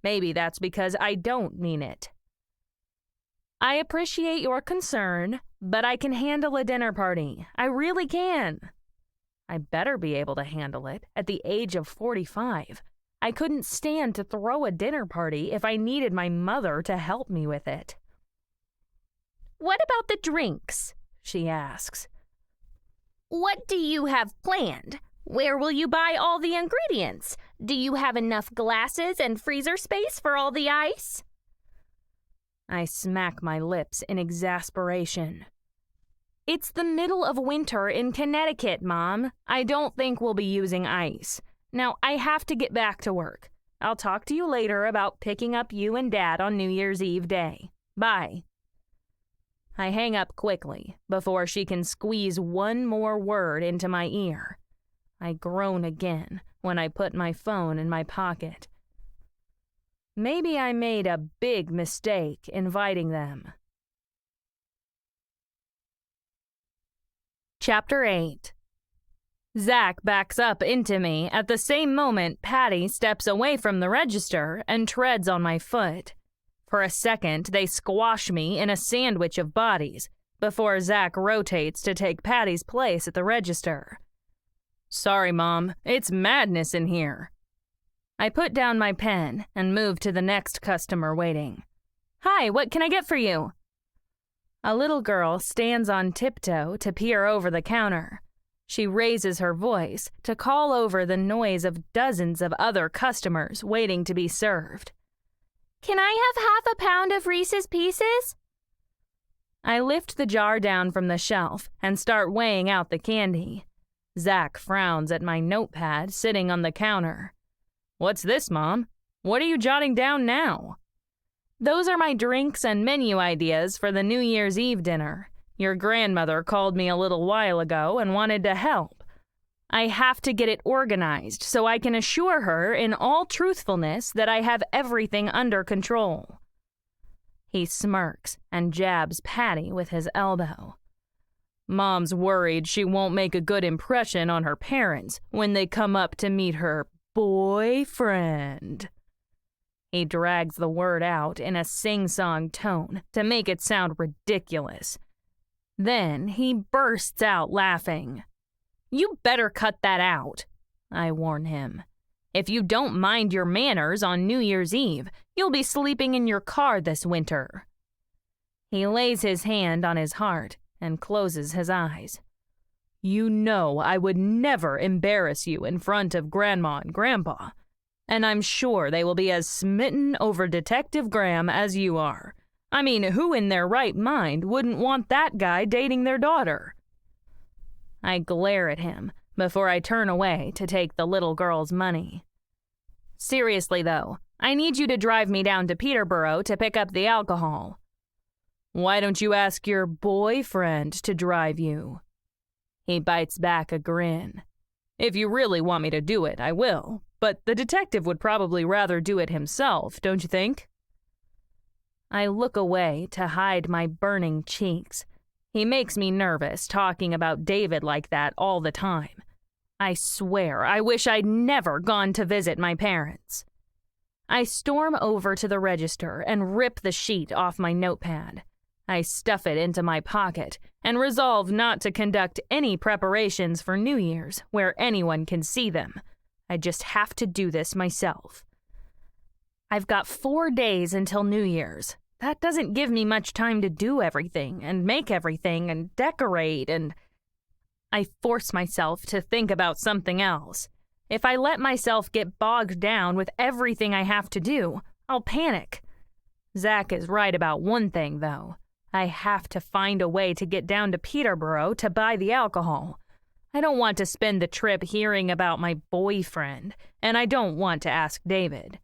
Maybe that's because I don't mean it. I appreciate your concern, but I can handle a dinner party. I really can. I better be able to handle it at the age of 45. I couldn't stand to throw a dinner party if I needed my mother to help me with it. What about the drinks? She asks. What do you have planned? Where will you buy all the ingredients? Do you have enough glasses and freezer space for all the ice? I smack my lips in exasperation. It's the middle of winter in Connecticut, Mom. I don't think we'll be using ice. Now, I have to get back to work. I'll talk to you later about picking up you and Dad on New Year's Eve day. Bye. I hang up quickly before she can squeeze one more word into my ear. I groan again when I put my phone in my pocket. Maybe I made a big mistake inviting them. Chapter 8. Zach backs up into me at the same moment Patty steps away from the register and treads on my foot. For a second, they squash me in a sandwich of bodies before Zach rotates to take Patty's place at the register. Sorry, Mom. It's madness in here. I put down my pen and move to the next customer waiting. Hi, what can I get for you? A little girl stands on tiptoe to peer over the counter. She raises her voice to call over the noise of dozens of other customers waiting to be served. Can I have half a pound of Reese's Pieces? I lift the jar down from the shelf and start weighing out the candy. Zach frowns at my notepad sitting on the counter. What's this, Mom? What are you jotting down now? Those are my drinks and menu ideas for the New Year's Eve dinner. Your grandmother called me a little while ago and wanted to help. I have to get it organized so I can assure her in all truthfulness that I have everything under control. He smirks and jabs Patty with his elbow. Mom's worried she won't make a good impression on her parents when they come up to meet her boyfriend. He drags the word out in a sing-song tone to make it sound ridiculous. Then he bursts out laughing. You better cut that out, I warn him. If you don't mind your manners on New Year's Eve, you'll be sleeping in your car this winter. He lays his hand on his heart and closes his eyes. You know I would never embarrass you in front of Grandma and Grandpa, and I'm sure they will be as smitten over Detective Graham as you are. I mean, who in their right mind wouldn't want that guy dating their daughter? I glare at him before I turn away to take the little girl's money. Seriously, though, I need you to drive me down to Peterborough to pick up the alcohol. Why don't you ask your boyfriend to drive you? He bites back a grin. If you really want me to do it, I will, but the detective would probably rather do it himself, don't you think? I look away to hide my burning cheeks. He makes me nervous talking about David like that all the time. I swear I wish I'd never gone to visit my parents. I storm over to the register and rip the sheet off my notepad. I stuff it into my pocket and resolve not to conduct any preparations for New Year's where anyone can see them. I just have to do this myself. I've got 4 days until New Year's. That doesn't give me much time to do everything and make everything and decorate and... I force myself to think about something else. If I let myself get bogged down with everything I have to do, I'll panic. Zach is right about one thing, though. I have to find a way to get down to Peterborough to buy the alcohol. I don't want to spend the trip hearing about my boyfriend, and I don't want to ask David.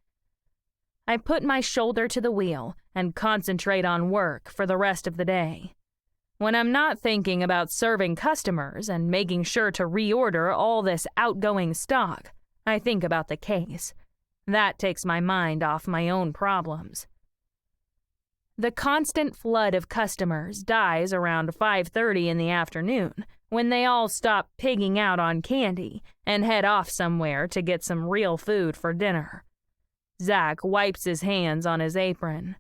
I put my shoulder to the wheel and concentrate on work for the rest of the day. When I'm not thinking about serving customers and making sure to reorder all this outgoing stock, I think about the case. That takes my mind off my own problems. The constant flood of customers dies around 5:30 in the afternoon when they all stop pigging out on candy and head off somewhere to get some real food for dinner. Zach wipes his hands on his apron.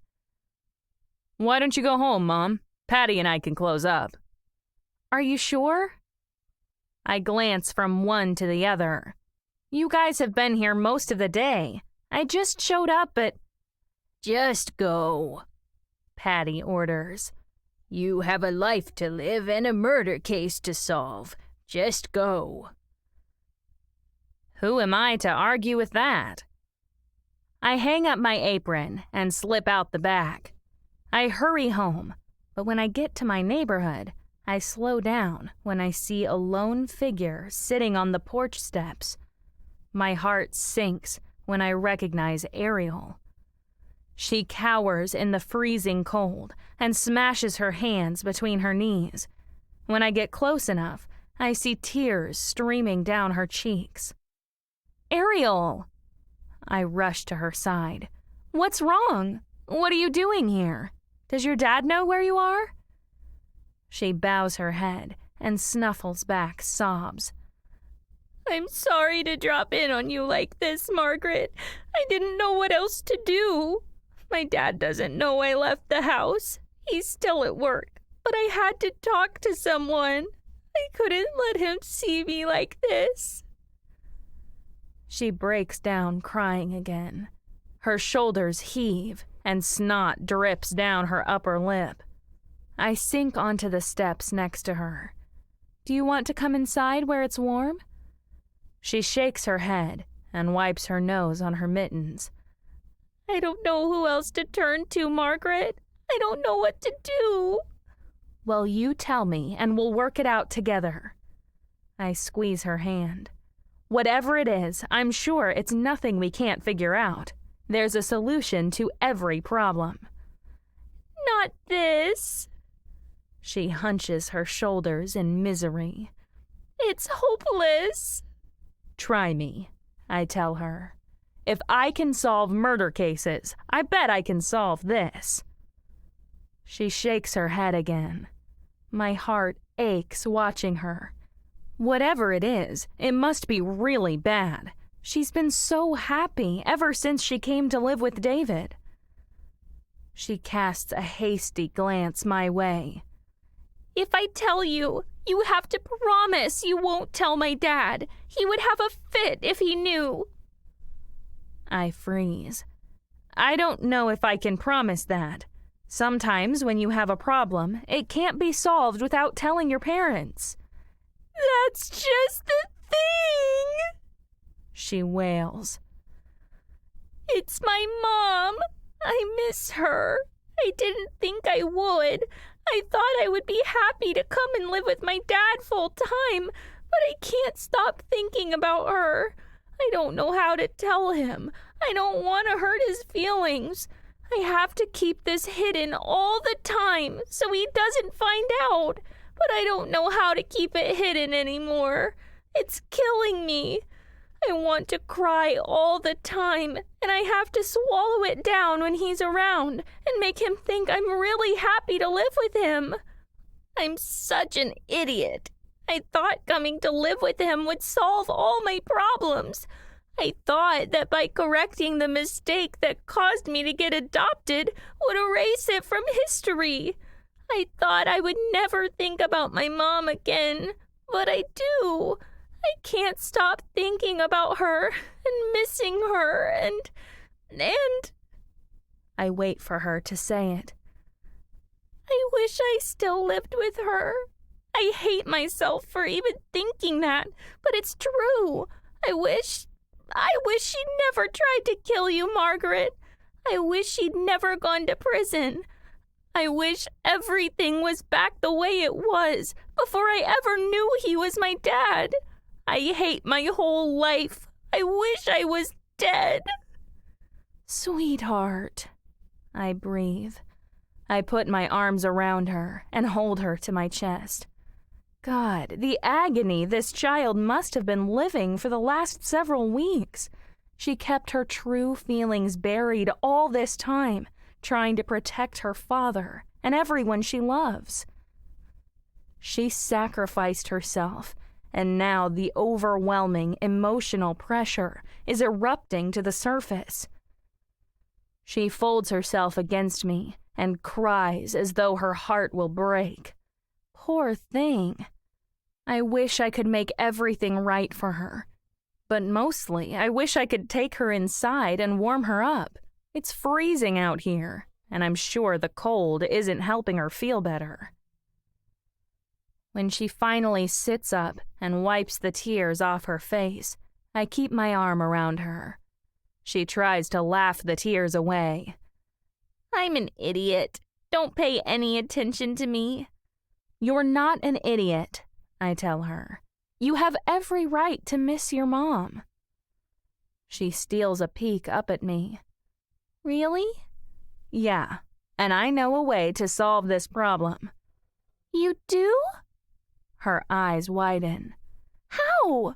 "Why don't you go home, Mom? Patty and I can close up." "Are you sure?" I glance from one to the other. "You guys have been here most of the day. I just showed up at..." "Just go," Patty orders. "You have a life to live and a murder case to solve. Just go." Who am I to argue with that? I hang up my apron and slip out the back. I hurry home, but when I get to my neighborhood, I slow down when I see a lone figure sitting on the porch steps. My heart sinks when I recognize Ariel. She cowers in the freezing cold and smashes her hands between her knees. When I get close enough, I see tears streaming down her cheeks. "Ariel!" I rush to her side. "What's wrong? What are you doing here? Does your dad know where you are?" She bows her head and snuffles back sobs. "I'm sorry to drop in on you like this, Margaret. I didn't know what else to do. My dad doesn't know I left the house. He's still at work, but I had to talk to someone. I couldn't let him see me like this." She breaks down crying again. Her shoulders heave and snot drips down her upper lip. I sink onto the steps next to her. "Do you want to come inside where it's warm?" She shakes her head and wipes her nose on her mittens. "I don't know who else to turn to, Margaret. I don't know what to do." "Well, you tell me and we'll work it out together." I squeeze her hand. "Whatever it is, I'm sure it's nothing we can't figure out. There's a solution to every problem." "Not this." She hunches her shoulders in misery. "It's hopeless." "Try me," I tell her. "If I can solve murder cases, I bet I can solve this." She shakes her head again. My heart aches watching her. Whatever it is, it must be really bad. She's been so happy ever since she came to live with David. She casts a hasty glance my way. "If I tell you, you have to promise you won't tell my dad. He would have a fit if he knew." I freeze. I don't know if I can promise that. Sometimes when you have a problem, it can't be solved without telling your parents. "That's just the thing," she wails. "It's my mom. I miss her. I didn't think I would. I thought I would be happy to come and live with my dad full time, but I can't stop thinking about her. I don't know how to tell him. I don't want to hurt his feelings. I have to keep this hidden all the time so he doesn't find out. but I don't know how to keep it hidden anymore. It's killing me. I want to cry all the time, and I have to swallow it down when he's around and make him think I'm really happy to live with him. I'm such an idiot. I thought coming to live with him would solve all my problems. I thought that by correcting the mistake that caused me to get adopted would erase it from history. I thought I would never think about my mom again, but I do. I can't stop thinking about her and missing her and... I wait for her to say it. I wish I still lived with her. I hate myself for even thinking that, but it's true. I wish she'd never tried to kill you, Margaret. I wish she'd never gone to prison. I wish everything was back the way it was before I ever knew he was my dad. I hate my whole life. I wish I was dead. Sweetheart, I breathe. I put my arms around her and hold her to my chest. God, the agony this child must have been living for the last several weeks. She kept her true feelings buried all this time, trying to protect her father and everyone she loves. She sacrificed herself, and now the overwhelming emotional pressure is erupting to the surface. She folds herself against me and cries as though her heart will break. Poor thing. I wish I could make everything right for her. But mostly, I wish I could take her inside and warm her up. It's freezing out here, and I'm sure the cold isn't helping her feel better. When she finally sits up and wipes the tears off her face, I keep my arm around her. She tries to laugh the tears away. I'm an idiot. Don't pay any attention to me. You're not an idiot, I tell her. You have every right to miss your mom. She steals a peek up at me. Really? Yeah, and I know a way to solve this problem. You do? Her eyes widen. How?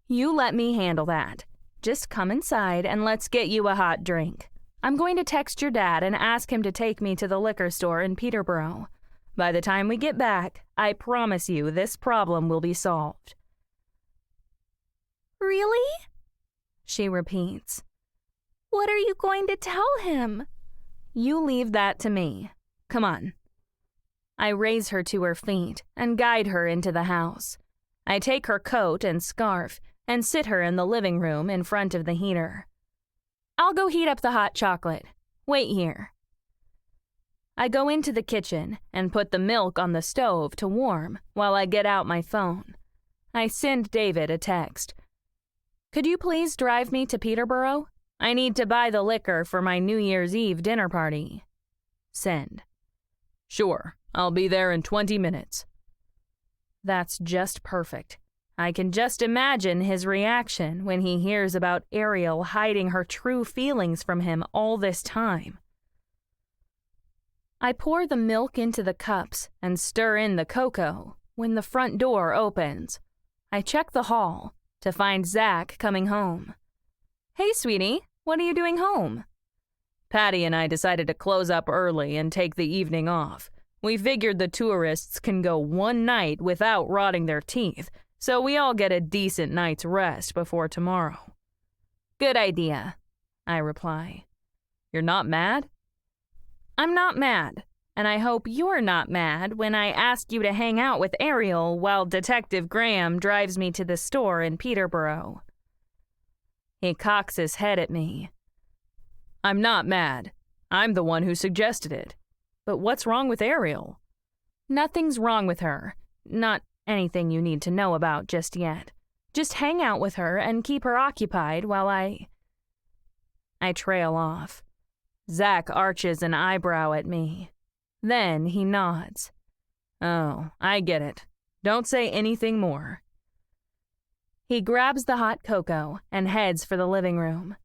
You let me handle that. Just come inside and let's get you a hot drink. I'm going to text your dad and ask him to take me to the liquor store in Peterborough. By the time we get back, I promise you this problem will be solved. Really? She repeats. What are you going to tell him? You leave that to me. Come on. I raise her to her feet and guide her into the house. I take her coat and scarf and sit her in the living room in front of the heater. I'll go heat up the hot chocolate. Wait here. I go into the kitchen and put the milk on the stove to warm while I get out my phone. I send David a text. Could you please drive me to Peterborough? I need to buy the liquor for my New Year's Eve dinner party. Send. Sure, I'll be there in 20 minutes. That's just perfect. I can just imagine his reaction when he hears about Ariel hiding her true feelings from him all this time. I pour the milk into the cups and stir in the cocoa when the front door opens. I check the hall to find Zach coming home. Hey, sweetie, what are you doing home? Patty and I decided to close up early and take the evening off. We figured the tourists can go one night without rotting their teeth, so we all get a decent night's rest before tomorrow. Good idea, I reply. You're not mad? I'm not mad, and I hope you're not mad when I ask you to hang out with Ariel while Detective Graham drives me to the store in Peterborough. He cocks his head at me. I'm not mad. I'm the one who suggested it. But what's wrong with Ariel? Nothing's wrong with her. Not anything you need to know about just yet. Just hang out with her and keep her occupied while I trail off. Zach arches an eyebrow at me. Then he nods. Oh, I get it. Don't say anything more. He grabs the hot cocoa and heads for the living room.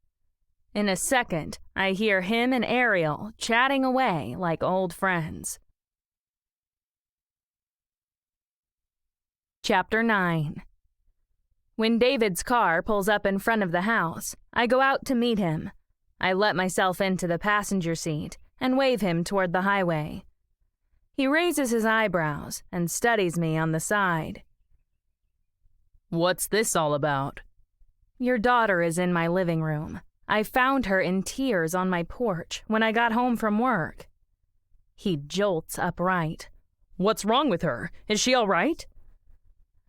In a second, I hear him and Ariel chatting away like old friends. Chapter 9. When David's car pulls up in front of the house, I go out to meet him. I let myself into the passenger seat and wave him toward the highway. He raises his eyebrows and studies me on the side. What's this all about? Your daughter is in my living room. I found her in tears on my porch when I got home from work. He jolts upright. What's wrong with her? Is she all right?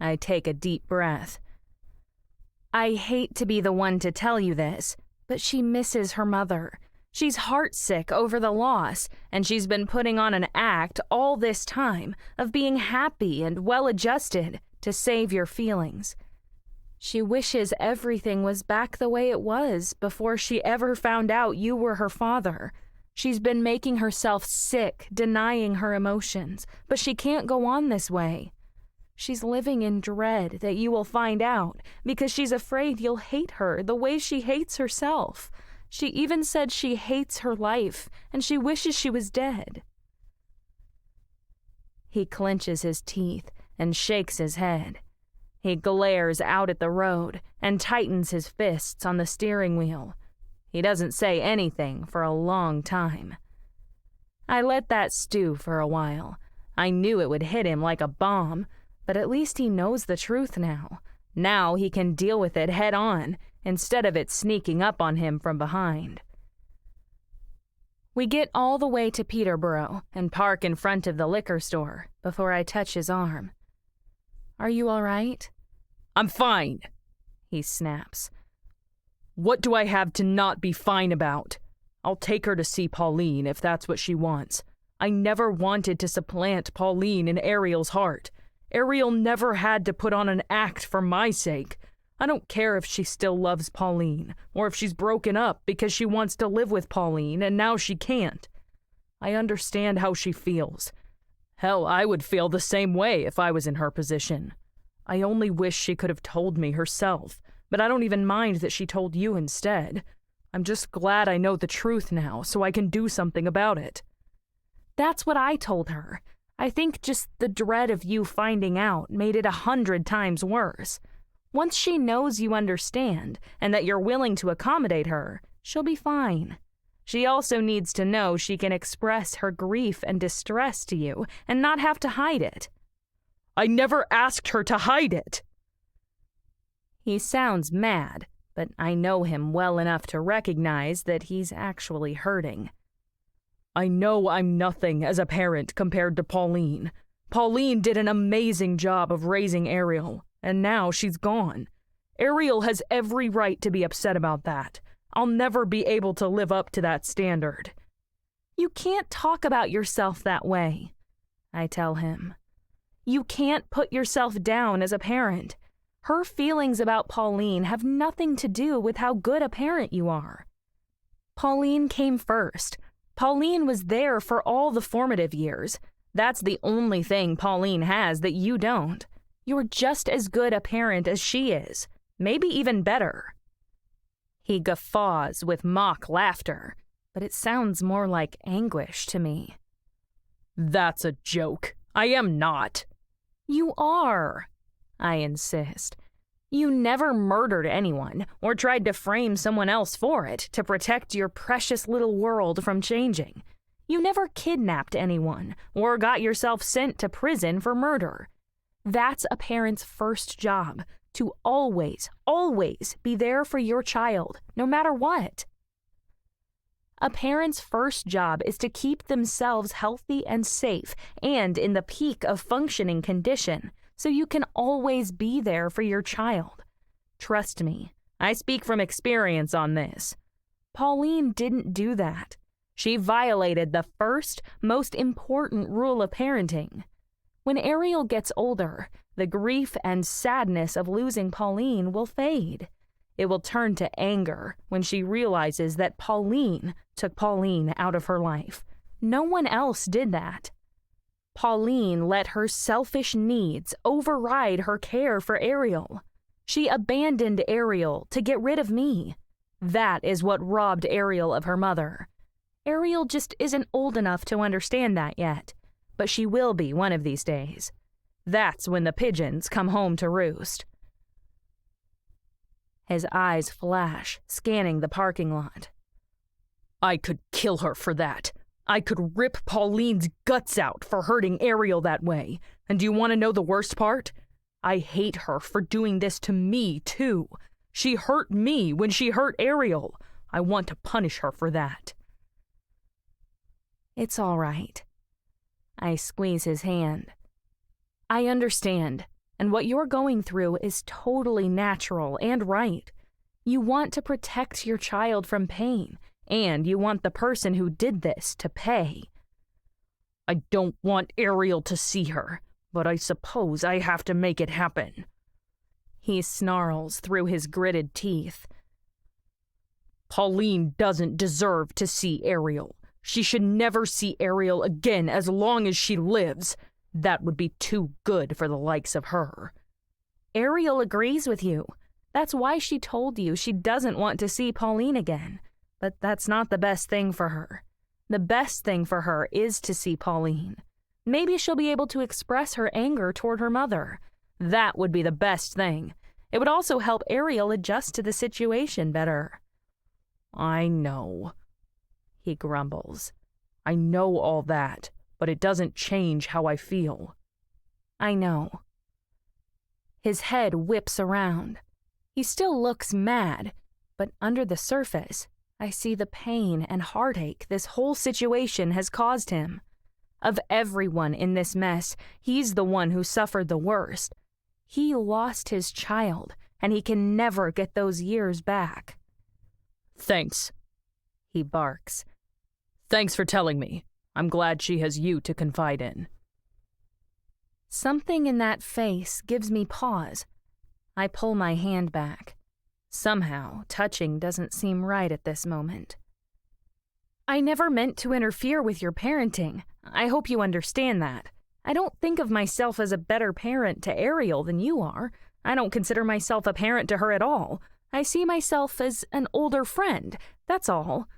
I take a deep breath. I hate to be the one to tell you this, but she misses her mother. She's heartsick over the loss, and she's been putting on an act all this time of being happy and well-adjusted to save your feelings. She wishes everything was back the way it was before she ever found out you were her father. She's been making herself sick, denying her emotions, but she can't go on this way. She's living in dread that you will find out because she's afraid you'll hate her the way she hates herself. She even said she hates her life and she wishes she was dead. He clenches his teeth and shakes his head. He glares out at the road and tightens his fists on the steering wheel. He doesn't say anything for a long time. I let that stew for a while. I knew it would hit him like a bomb, but at least he knows the truth now. Now he can deal with it head on, instead of it sneaking up on him from behind. We get all the way to Peterborough and park in front of the liquor store before I touch his arm. Are you all right? I'm fine, he snaps. What do I have to not be fine about? I'll take her to see Pauline if that's what she wants. I never wanted to supplant Pauline in Ariel's heart. Ariel never had to put on an act for my sake. I don't care if she still loves Pauline, or if she's broken up because she wants to live with Pauline and now she can't. I understand how she feels. Hell, I would feel the same way if I was in her position. I only wish she could have told me herself, but I don't even mind that she told you instead. I'm just glad I know the truth now so I can do something about it. That's what I told her. I think just the dread of you finding out made it 100 times worse. Once she knows you understand and that you're willing to accommodate her, she'll be fine. She also needs to know she can express her grief and distress to you and not have to hide it. I never asked her to hide it. He sounds mad, but I know him well enough to recognize that he's actually hurting. I know I'm nothing as a parent compared to Pauline. Pauline did an amazing job of raising Ariel, and now she's gone. Ariel has every right to be upset about that. I'll never be able to live up to that standard. You can't talk about yourself that way, I tell him. You can't put yourself down as a parent. Her feelings about Pauline have nothing to do with how good a parent you are. Pauline came first. Pauline was there for all the formative years. That's the only thing Pauline has that you don't. You're just as good a parent as she is, maybe even better. He guffaws with mock laughter, but it sounds more like anguish to me. That's a joke. I am not. You are, I insist. You never murdered anyone or tried to frame someone else for it to protect your precious little world from changing. You never kidnapped anyone or got yourself sent to prison for murder. That's a parent's first job, to always, always be there for your child, no matter what. A parent's first job is to keep themselves healthy and safe and in the peak of functioning condition, so you can always be there for your child. Trust me, I speak from experience on this. Pauline didn't do that. She violated the first, most important rule of parenting. When Ariel gets older, the grief and sadness of losing Pauline will fade. It will turn to anger when she realizes that Pauline took Pauline out of her life. No one else did that. Pauline let her selfish needs override her care for Ariel. She abandoned Ariel to get rid of me. That is what robbed Ariel of her mother. Ariel just isn't old enough to understand that yet, but she will be one of these days. That's when the pigeons come home to roost. His eyes flash, scanning the parking lot. I could kill her for that. I could rip Pauline's guts out for hurting Ariel that way. And do you want to know the worst part? I hate her for doing this to me, too. She hurt me when she hurt Ariel. I want to punish her for that. It's all right. I squeeze his hand. I understand, and what you're going through is totally natural and right. You want to protect your child from pain, and you want the person who did this to pay. I don't want Ariel to see her, but I suppose I have to make it happen. He snarls through his gritted teeth. Pauline doesn't deserve to see Ariel. She should never see Ariel again as long as she lives. That would be too good for the likes of her. Ariel agrees with you. That's why she told you she doesn't want to see Pauline again. But that's not the best thing for her. The best thing for her is to see Pauline. Maybe she'll be able to express her anger toward her mother. That would be the best thing. It would also help Ariel adjust to the situation better. I know, he grumbles. I know all that, but it doesn't change how I feel. I know. His head whips around. He still looks mad, but under the surface, I see the pain and heartache this whole situation has caused him. Of everyone in this mess, he's the one who suffered the worst. He lost his child, and he can never get those years back. Thanks, he barks. Thanks for telling me. I'm glad she has you to confide in. Something in that face gives me pause. I pull my hand back. Somehow, touching doesn't seem right at this moment. I never meant to interfere with your parenting. I hope you understand that. I don't think of myself as a better parent to Ariel than you are. I don't consider myself a parent to her at all. I see myself as an older friend, that's all.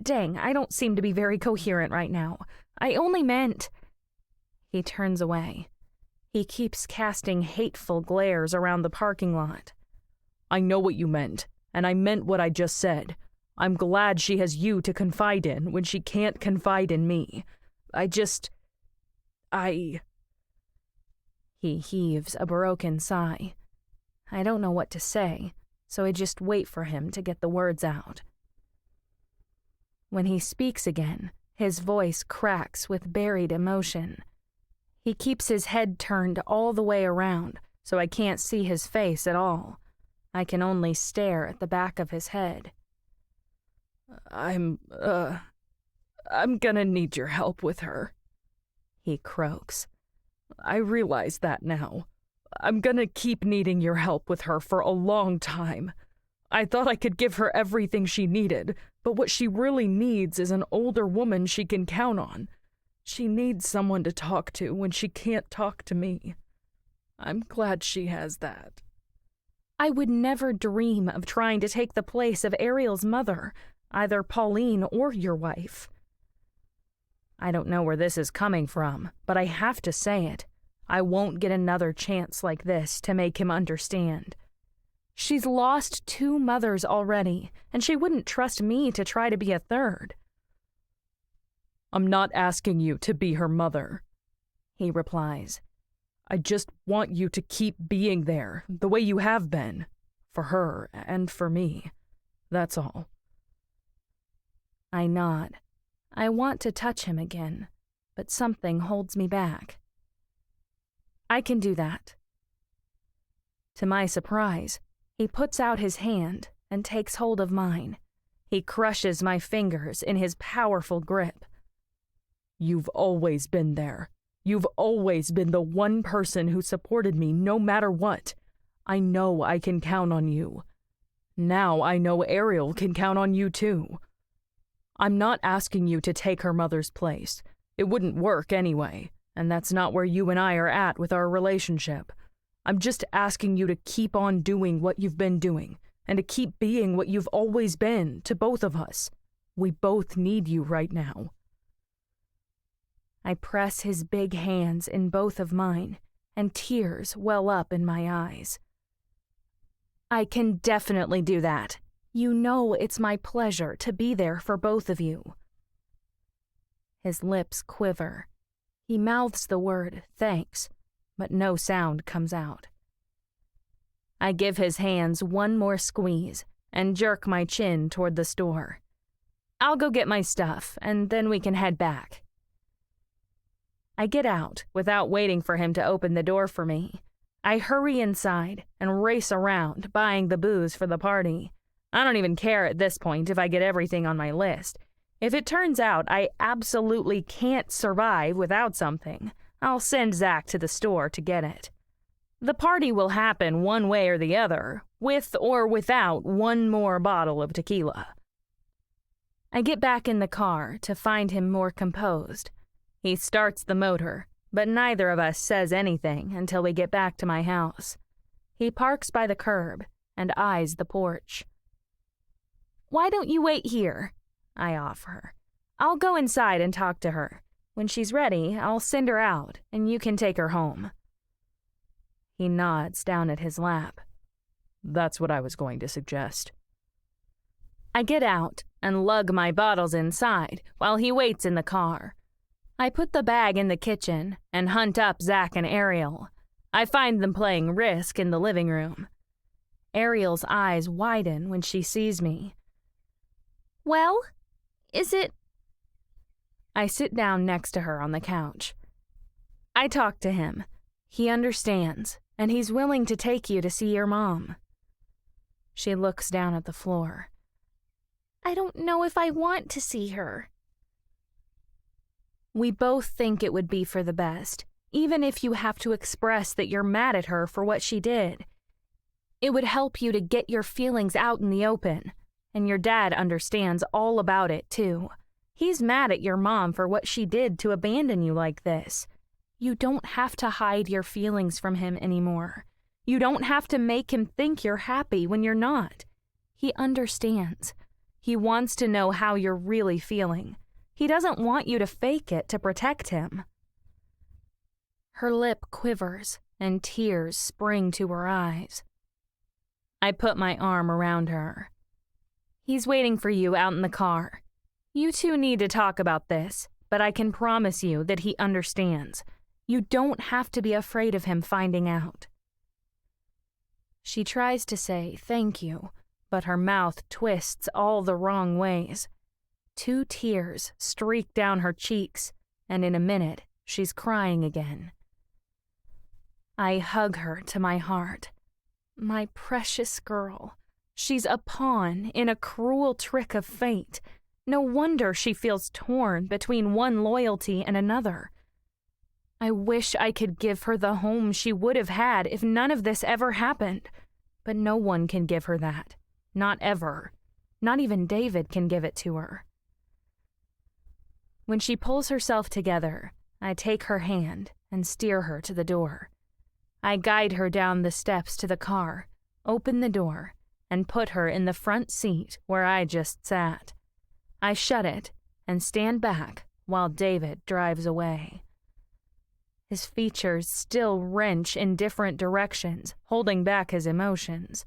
Dang, I don't seem to be very coherent right now. I only meant... He turns away. He keeps casting hateful glares around the parking lot. I know what you meant, and I meant what I just said. I'm glad she has you to confide in when she can't confide in me. He heaves a broken sigh. I don't know what to say, so I just wait for him to get the words out. When he speaks again, his voice cracks with buried emotion. He keeps his head turned all the way around, so I can't see his face at all. I can only stare at the back of his head. I'm gonna need your help with her, he croaks. I realize that now. I'm gonna keep needing your help with her for a long time. I thought I could give her everything she needed, but what she really needs is an older woman she can count on. She needs someone to talk to when she can't talk to me. I'm glad she has that. I would never dream of trying to take the place of Ariel's mother, either Pauline or your wife. I don't know where this is coming from, but I have to say it. I won't get another chance like this to make him understand. She's lost 2 mothers already, and she wouldn't trust me to try to be a third. I'm not asking you to be her mother, he replies. I just want you to keep being there, the way you have been, for her and for me. That's all. I nod. I want to touch him again, but something holds me back. I can do that. To my surprise, he puts out his hand and takes hold of mine. He crushes my fingers in his powerful grip. You've always been there. You've always been the one person who supported me no matter what. I know I can count on you. Now I know Ariel can count on you too. I'm not asking you to take her mother's place. It wouldn't work anyway, and that's not where you and I are at with our relationship. I'm just asking you to keep on doing what you've been doing, and to keep being what you've always been to both of us. We both need you right now. I press his big hands in both of mine, and tears well up in my eyes. I can definitely do that. You know it's my pleasure to be there for both of you. His lips quiver. He mouths the word, thanks, but no sound comes out. I give his hands one more squeeze and jerk my chin toward the store. I'll go get my stuff, and then we can head back. I get out without waiting for him to open the door for me. I hurry inside and race around, buying the booze for the party. I don't even care at this point if I get everything on my list. If it turns out I absolutely can't survive without something, I'll send Zach to the store to get it. The party will happen one way or the other, with or without one more bottle of tequila. I get back in the car to find him more composed. He starts the motor, but neither of us says anything until we get back to my house. He parks by the curb and eyes the porch. "Why don't you wait here?" I offer. "I'll go inside and talk to her. When she's ready, I'll send her out, and you can take her home." He nods down at his lap. "That's what I was going to suggest." I get out and lug my bottles inside while he waits in the car. I put the bag in the kitchen and hunt up Zach and Ariel. I find them playing Risk in the living room. Ariel's eyes widen when she sees me. "Well, is it?" I sit down next to her on the couch. I talk to him. He understands, and he's willing to take you to see your mom. She looks down at the floor. "I don't know if I want to see her." We both think it would be for the best, even if you have to express that you're mad at her for what she did. It would help you to get your feelings out in the open, and your dad understands all about it, too. He's mad at your mom for what she did to abandon you like this. You don't have to hide your feelings from him anymore. You don't have to make him think you're happy when you're not. He understands. He wants to know how you're really feeling. He doesn't want you to fake it to protect him. Her lip quivers, and tears spring to her eyes. I put my arm around her. "He's waiting for you out in the car. You two need to talk about this, but I can promise you that he understands. You don't have to be afraid of him finding out." She tries to say thank you, but her mouth twists all the wrong ways. 2 tears streak down her cheeks, and in a minute, she's crying again. I hug her to my heart. My precious girl. She's a pawn in a cruel trick of fate. No wonder she feels torn between one loyalty and another. I wish I could give her the home she would have had if none of this ever happened. But no one can give her that. Not ever. Not even David can give it to her. When she pulls herself together, I take her hand and steer her to the door. I guide her down the steps to the car, open the door, and put her in the front seat where I just sat. I shut it and stand back while David drives away. His features still wrench in different directions, holding back his emotions.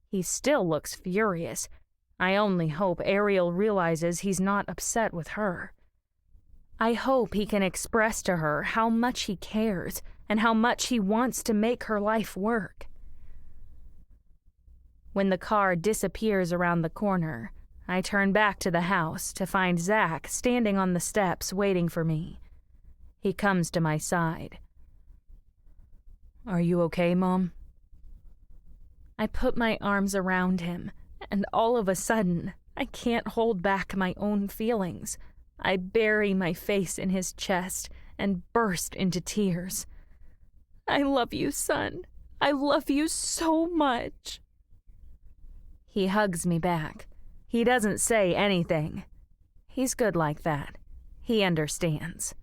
He still looks furious. I only hope Ariel realizes he's not upset with her. I hope he can express to her how much he cares and how much he wants to make her life work. When the car disappears around the corner, I turn back to the house to find Zach standing on the steps waiting for me. He comes to my side. "Are you okay, Mom?" I put my arms around him, and all of a sudden, I can't hold back my own feelings. I bury my face in his chest and burst into tears. "I love you, son. I love you so much." He hugs me back. He doesn't say anything. He's good like that. He understands.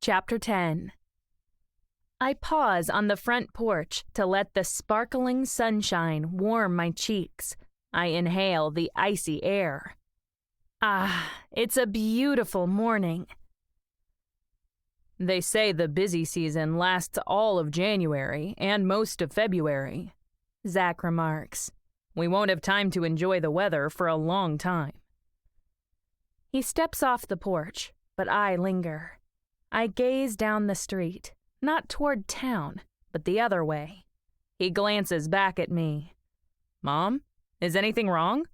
Chapter 10. I pause on the front porch to let the sparkling sunshine warm my cheeks. I inhale the icy air. Ah, it's a beautiful morning. They say the busy season lasts all of January and most of February, Zach remarks. We won't have time to enjoy the weather for a long time. He steps off the porch, but I linger. I gaze down the street, not toward town, but the other way. He glances back at me. Mom, is anything wrong?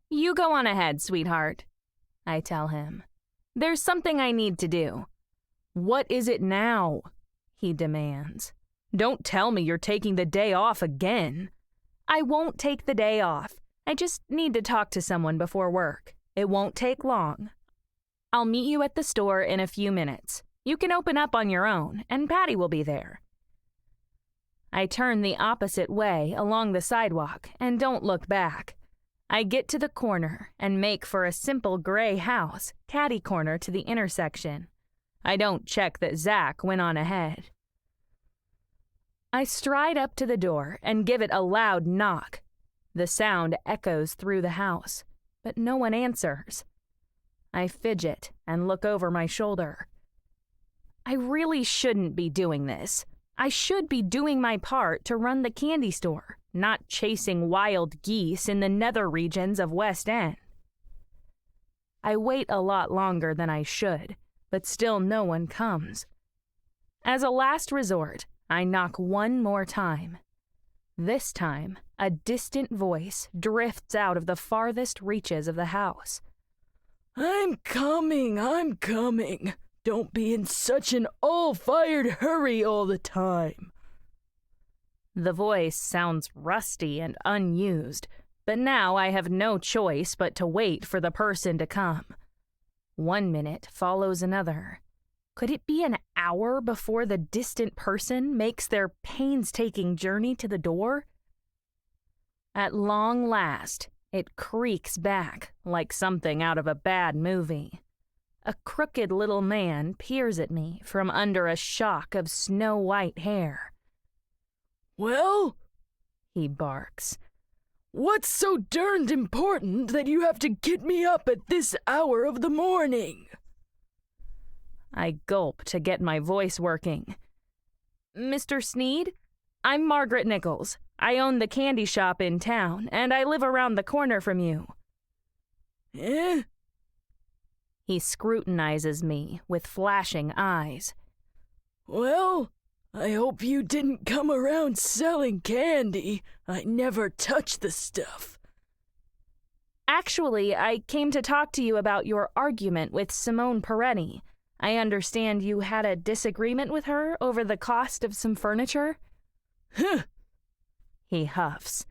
You go on ahead, sweetheart, I tell him. There's something I need to do. What is it now? He demands. Don't tell me you're taking the day off again. I won't take the day off. I just need to talk to someone before work. It won't take long. I'll meet you at the store in a few minutes. You can open up on your own, and Patty will be there. I turn the opposite way along the sidewalk and don't look back. I get to the corner and make for a simple gray house, catty-corner to the intersection. I don't check that Zach went on ahead. I stride up to the door and give it a loud knock. The sound echoes through the house, but no one answers. I fidget and look over my shoulder. I really shouldn't be doing this. I should be doing my part to run the candy store, not chasing wild geese in the nether regions of West End. I wait a lot longer than I should, but still no one comes. As a last resort, I knock one more time. This time, a distant voice drifts out of the farthest reaches of the house. I'm coming. Don't be in such an all-fired hurry all the time. The voice sounds rusty and unused, but now I have no choice but to wait for the person to come. 1 minute follows another. Could it be an hour before the distant person makes their painstaking journey to the door? At long last, it creaks back like something out of a bad movie. A crooked little man peers at me from under a shock of snow-white hair. Well? He barks. What's so darned important that you have to get me up at this hour of the morning? I gulp to get my voice working. Mr. Sneed, I'm Margret Nichols. I own the candy shop in town, and I live around the corner from you. Eh? He scrutinizes me with flashing eyes. Well, I hope you didn't come around selling candy. I never touch the stuff. Actually, I came to talk to you about your argument with Simone Peretti. I understand you had a disagreement with her over the cost of some furniture? Huh. He huffs.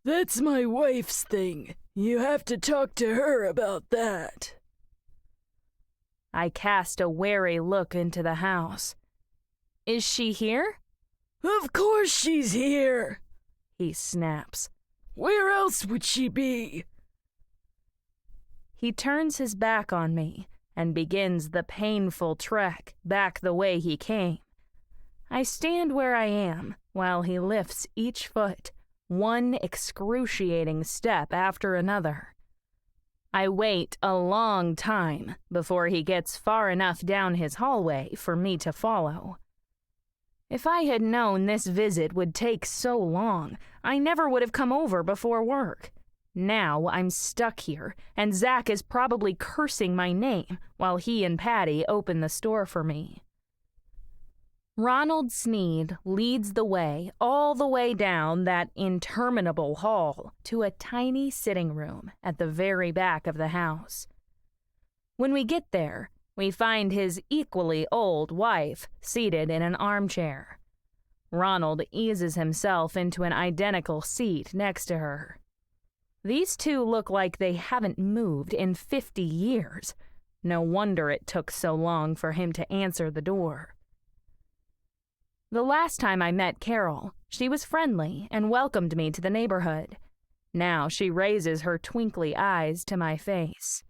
That's my wife's thing. You have to talk to her about that. I cast a wary look into the house. Is she here? Of course she's here, he snaps. Where else would she be? He turns his back on me and begins the painful trek back the way he came. I stand where I am while he lifts each foot, one excruciating step after another. I wait a long time before he gets far enough down his hallway for me to follow. If I had known this visit would take so long, I never would have come over before work. Now I'm stuck here, and Zach is probably cursing my name while he and Patty open the store for me. Ronald Sneed leads the way all the way down that interminable hall to a tiny sitting room at the very back of the house. When we get there, we find his equally old wife seated in an armchair. Ronald eases himself into an identical seat next to her. These two look like they haven't moved in 50 years. No wonder it took so long for him to answer the door. The last time I met Carol, she was friendly and welcomed me to the neighborhood. Now she raises her twinkly eyes to my face.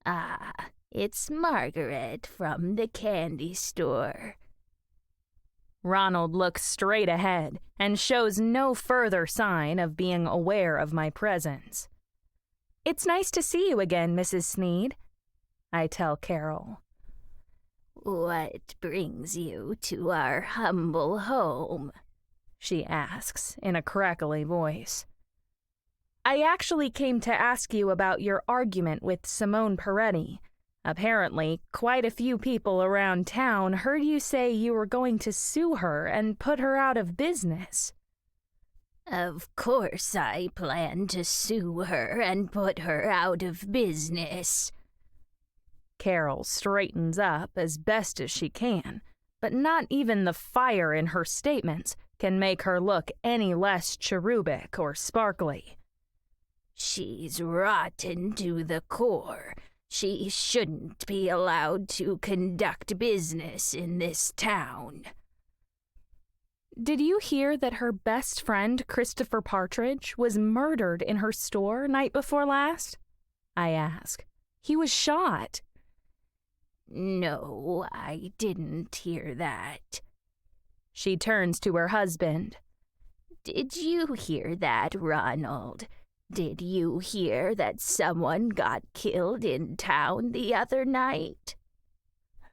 Ah, it's Margaret from the candy store. Ronald looks straight ahead and shows no further sign of being aware of my presence. It's nice to see you again, Mrs. Sneed, I tell Carol. "What brings you to our humble home?" she asks in a crackly voice. "I actually came to ask you about your argument with Simone Peretti. Apparently, quite a few people around town heard you say you were going to sue her and put her out of business." "Of course I plan to sue her and put her out of business." Carol straightens up as best as she can, but not even the fire in her statements can make her look any less cherubic or sparkly. "She's rotten to the core. She shouldn't be allowed to conduct business in this town." "Did you hear that her best friend, Christopher Partridge, was murdered in her store night before last?" I ask. "He was shot." "No, I didn't hear that." She turns to her husband. "Did you hear that, Ronald? Did you hear that someone got killed in town the other night?"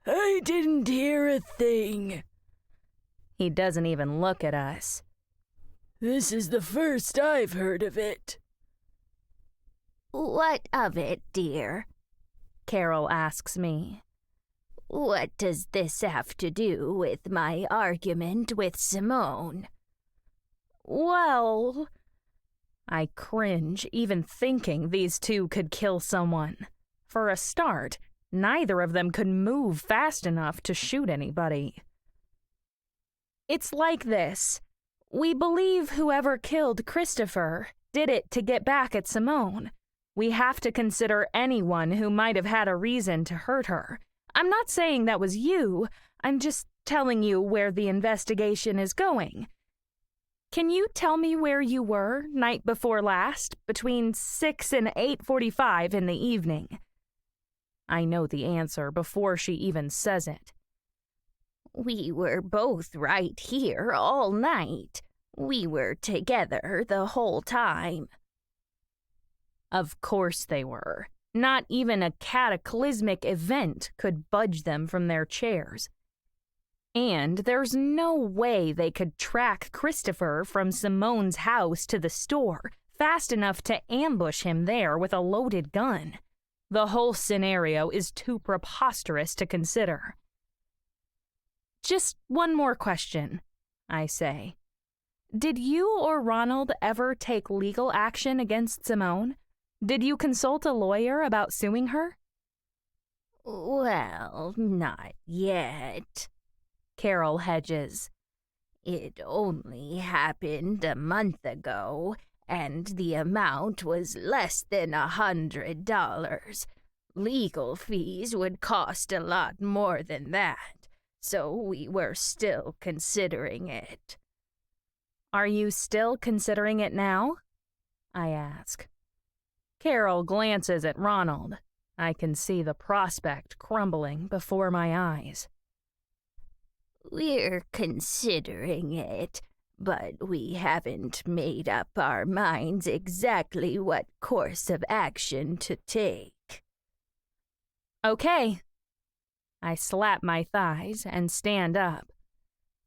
I didn't hear a thing. He doesn't even look at us. This is the first I've heard of it. "What of it, dear?" Carol asks me. "What does this have to do with my argument with Simone?" "Well..." I cringe even thinking these two could kill someone. For a start, neither of them could move fast enough to shoot anybody. "It's like this. We believe whoever killed Christopher did it to get back at Simone. We have to consider anyone who might have had a reason to hurt her. I'm not saying that was you. I'm just telling you where the investigation is going. Can you tell me where you were night before last, between 6 and 8:45 in the evening?" I know the answer before she even says it. "We were both right here all night. We were together the whole time." Of course they were. Not even a cataclysmic event could budge them from their chairs. And there's no way they could track Christopher from Simone's house to the store fast enough to ambush him there with a loaded gun. The whole scenario is too preposterous to consider. "Just one more question," I say. "Did you or Ronald ever take legal action against Simone? Did you consult a lawyer about suing her?" "Well, not yet." Carol hedges. "It only happened a month ago, and the amount was less than $100. Legal fees would cost a lot more than that, so we were still considering it." "Are you still considering it now?" I ask. Carol glances at Ronald. I can see the prospect crumbling before my eyes. "We're considering it, but we haven't made up our minds exactly what course of action to take." "Okay." I slap my thighs and stand up.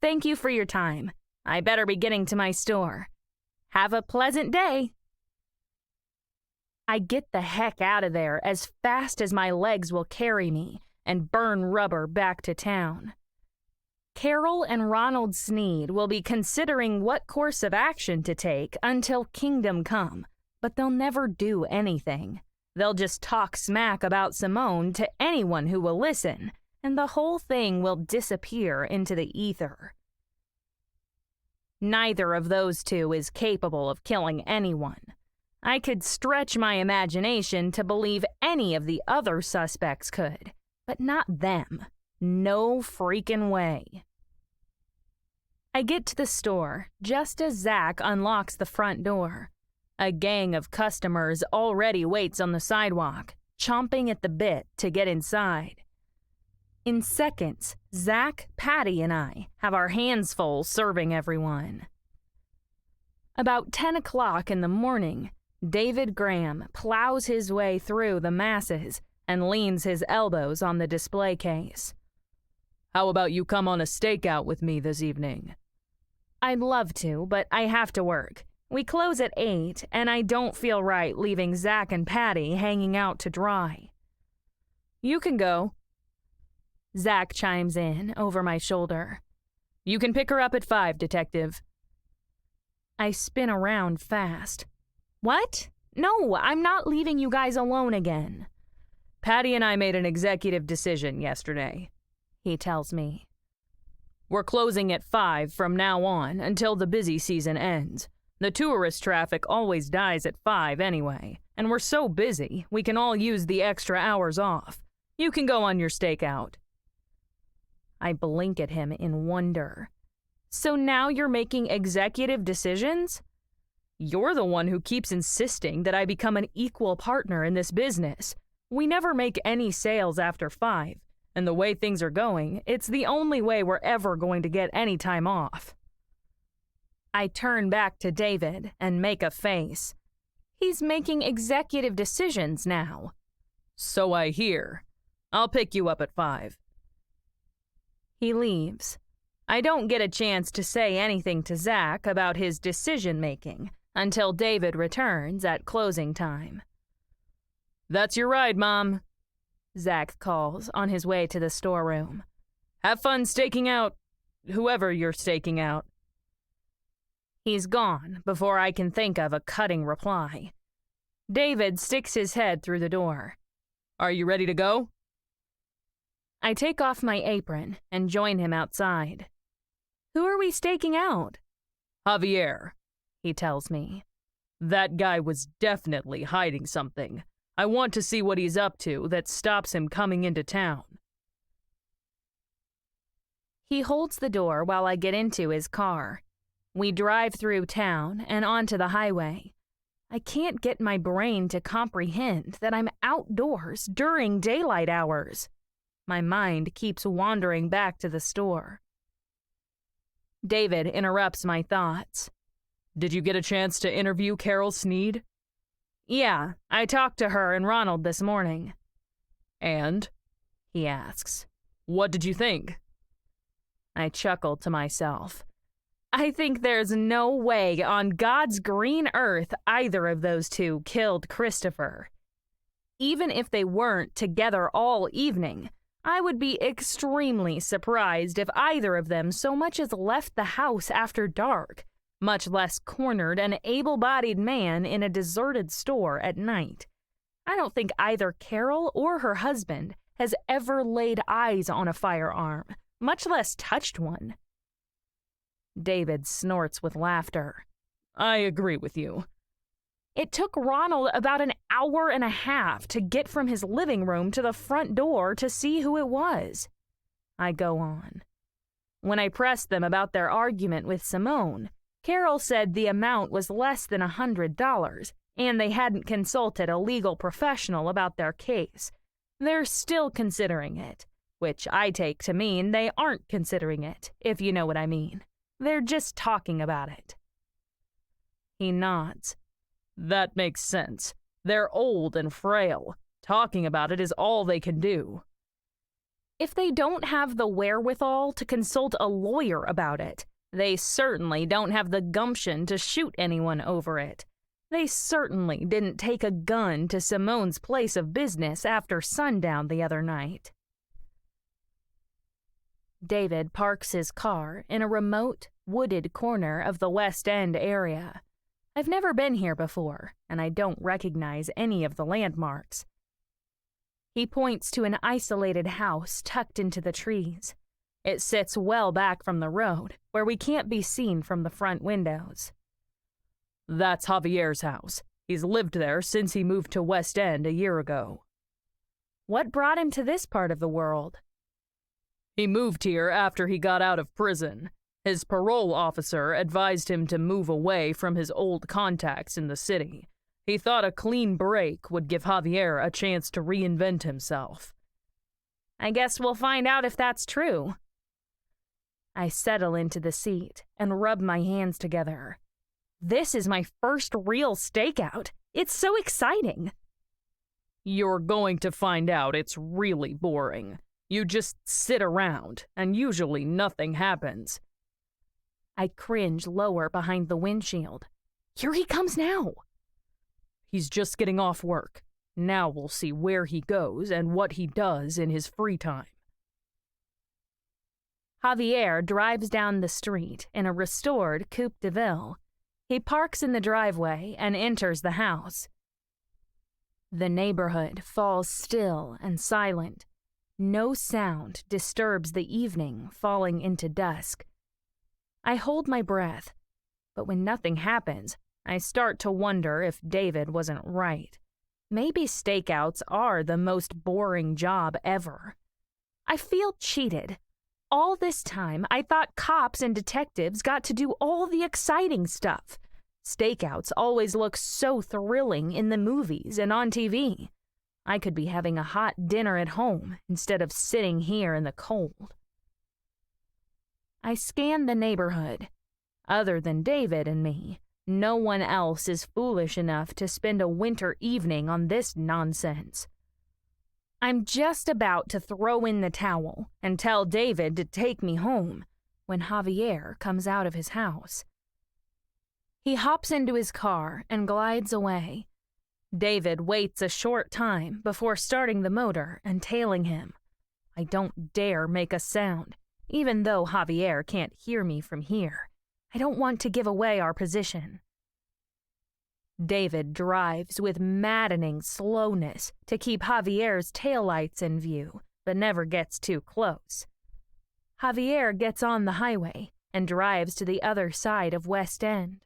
"Thank you for your time. I better be getting to my store. Have a pleasant day." I get the heck out of there as fast as my legs will carry me and burn rubber back to town. Carol and Ronald Sneed will be considering what course of action to take until Kingdom Come, but they'll never do anything. They'll just talk smack about Simone to anyone who will listen, and the whole thing will disappear into the ether. Neither of those two is capable of killing anyone. I could stretch my imagination to believe any of the other suspects could, but not them. No freaking way. I get to the store just as Zach unlocks the front door. A gang of customers already waits on the sidewalk, chomping at the bit to get inside. In seconds, Zach, Patty, and I have our hands full serving everyone. About 10 o'clock in the morning, David Graham plows his way through the masses and leans his elbows on the display case. How about you come on a stakeout with me this evening? I'd love to, but I have to work. We close at 8, and I don't feel right leaving Zach and Patty hanging out to dry. You can go. Zach chimes in over my shoulder. You can pick her up at 5, Detective. I spin around fast. What? No, I'm not leaving you guys alone again. Patty and I made an executive decision yesterday, he tells me. We're closing at 5 from now on until the busy season ends. The tourist traffic always dies at 5 anyway, and we're so busy we can all use the extra hours off. You can go on your stakeout. I blink at him in wonder. So now you're making executive decisions? You're the one who keeps insisting that I become an equal partner in this business. We never make any sales after 5, and the way things are going, it's the only way we're ever going to get any time off. I turn back to David and make a face. He's making executive decisions now. So I hear. I'll pick you up at 5. He leaves. I don't get a chance to say anything to Zach about his decision-making until David returns at closing time. That's your ride, Mom, Zach calls on his way to the storeroom. Have fun staking out whoever you're staking out. He's gone before I can think of a cutting reply. David sticks his head through the door. Are you ready to go? I take off my apron and join him outside. Who are we staking out? Javier, he tells me. That guy was definitely hiding something. I want to see what he's up to that stops him coming into town. He holds the door while I get into his car. We drive through town and onto the highway. I can't get my brain to comprehend that I'm outdoors during daylight hours. My mind keeps wandering back to the store. David interrupts my thoughts. Did you get a chance to interview Carol Sneed? Yeah, I talked to her and Ronald this morning. And? He asks. What did you think? I chuckle to myself. I think there's no way on God's green earth either of those two killed Christopher. Even if they weren't together all evening, I would be extremely surprised if either of them so much as left the house after dark, much less cornered an able-bodied man in a deserted store at night. I don't think either Carol or her husband has ever laid eyes on a firearm, much less touched one. David snorts with laughter. I agree with you. It took Ronald about an hour and a half to get from his living room to the front door to see who it was. I go on. When I pressed them about their argument with Simone, Carol said the amount was less than $100, and they hadn't consulted a legal professional about their case. They're still considering it, which I take to mean they aren't considering it, if you know what I mean. They're just talking about it. He nods. That makes sense. They're old and frail. Talking about it is all they can do. If they don't have the wherewithal to consult a lawyer about it, they certainly don't have the gumption to shoot anyone over it. They certainly didn't take a gun to Simone's place of business after sundown the other night. David parks his car in a remote, wooded corner of the West End area. I've never been here before, and I don't recognize any of the landmarks. He points to an isolated house tucked into the trees. It sits well back from the road, where we can't be seen from the front windows. That's Javier's house. He's lived there since he moved to West End a year ago. What brought him to this part of the world? He moved here after he got out of prison. His parole officer advised him to move away from his old contacts in the city. He thought a clean break would give Javier a chance to reinvent himself. I guess we'll find out if that's true. I settle into the seat and rub my hands together. This is my first real stakeout. It's so exciting. You're going to find out it's really boring. You just sit around, and usually nothing happens. I cringe lower behind the windshield. Here he comes now. He's just getting off work. Now we'll see where he goes and what he does in his free time. Javier drives down the street in a restored Coupe de Ville. He parks in the driveway and enters the house. The neighborhood falls still and silent. No sound disturbs the evening falling into dusk. I hold my breath, but when nothing happens, I start to wonder if David wasn't right. Maybe stakeouts are the most boring job ever. I feel cheated. All this time, I thought cops and detectives got to do all the exciting stuff. Stakeouts always look so thrilling in the movies and on TV. I could be having a hot dinner at home instead of sitting here in the cold. I scan the neighborhood. Other than David and me, no one else is foolish enough to spend a winter evening on this nonsense. I'm just about to throw in the towel and tell David to take me home when Javier comes out of his house. He hops into his car and glides away. David waits a short time before starting the motor and tailing him. I don't dare make a sound, even though Javier can't hear me from here. I don't want to give away our position. David drives with maddening slowness to keep Javier's taillights in view, but never gets too close. Javier gets on the highway and drives to the other side of West End.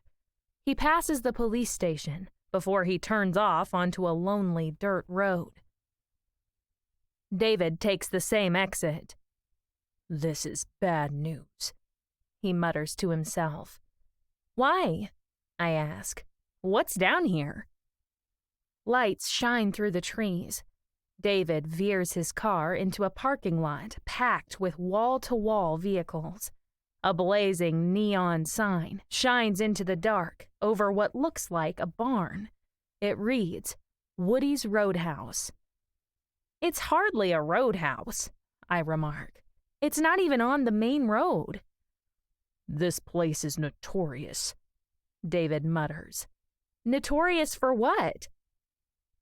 He passes the police station before he turns off onto a lonely dirt road. David takes the same exit. This is bad news, he mutters to himself. Why? I ask. What's down here? Lights shine through the trees. David veers his car into a parking lot packed with wall-to-wall vehicles. A blazing neon sign shines into the dark over what looks like a barn. It reads, Woody's Roadhouse. It's hardly a roadhouse, I remark. It's not even on the main road. This place is notorious, David mutters. Notorious for what?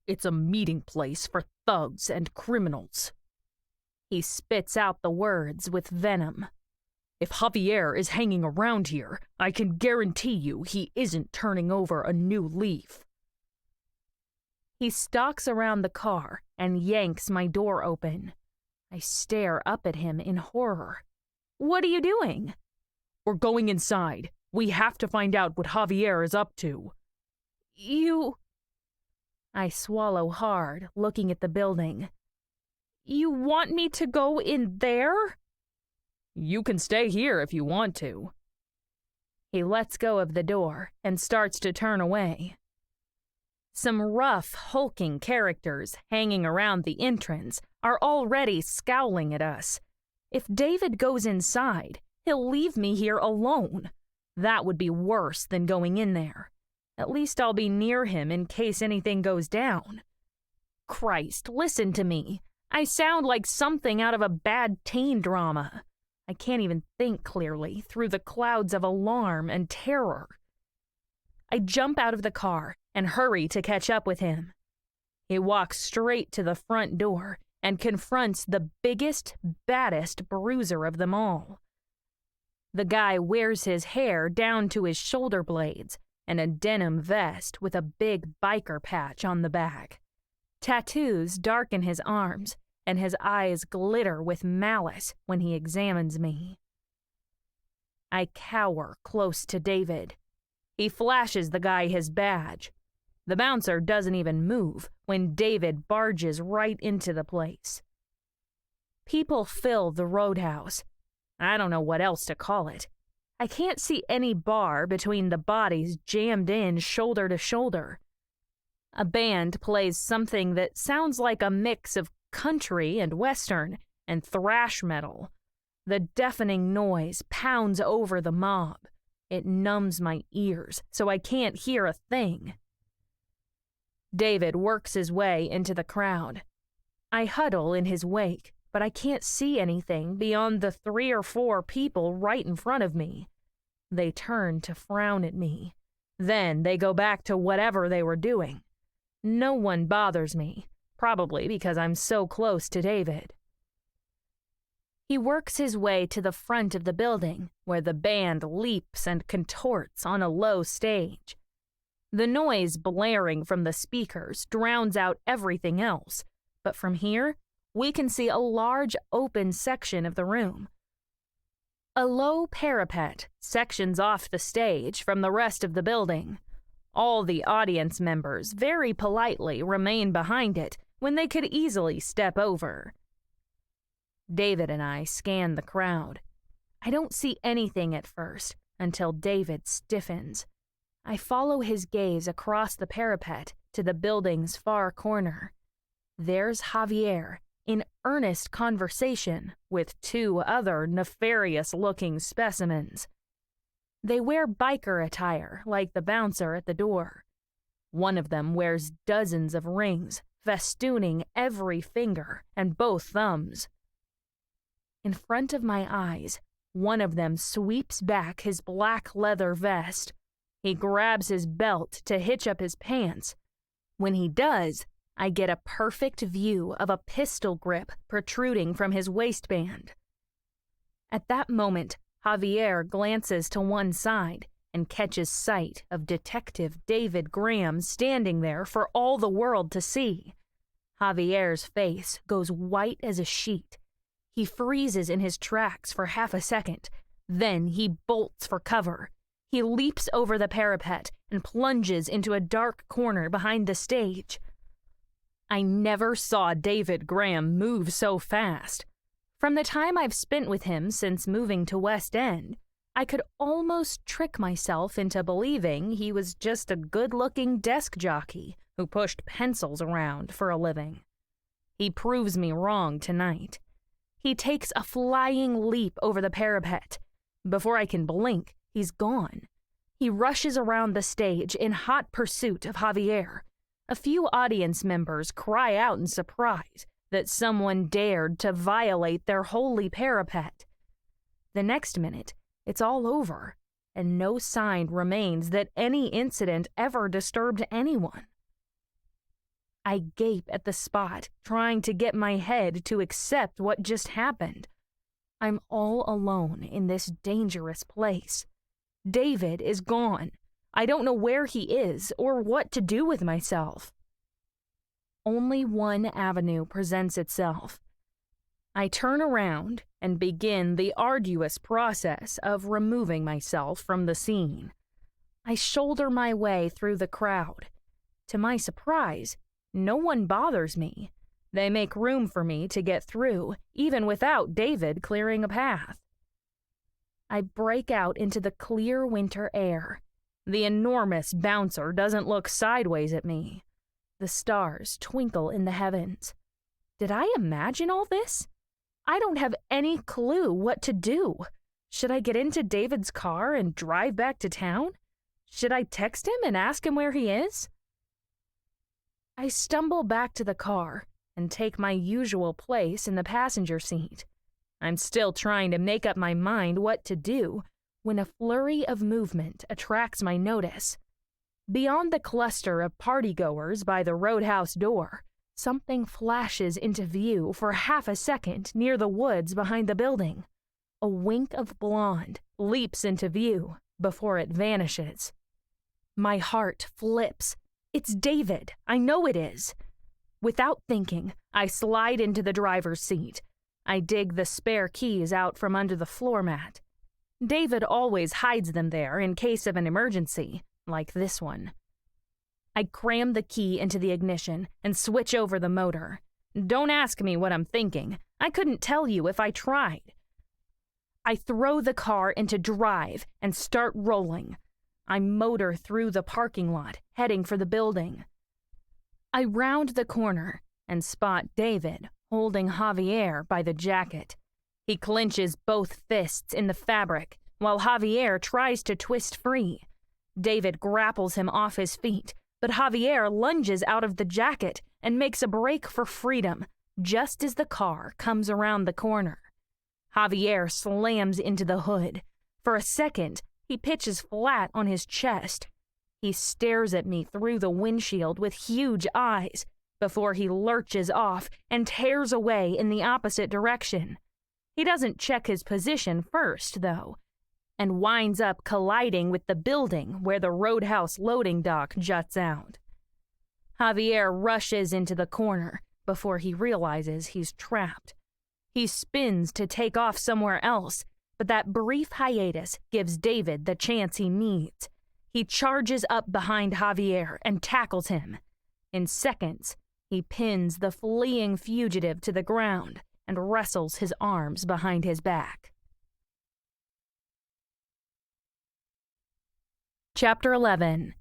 It's a meeting place for thugs and criminals. He spits out the words with venom. If Javier is hanging around here, I can guarantee you he isn't turning over a new leaf. He stalks around the car and yanks my door open. I stare up at him in horror. What are you doing? We're going inside. We have to find out what Javier is up to. You... I swallow hard, looking at the building. You want me to go in there? You can stay here if you want to. He lets go of the door and starts to turn away. Some rough, hulking characters hanging around the entrance are already scowling at us. If David goes inside, he'll leave me here alone. That would be worse than going in there. At least I'll be near him in case anything goes down. Christ, listen to me. I sound like something out of a bad teen drama. I can't even think clearly through the clouds of alarm and terror. I jump out of the car and hurry to catch up with him. He walks straight to the front door and confronts the biggest, baddest bruiser of them all. The guy wears his hair down to his shoulder blades and a denim vest with a big biker patch on the back. Tattoos darken his arms, and his eyes glitter with malice when he examines me. I cower close to David. He flashes the guy his badge. The bouncer doesn't even move when David barges right into the place. People fill the roadhouse. I don't know what else to call it. I can't see any bar between the bodies jammed in shoulder to shoulder. A band plays something that sounds like a mix of country and western and thrash metal. The deafening noise pounds over the mob. It numbs my ears so I can't hear a thing. David works his way into the crowd. I huddle in his wake, but I can't see anything beyond the 3 or 4 people right in front of me. They turn to frown at me. Then they go back to whatever they were doing. No one bothers me, probably because I'm so close to David. He works his way to the front of the building, where the band leaps and contorts on a low stage. The noise blaring from the speakers drowns out everything else, but from here, we can see a large open section of the room. A low parapet sections off the stage from the rest of the building. All the audience members very politely remain behind it when they could easily step over. David and I scan the crowd. I don't see anything at first until David stiffens. I follow his gaze across the parapet to the building's far corner. There's Javier in earnest conversation with 2 other nefarious-looking specimens. They wear biker attire like the bouncer at the door. One of them wears dozens of rings, festooning every finger and both thumbs. In front of my eyes, one of them sweeps back his black leather vest. He grabs his belt to hitch up his pants. When he does, I get a perfect view of a pistol grip protruding from his waistband. At that moment, Javier glances to one side and catches sight of Detective David Graham standing there for all the world to see. Javier's face goes white as a sheet. He freezes in his tracks for half a second. Then he bolts for cover. He leaps over the parapet and plunges into a dark corner behind the stage. I never saw David Graham move so fast. From the time I've spent with him since moving to West End, I could almost trick myself into believing he was just a good-looking desk jockey who pushed pencils around for a living. He proves me wrong tonight. He takes a flying leap over the parapet. Before I can blink, he's gone. He rushes around the stage in hot pursuit of Javier. A few audience members cry out in surprise that someone dared to violate their holy parapet. The next minute, it's all over, and no sign remains that any incident ever disturbed anyone. I gape at the spot, trying to get my head to accept what just happened. I'm all alone in this dangerous place. David is gone. I don't know where he is or what to do with myself. Only one avenue presents itself. I turn around and begin the arduous process of removing myself from the scene. I shoulder my way through the crowd. To my surprise, no one bothers me. They make room for me to get through, even without David clearing a path. I break out into the clear winter air. The enormous bouncer doesn't look sideways at me. The stars twinkle in the heavens. Did I imagine all this? I don't have any clue what to do. Should I get into David's car and drive back to town? Should I text him and ask him where he is? I stumble back to the car and take my usual place in the passenger seat. I'm still trying to make up my mind what to do when a flurry of movement attracts my notice. Beyond the cluster of partygoers by the roadhouse door, something flashes into view for half a second near the woods behind the building. A wink of blonde leaps into view before it vanishes. My heart flips. It's David. I know it is. Without thinking, I slide into the driver's seat. I dig the spare keys out from under the floor mat. David always hides them there in case of an emergency, like this one. I cram the key into the ignition and switch over the motor. Don't ask me what I'm thinking. I couldn't tell you if I tried. I throw the car into drive and start rolling. I motor through the parking lot, heading for the building. I round the corner and spot David holding Javier by the jacket. He clenches both fists in the fabric while Javier tries to twist free. David grapples him off his feet, but Javier lunges out of the jacket and makes a break for freedom, just as the car comes around the corner. Javier slams into the hood. For a second, he pitches flat on his chest. He stares at me through the windshield with huge eyes before he lurches off and tears away in the opposite direction. He doesn't check his position first, though, and winds up colliding with the building where the roadhouse loading dock juts out. Javier rushes into the corner before he realizes he's trapped. He spins to take off somewhere else, but that brief hiatus gives David the chance he needs. He charges up behind Javier and tackles him. In seconds, he pins the fleeing fugitive to the ground and wrestles his arms behind his back. Chapter 11.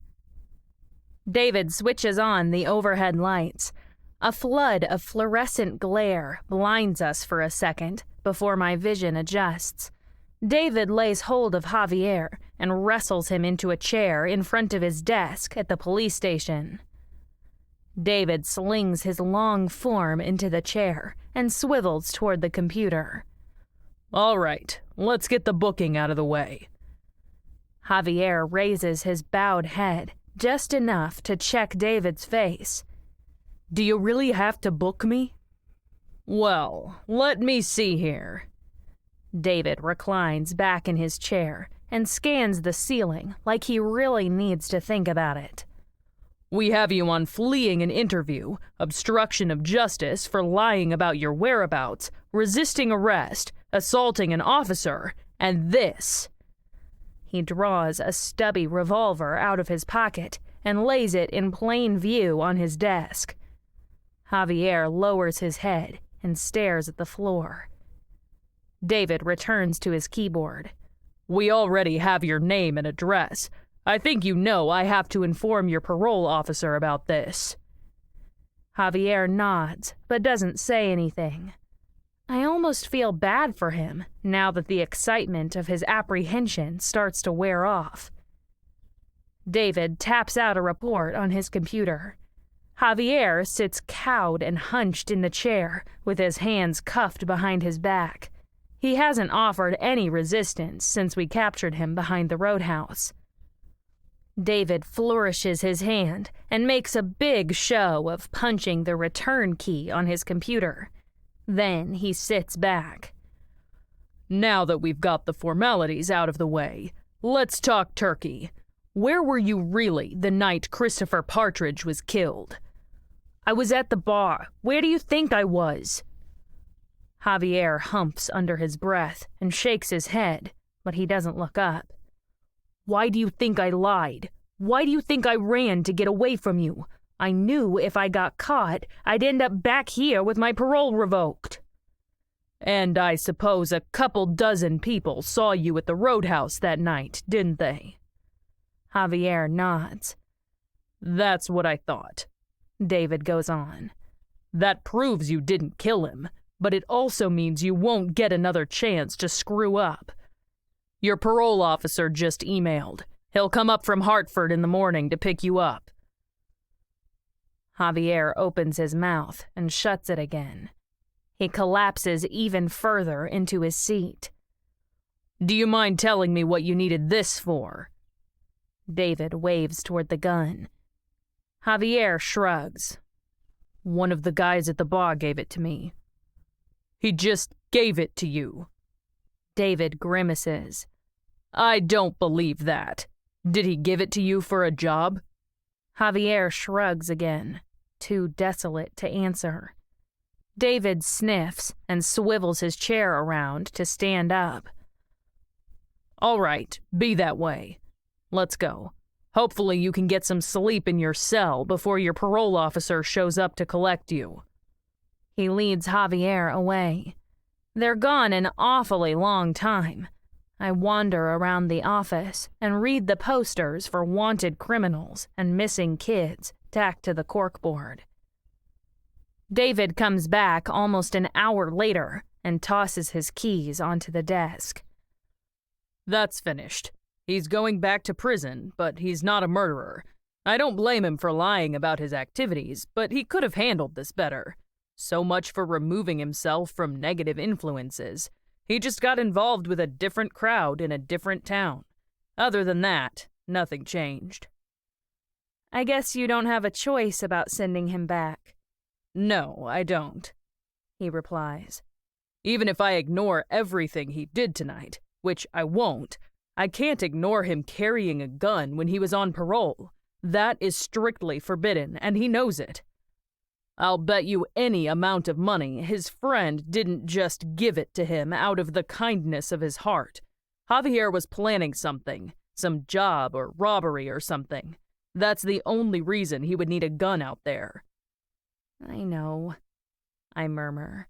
David switches on the overhead lights. A flood of fluorescent glare blinds us for a second before my vision adjusts. David lays hold of Javier and wrestles him into a chair in front of his desk at the police station. David slings his long form into the chair and swivels toward the computer. All right, let's get the booking out of the way. Javier raises his bowed head just enough to check David's face. Do you really have to book me? Well, let me see here. David reclines back in his chair and scans the ceiling like he really needs to think about it. We have you on fleeing an interview, obstruction of justice for lying about your whereabouts, resisting arrest, assaulting an officer, and this. He draws a stubby revolver out of his pocket and lays it in plain view on his desk. Javier lowers his head and stares at the floor. David returns to his keyboard. We already have your name and address. I think you know I have to inform your parole officer about this. Javier nods, but doesn't say anything. I almost feel bad for him now that the excitement of his apprehension starts to wear off. David taps out a report on his computer. Javier sits cowed and hunched in the chair with his hands cuffed behind his back. He hasn't offered any resistance since we captured him behind the roadhouse. David flourishes his hand and makes a big show of punching the return key on his computer. Then he sits back. Now that we've got the formalities out of the way, let's talk turkey. Where were you really the night Christopher Partridge was killed? I was at the bar. Where do you think I was? Javier humps under his breath and shakes his head, but he doesn't look up. Why do you think I lied? Why do you think I ran to get away from you? I knew if I got caught, I'd end up back here with my parole revoked. And I suppose a couple dozen people saw you at the roadhouse that night, didn't they? Javier nods. That's what I thought. David goes on. That proves you didn't kill him, but it also means you won't get another chance to screw up. Your parole officer just emailed. He'll come up from Hartford in the morning to pick you up. Javier opens his mouth and shuts it again. He collapses even further into his seat. Do you mind telling me what you needed this for? David waves toward the gun. Javier shrugs. One of the guys at the bar gave it to me. He just gave it to you. David grimaces. I don't believe that. Did he give it to you for a job? Javier shrugs again, too desolate to answer. David sniffs and swivels his chair around to stand up. All right, be that way. Let's go. Hopefully you can get some sleep in your cell before your parole officer shows up to collect you. He leads Javier away. They're gone an awfully long time. I wander around the office and read the posters for wanted criminals and missing kids tacked to the corkboard. David comes back almost an hour later and tosses his keys onto the desk. That's finished. He's going back to prison, but he's not a murderer. I don't blame him for lying about his activities, but he could have handled this better. So much for removing himself from negative influences. He just got involved with a different crowd in a different town. Other than that, nothing changed. I guess you don't have a choice about sending him back. No, I don't, he replies. Even if I ignore everything he did tonight, which I won't, I can't ignore him carrying a gun when he was on parole. That is strictly forbidden, and he knows it. I'll bet you any amount of money his friend didn't just give it to him out of the kindness of his heart. Javier was planning something, some job or robbery or something. That's the only reason he would need a gun out there. I know, I murmur.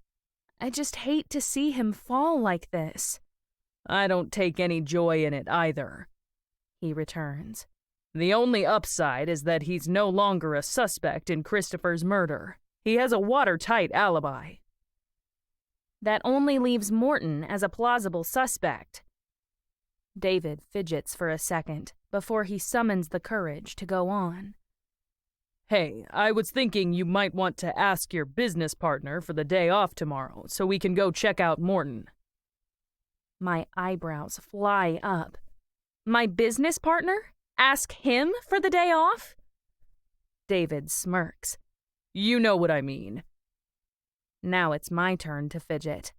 I just hate to see him fall like this. I don't take any joy in it either, he returns. The only upside is that he's no longer a suspect in Christopher's murder. He has a watertight alibi. That only leaves Morton as a plausible suspect. David fidgets for a second before he summons the courage to go on. Hey, I was thinking you might want to ask your business partner for the day off tomorrow so we can go check out Morton. My eyebrows fly up. My business partner? Ask him for the day off? David smirks. You know what I mean. Now it's my turn to fidget.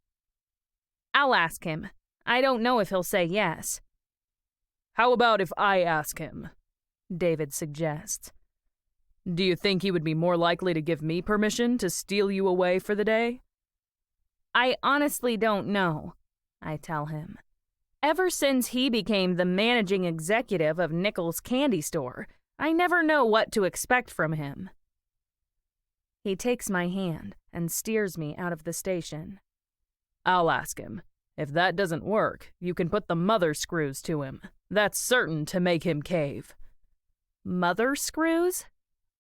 I'll ask him. I don't know if he'll say yes. How about if I ask him? David suggests. Do you think he would be more likely to give me permission to steal you away for the day? I honestly don't know, I tell him. Ever since he became the managing executive of Nichols' candy store, I never know what to expect from him. He takes my hand and steers me out of the station. I'll ask him. If that doesn't work, you can put the mother screws to him. That's certain to make him cave. Mother screws?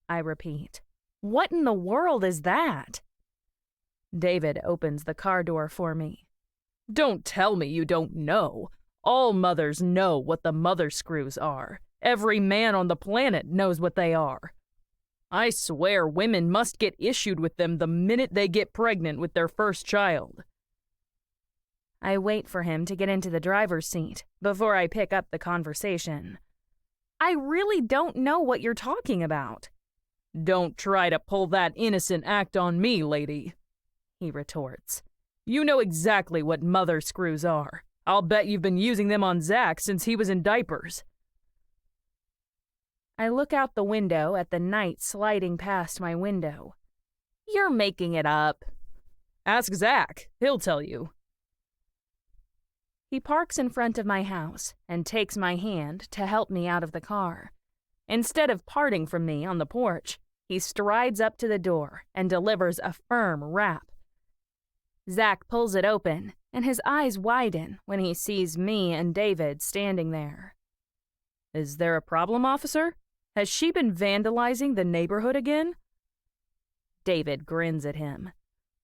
I repeat. What in the world is that? David opens the car door for me. Don't tell me you don't know. All mothers know what the mother screws are. Every man on the planet knows what they are. I swear women must get issued with them the minute they get pregnant with their first child. I wait for him to get into the driver's seat before I pick up the conversation. I really don't know what you're talking about. Don't try to pull that innocent act on me, lady, he retorts. You know exactly what mother screws are. I'll bet you've been using them on Zach since he was in diapers. I look out the window at the night sliding past my window. You're making it up. Ask Zach. He'll tell you. He parks in front of my house and takes my hand to help me out of the car. Instead of parting from me on the porch, he strides up to the door and delivers a firm rap. Zach pulls it open, and his eyes widen when he sees me and David standing there. Is there a problem, officer? Has she been vandalizing the neighborhood again? David grins at him.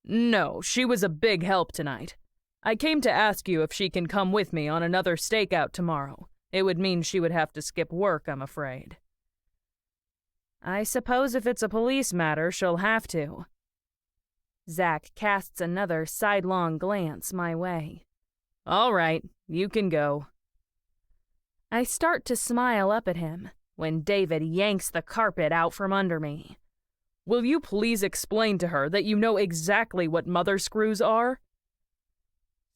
No, she was a big help tonight. I came to ask you if she can come with me on another stakeout tomorrow. It would mean she would have to skip work, I'm afraid. I suppose if it's a police matter, she'll have to. Zach casts another sidelong glance my way. All right, you can go. I start to smile up at him when David yanks the carpet out from under me. Will you please explain to her that you know exactly what mother screws are?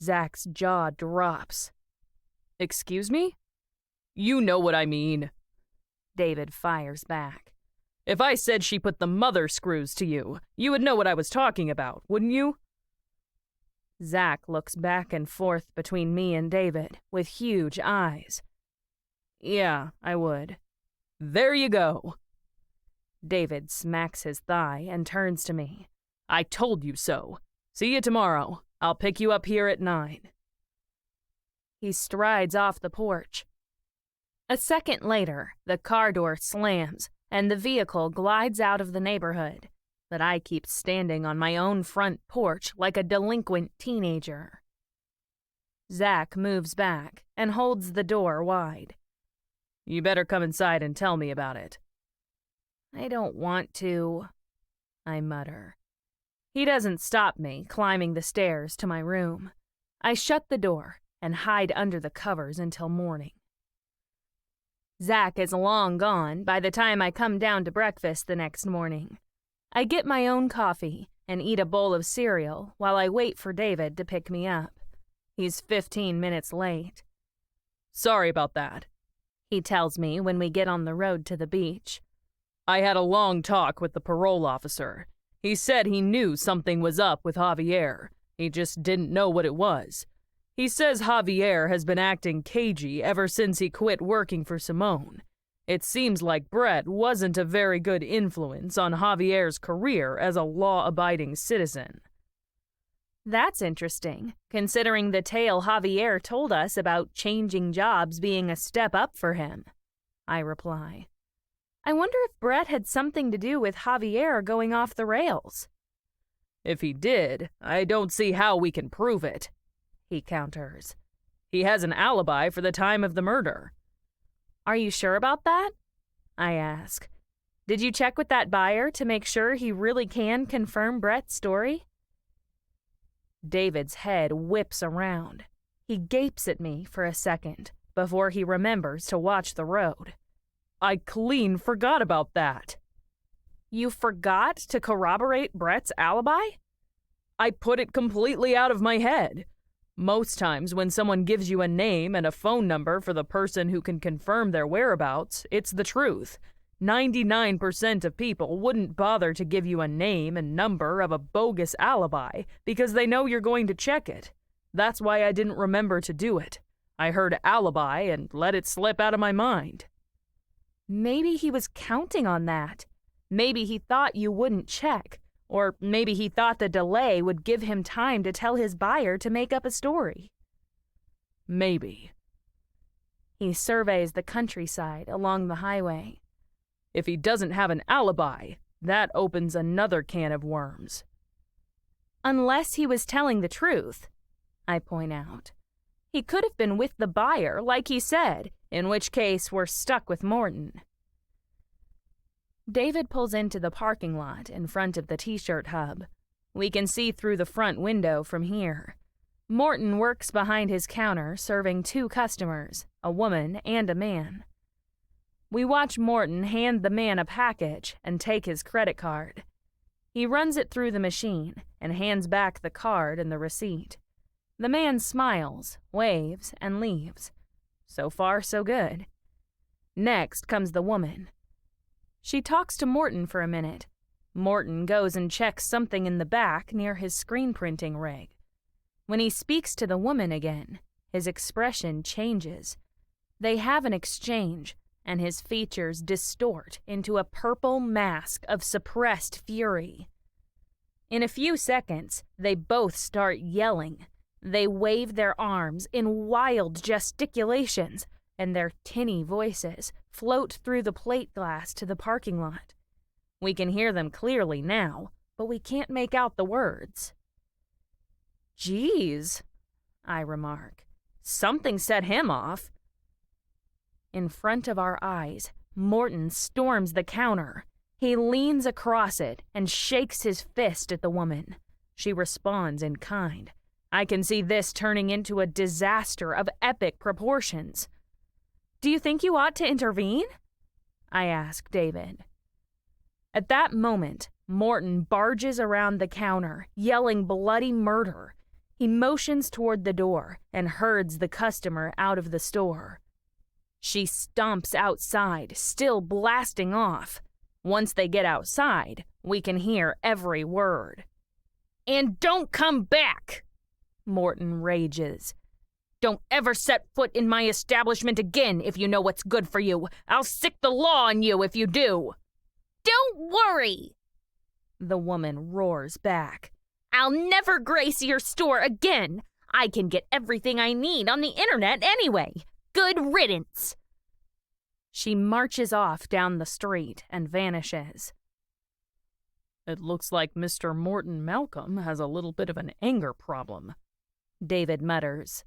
Zach's jaw drops. Excuse me? You know what I mean. David fires back. If I said she put the mother screws to you, you would know what I was talking about, wouldn't you? Zach looks back and forth between me and David with huge eyes. Yeah, I would. There you go. David smacks his thigh and turns to me. I told you so. See you tomorrow. I'll pick you up here at 9. He strides off the porch. A second later, the car door slams and the vehicle glides out of the neighborhood, but I keep standing on my own front porch like a delinquent teenager. Zach moves back and holds the door wide. You better come inside and tell me about it. I don't want to, I mutter. He doesn't stop me climbing the stairs to my room. I shut the door and hide under the covers until morning. Zach is long gone by the time I come down to breakfast the next morning. I get my own coffee and eat a bowl of cereal while I wait for David to pick me up. He's 15 minutes late. "Sorry about that," he tells me when we get on the road to the beach. "I had a long talk with the parole officer. He said he knew something was up with Javier. He just didn't know what it was. He says Javier has been acting cagey ever since he quit working for Simone. It seems like Brett wasn't a very good influence on Javier's career as a law-abiding citizen." That's interesting, considering the tale Javier told us about changing jobs being a step up for him, I reply. I wonder if Brett had something to do with Javier going off the rails. "If he did, I don't see how we can prove it," he counters. "He has an alibi for the time of the murder." Are you sure about that? I ask. Did you check with that buyer to make sure he really can confirm Brett's story? David's head whips around. He gapes at me for a second before he remembers to watch the road. "I clean forgot about that." You forgot to corroborate Brett's alibi? "I put it completely out of my head. Most times when someone gives you a name and a phone number for the person who can confirm their whereabouts, it's the truth. 99% of people wouldn't bother to give you a name and number of a bogus alibi because they know you're going to check it. That's why I didn't remember to do it. I heard alibi and let it slip out of my mind." Maybe he was counting on that. Maybe he thought you wouldn't check. Or maybe he thought the delay would give him time to tell his buyer to make up a story. Maybe. He surveys the countryside along the highway. If he doesn't have an alibi, that opens another can of worms. Unless he was telling the truth, I point out. He could have been with the buyer, like he said, in which case we're stuck with Morton. David pulls into the parking lot in front of the t-shirt hub. We can see through the front window from here. Morton works behind his counter serving 2 customers, a woman and a man. We watch Morton hand the man a package and take his credit card. He runs it through the machine and hands back the card and the receipt. The man smiles, waves, and leaves. So far, so good. Next comes the woman. She talks to Morton for a minute. Morton goes and checks something in the back near his screen printing rig. When he speaks to the woman again, his expression changes. They have an exchange, and his features distort into a purple mask of suppressed fury. In a few seconds, they both start yelling. They wave their arms in wild gesticulations, and their tinny voices float through the plate glass to the parking lot. We can hear them clearly now, but we can't make out the words. "Geez," I remark. "Something set him off." In front of our eyes, Morton storms the counter. He leans across it and shakes his fist at the woman. She responds in kind. I can see this turning into a disaster of epic proportions. "Do you think you ought to intervene?" I ask David. At that moment, Morton barges around the counter, yelling bloody murder. He motions toward the door and herds the customer out of the store. She stomps outside, still blasting off. Once they get outside, we can hear every word. "And don't come back!" Morton rages. "Don't ever set foot in my establishment again if you know what's good for you. I'll sick the law on you if you do." "Don't worry," the woman roars back. "I'll never grace your store again. I can get everything I need on the internet anyway. Good riddance." She marches off down the street and vanishes. "It looks like Mr. Morton Malcolm has a little bit of an anger problem," David mutters.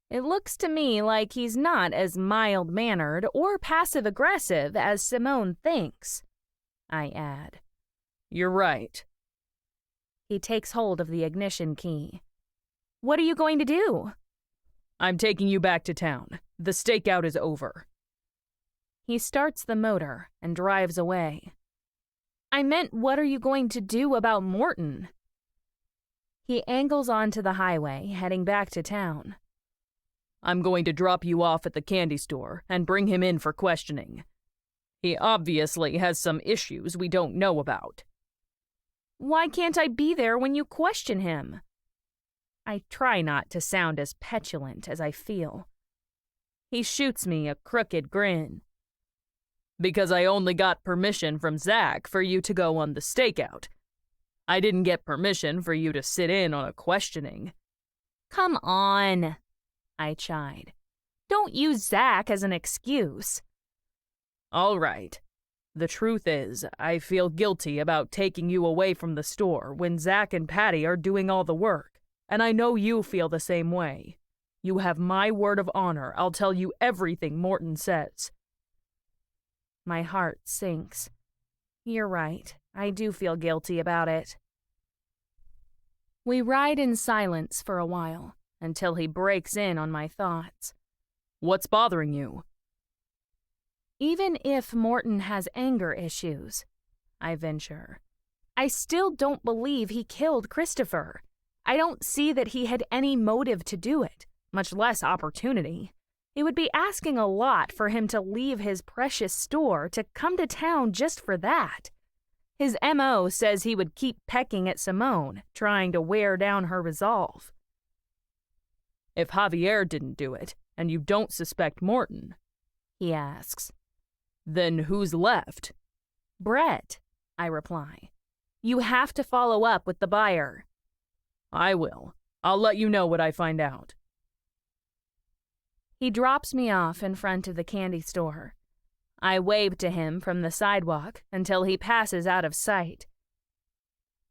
"It looks to me like he's not as mild-mannered or passive-aggressive as Simone thinks," I add. "You're right." He takes hold of the ignition key. What are you going to do? I'm taking you back to town. The stakeout is over. He starts the motor and drives away. I meant, what are you going to do about Morton? He angles onto the highway, heading back to town. I'm going to drop you off at the candy store and bring him in for questioning. He obviously has some issues we don't know about. Why can't I be there when you question him? I try not to sound as petulant as I feel. He shoots me a crooked grin. Because I only got permission from Zach for you to go on the stakeout. I didn't get permission for you to sit in on a questioning. Come on, I chide. Don't use Zach as an excuse. All right. The truth is, I feel guilty about taking you away from the store when Zach and Patty are doing all the work, and I know you feel the same way. You have my word of honor I'll tell you everything Morton says. My heart sinks. You're right. I do feel guilty about it. We ride in silence for a while, until he breaks in on my thoughts. What's bothering you? Even if Morton has anger issues, I venture, I still don't believe he killed Christopher. I don't see that he had any motive to do it, much less opportunity. It would be asking a lot for him to leave his precious store to come to town just for that. His M.O. says he would keep pecking at Simone, trying to wear down her resolve. If Javier didn't do it, and you don't suspect Morton, he asks, then who's left? Brett, I reply. You have to follow up with the buyer. I will. I'll let you know what I find out. He drops me off in front of the candy store. I wave to him from the sidewalk until he passes out of sight.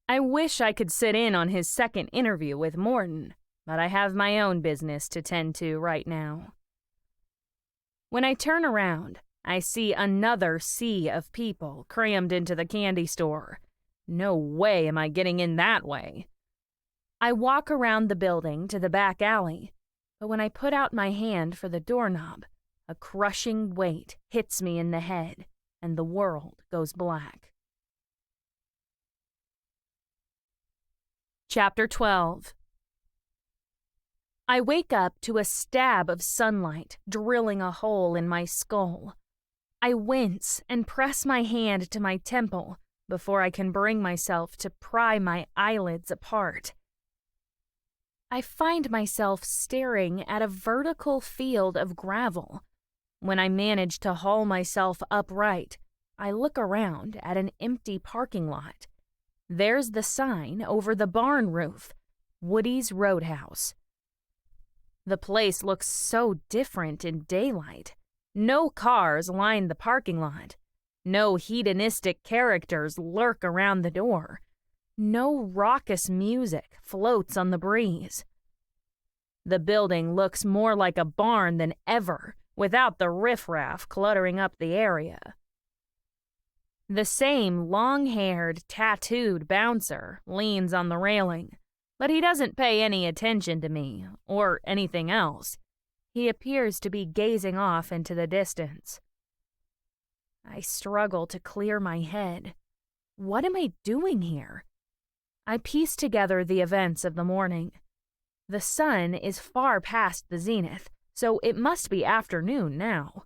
I wish I could sit in on his second interview with Morton, but I have my own business to tend to right now. When I turn around, I see another sea of people crammed into the candy store. No way am I getting in that way. I walk around the building to the back alley, but when I put out my hand for the doorknob, a crushing weight hits me in the head, and the world goes black. Chapter 12. I wake up to a stab of sunlight drilling a hole in my skull. I wince and press my hand to my temple before I can bring myself to pry my eyelids apart. I find myself staring at a vertical field of gravel. When I manage to haul myself upright, I look around at an empty parking lot. There's the sign over the barn roof, Woody's Roadhouse. The place looks so different in daylight. No cars line the parking lot. No hedonistic characters lurk around the door. No raucous music floats on the breeze. The building looks more like a barn than ever, without the riffraff cluttering up the area. The same long-haired, tattooed bouncer leans on the railing, but he doesn't pay any attention to me, or anything else. He appears to be gazing off into the distance. I struggle to clear my head. What am I doing here? I piece together the events of the morning. The sun is far past the zenith, so it must be afternoon now.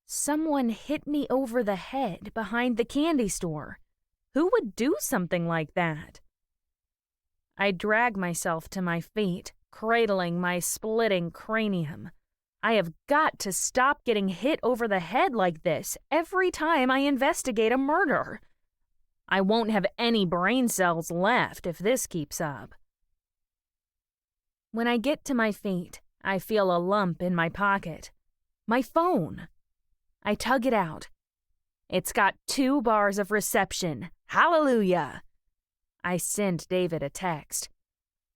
Someone hit me over the head behind the candy store. Who would do something like that? I drag myself to my feet, cradling my splitting cranium. I have got to stop getting hit over the head like this every time I investigate a murder. I won't have any brain cells left if this keeps up. When I get to my feet, I feel a lump in my pocket. My phone. I tug it out. It's got 2 bars of reception. Hallelujah! I send David a text.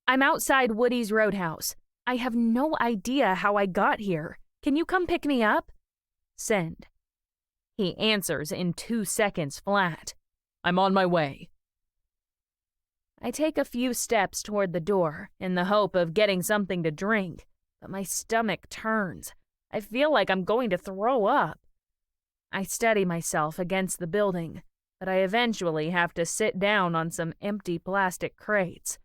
I'm outside Woody's Roadhouse. I have no idea how I got here. Can you come pick me up? Send. He answers in 2 seconds flat. I'm on my way. I take a few steps toward the door in the hope of getting something to drink, but my stomach turns. I feel like I'm going to throw up. I steady myself against the building, but I eventually have to sit down on some empty plastic crates.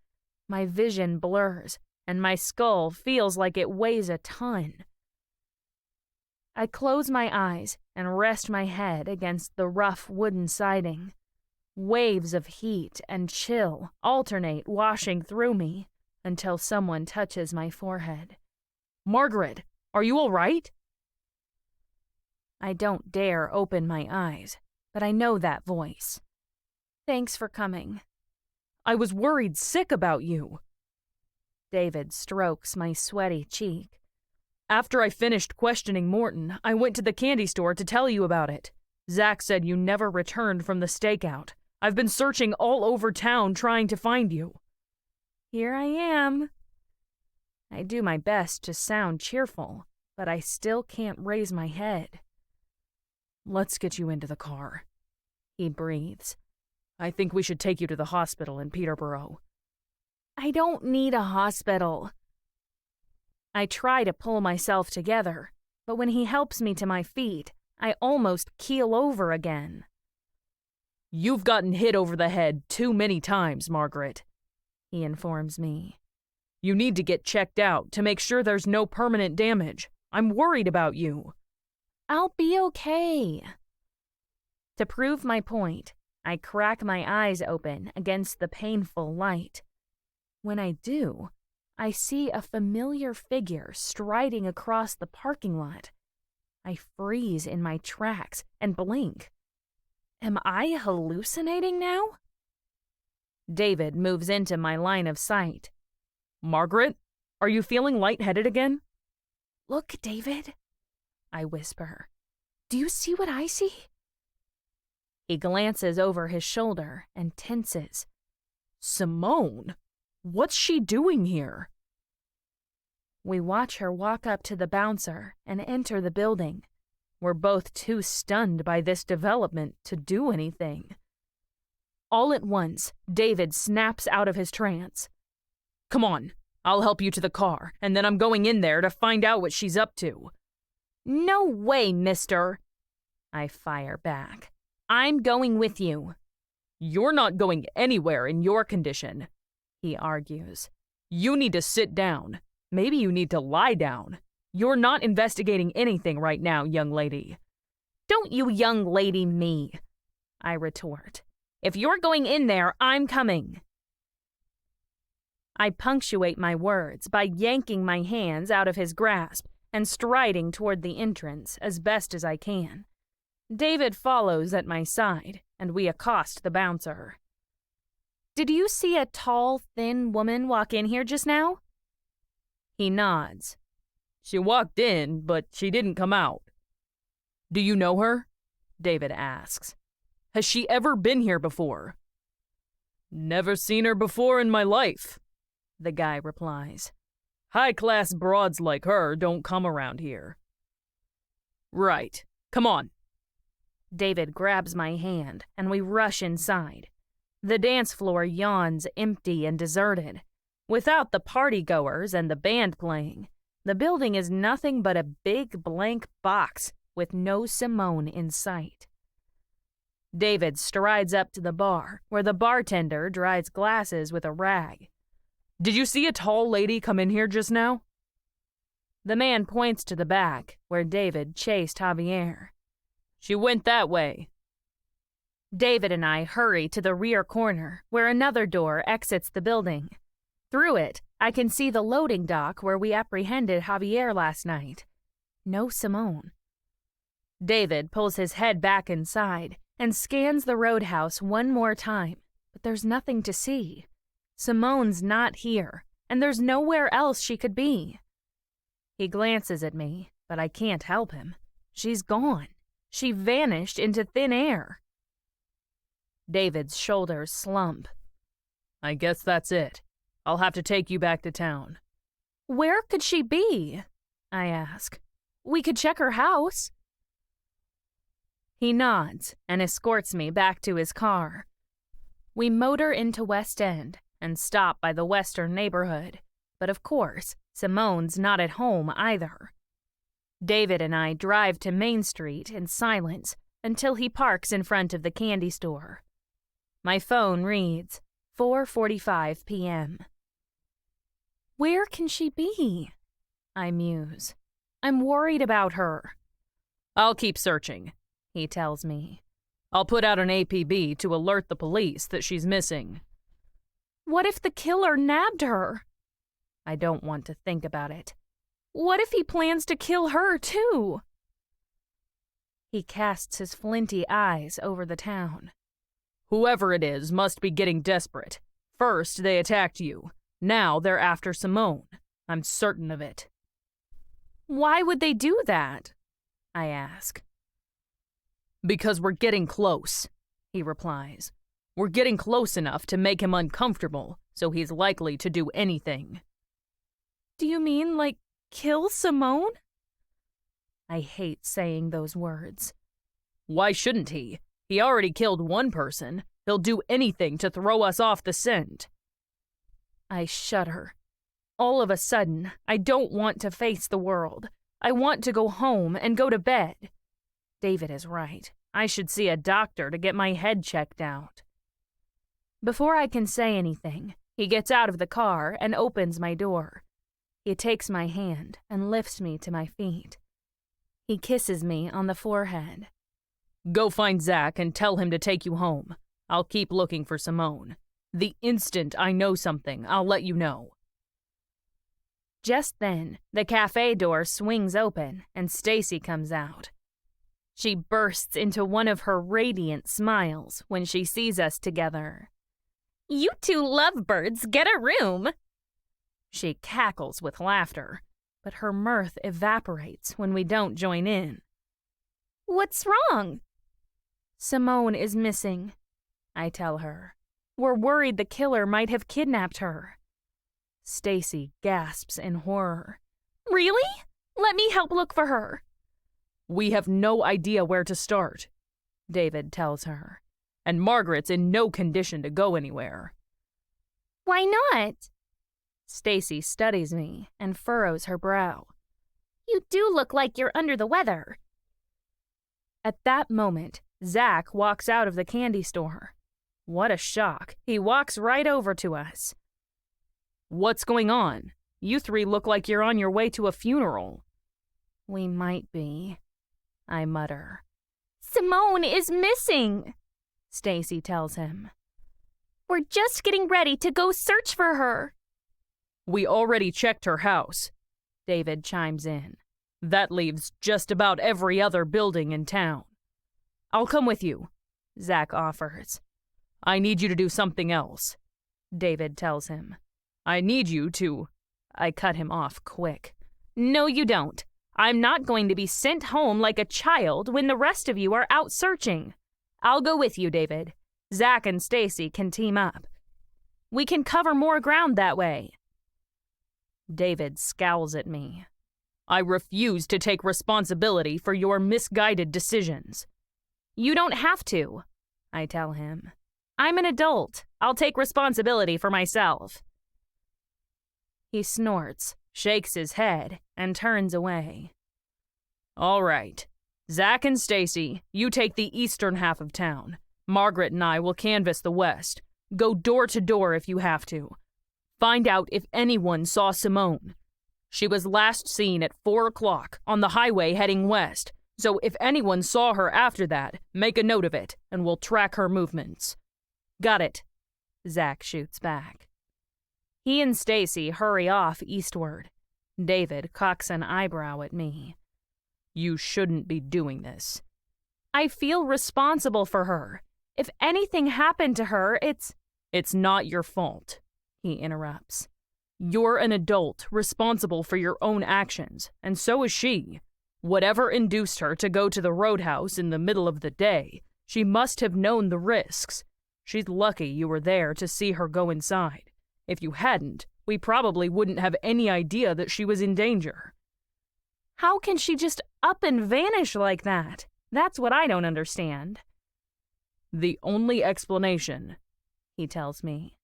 My vision blurs, and my skull feels like it weighs a ton. I close my eyes and rest my head against the rough wooden siding. Waves of heat and chill alternate washing through me until someone touches my forehead. Margaret, are you all right? I don't dare open my eyes, but I know that voice. Thanks for coming. I was worried sick about you. David strokes my sweaty cheek. After I finished questioning Morton, I went to the candy store to tell you about it. Zach said you never returned from the stakeout. I've been searching all over town trying to find you. Here I am. I do my best to sound cheerful, but I still can't raise my head. Let's get you into the car, he breathes. I think we should take you to the hospital in Peterborough. I don't need a hospital. I try to pull myself together, but when he helps me to my feet, I almost keel over again. You've gotten hit over the head too many times, Margaret, he informs me. You need to get checked out to make sure there's no permanent damage. I'm worried about you. I'll be okay. To prove my point, I crack my eyes open against the painful light. When I do, I see a familiar figure striding across the parking lot. I freeze in my tracks and blink. Am I hallucinating now? David moves into my line of sight. Margaret, are you feeling lightheaded again? Look, David, I whisper. Do you see what I see? He glances over his shoulder and tenses. Simone, what's she doing here? We watch her walk up to the bouncer and enter the building. We're both too stunned by this development to do anything. All at once, David snaps out of his trance. Come on, I'll help you to the car, and then I'm going in there to find out what she's up to. No way, mister, I fire back. I'm going with you. You're not going anywhere in your condition, he argues. You need to sit down. Maybe you need to lie down. You're not investigating anything right now, young lady. Don't you young lady me, I retort. If you're going in there, I'm coming. I punctuate my words by yanking my hands out of his grasp and striding toward the entrance as best as I can. David follows at my side, and we accost the bouncer. Did you see a tall, thin woman walk in here just now? He nods. She walked in, but she didn't come out. Do you know her? David asks. Has she ever been here before? Never seen her before in my life, the guy replies. High-class broads like her don't come around here. Right. Come on. David grabs my hand, and we rush inside. The dance floor yawns empty and deserted. Without the partygoers and the band playing, the building is nothing but a big blank box with no Simone in sight. David strides up to the bar, where the bartender dries glasses with a rag. Did you see a tall lady come in here just now? The man points to the back, where David chased Javier. She went that way. David and I hurry to the rear corner, where another door exits the building. Through it, I can see the loading dock where we apprehended Javier last night. No Simone. David pulls his head back inside and scans the roadhouse one more time, but there's nothing to see. Simone's not here, and there's nowhere else she could be. He glances at me, but I can't help him. She's gone. She vanished into thin air. David's shoulders slump. I guess that's it. I'll have to take you back to town. Where could she be? I ask. We could check her house. He nods and escorts me back to his car. We motor into West End and stop by the western neighborhood. But of course, Simone's not at home either. David and I drive to Main Street in silence until he parks in front of the candy store. My phone reads 4:45 p.m. Where can she be? I muse. I'm worried about her. I'll keep searching, he tells me. I'll put out an APB to alert the police that she's missing. What if the killer nabbed her? I don't want to think about it. What if he plans to kill her, too? He casts his flinty eyes over the town. Whoever it is must be getting desperate. First, they attacked you. Now they're after Simone. I'm certain of it. Why would they do that? I ask. Because we're getting close, he replies. We're getting close enough to make him uncomfortable, so he's likely to do anything. Do you mean, like, kill Simone? I hate saying those words. Why shouldn't he? He already killed one person. He'll do anything to throw us off the scent. I shudder. All of a sudden, I don't want to face the world. I want to go home and go to bed. David is right. I should see a doctor to get my head checked out. Before I can say anything, he gets out of the car and opens my door. He takes my hand and lifts me to my feet. He kisses me on the forehead. Go find Zach and tell him to take you home. I'll keep looking for Simone. The instant I know something, I'll let you know. Just then, the cafe door swings open and Stacy comes out. She bursts into one of her radiant smiles when she sees us together. You two lovebirds, get a room! She cackles with laughter, but her mirth evaporates when we don't join in. What's wrong? Simone is missing, I tell her. We're worried the killer might have kidnapped her. Stacy gasps in horror. Really? Let me help look for her. We have no idea where to start, David tells her. And Margaret's in no condition to go anywhere. Why not? Stacy studies me and furrows her brow. You do look like you're under the weather. At that moment, Zach walks out of the candy store. What a shock. He walks right over to us. What's going on? You three look like you're on your way to a funeral. We might be, I mutter. Simone is missing, Stacy tells him. We're just getting ready to go search for her. We already checked her house, David chimes in. That leaves just about every other building in town. I'll come with you, Zach offers. I need you to do something else, David tells him. I need you to... I cut him off quick. No, you don't. I'm not going to be sent home like a child when the rest of you are out searching. I'll go with you, David. Zach and Stacy can team up. We can cover more ground that way. David scowls at me. I refuse to take responsibility for your misguided decisions. You don't have to, I tell him. I'm an adult. I'll take responsibility for myself. He snorts, shakes his head, and turns away. All right. Zach and Stacy, you take the eastern half of town. Margaret and I will canvass the west. Go door to door if you have to. Find out if anyone saw Simone. She was last seen at 4 o'clock on the highway heading west, so if anyone saw her after that, make a note of it, and we'll track her movements. Got it, Zach shoots back. He and Stacy hurry off eastward. David cocks an eyebrow at me. You shouldn't be doing this. I feel responsible for her. If anything happened to her, it's not your fault, he interrupts. You're an adult responsible for your own actions, and so is she. Whatever induced her to go to the roadhouse in the middle of the day, she must have known the risks. She's lucky you were there to see her go inside. If you hadn't, we probably wouldn't have any idea that she was in danger. How can she just up and vanish like that? That's what I don't understand. The only explanation, he tells me,